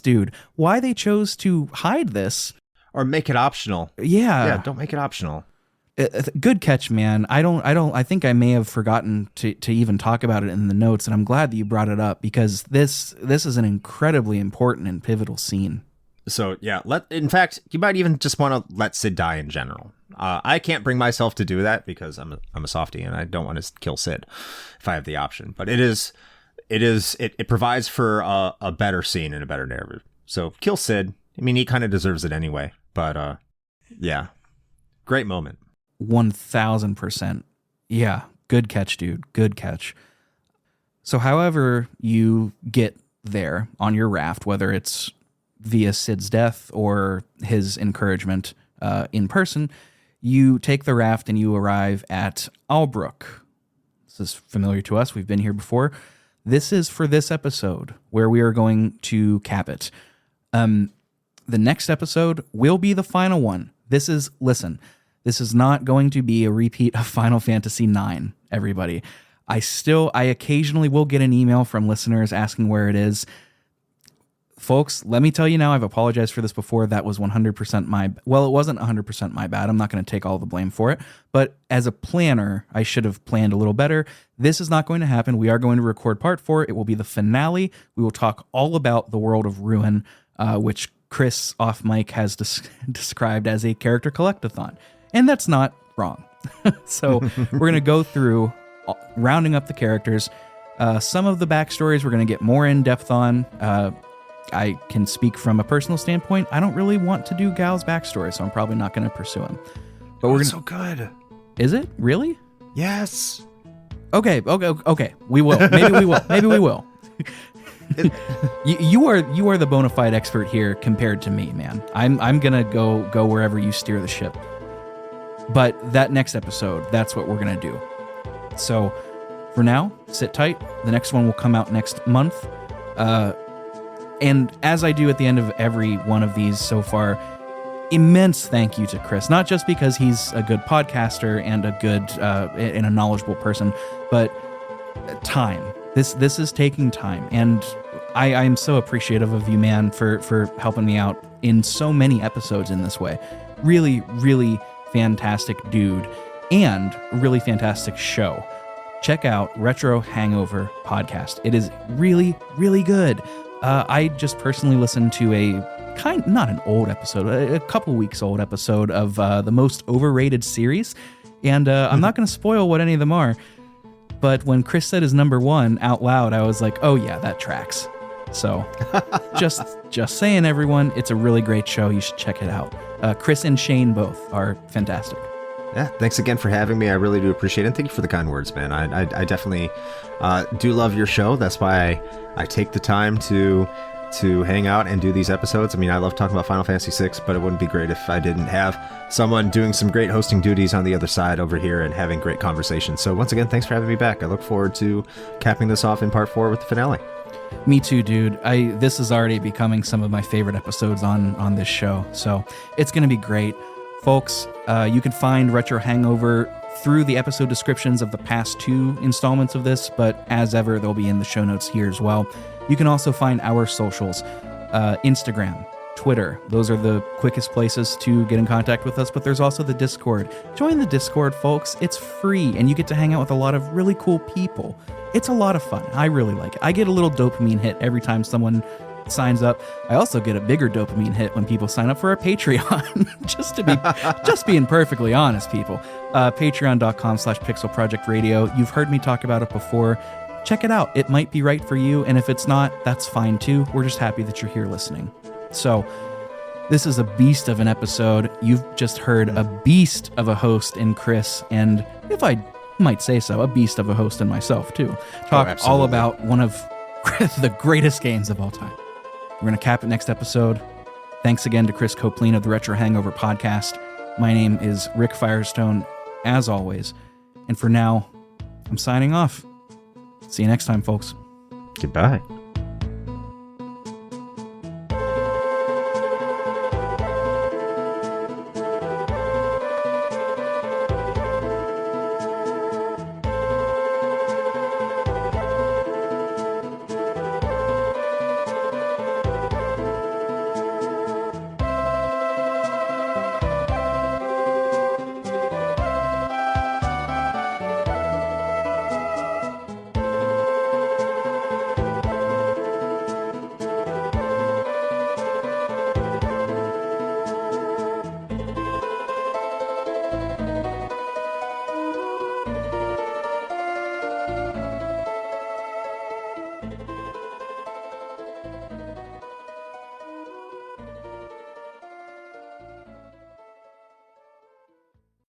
dude. Why they chose to hide this
or make it optional?
Yeah,
don't make it optional.
Good catch, man. I think I may have forgotten to even talk about it in the notes, and I'm glad that you brought it up, because this is an incredibly important and pivotal scene.
So yeah, in fact, you might even just want to let Cid die in general. I can't bring myself to do that because I'm a softie and I don't want to kill Cid if I have the option. But it provides for a better scene and a better narrative. So kill Cid. I mean, he kind of deserves it anyway. But yeah, great moment.
1000%. Yeah, good catch, dude. Good catch. So however you get there on your raft, whether it's via Cid's death or his encouragement in person, you take the raft and you arrive at Albrook. This is familiar to us. We've been here before. This is for this episode where we are going to cap it. The next episode will be the final one. This is not going to be a repeat of Final Fantasy IX, everybody. I occasionally will get an email from listeners asking where it is. Folks, let me tell you now, I've apologized for this before. That was 100% it wasn't 100% my bad. I'm not going to take all the blame for it. But as a planner, I should have planned a little better. This is not going to happen. We are going to record part 4. It will be the finale. We will talk all about the world of Ruin, which Chris off mic has described as a character collectathon. And that's not wrong. So we're going to go through rounding up the characters. Some of the backstories we're going to get more in depth on. I can speak from a personal standpoint. I don't really want to do Gal's backstory, so I'm probably not going to pursue him. But we're
so good.
Is it really?
Yes.
Okay. We will. Maybe we will. You are the bona fide expert here compared to me, man. I'm gonna go wherever you steer the ship. But that next episode, that's what we're gonna do. So for now, sit tight. The next one will come out next month. And as I do at the end of every one of these so far, immense thank you to Chris, not just because he's a good podcaster and a good and a knowledgeable person, but time. This is taking time, and I'm so appreciative of you, man, for helping me out in so many episodes in this way. Really, really fantastic dude, and really fantastic show. Check out Retro Hangover Podcast. It is really, really good. I just personally listened to not an old episode, a couple weeks old episode of the most overrated series, and I'm not going to spoil what any of them are, but when Chris said his number one out loud, I was like, oh yeah, that tracks. So just saying, everyone, it's a really great show. You should check it out. Chris and Shane both are fantastic.
Yeah, thanks again for having me. I really do appreciate it. And thank you for the kind words, man. I definitely do love your show. That's why I take the time to hang out and do these episodes. I mean, I love talking about Final Fantasy VI, but it wouldn't be great if I didn't have someone doing some great hosting duties on the other side over here and having great conversations. So once again, thanks for having me back. I look forward to capping this off in part 4 with the finale.
Me too, dude. This is already becoming some of my favorite episodes on this show, so it's going to be great. Folks, you can find Retro Hangover through the episode descriptions of the past 2 installments of this, but as ever, they'll be in the show notes here as well. You can also find our socials, Instagram, Twitter. Those are the quickest places to get in contact with us, but there's also the Discord. Join the Discord, folks. It's free, and you get to hang out with a lot of really cool people. It's a lot of fun. I really like it. I get a little dopamine hit every time someone signs up. I also get a bigger dopamine hit when people sign up for our Patreon. just being perfectly honest, people. Patreon.com/pixelprojectradio. You've heard me talk about it before. Check it out. It might be right for you, and if it's not, that's fine too. We're just happy that you're here listening. So, this is a beast of an episode. You've just heard a beast of a host in Chris, and if I might say so, a beast of a host in myself too. Talk all about one of the greatest games of all time. We're going to cap it next episode. Thanks again to Chris Coplien of the Retro Hangover Podcast. My name is Rick Firestone, as always. And for now, I'm signing off. See you next time, folks.
Goodbye.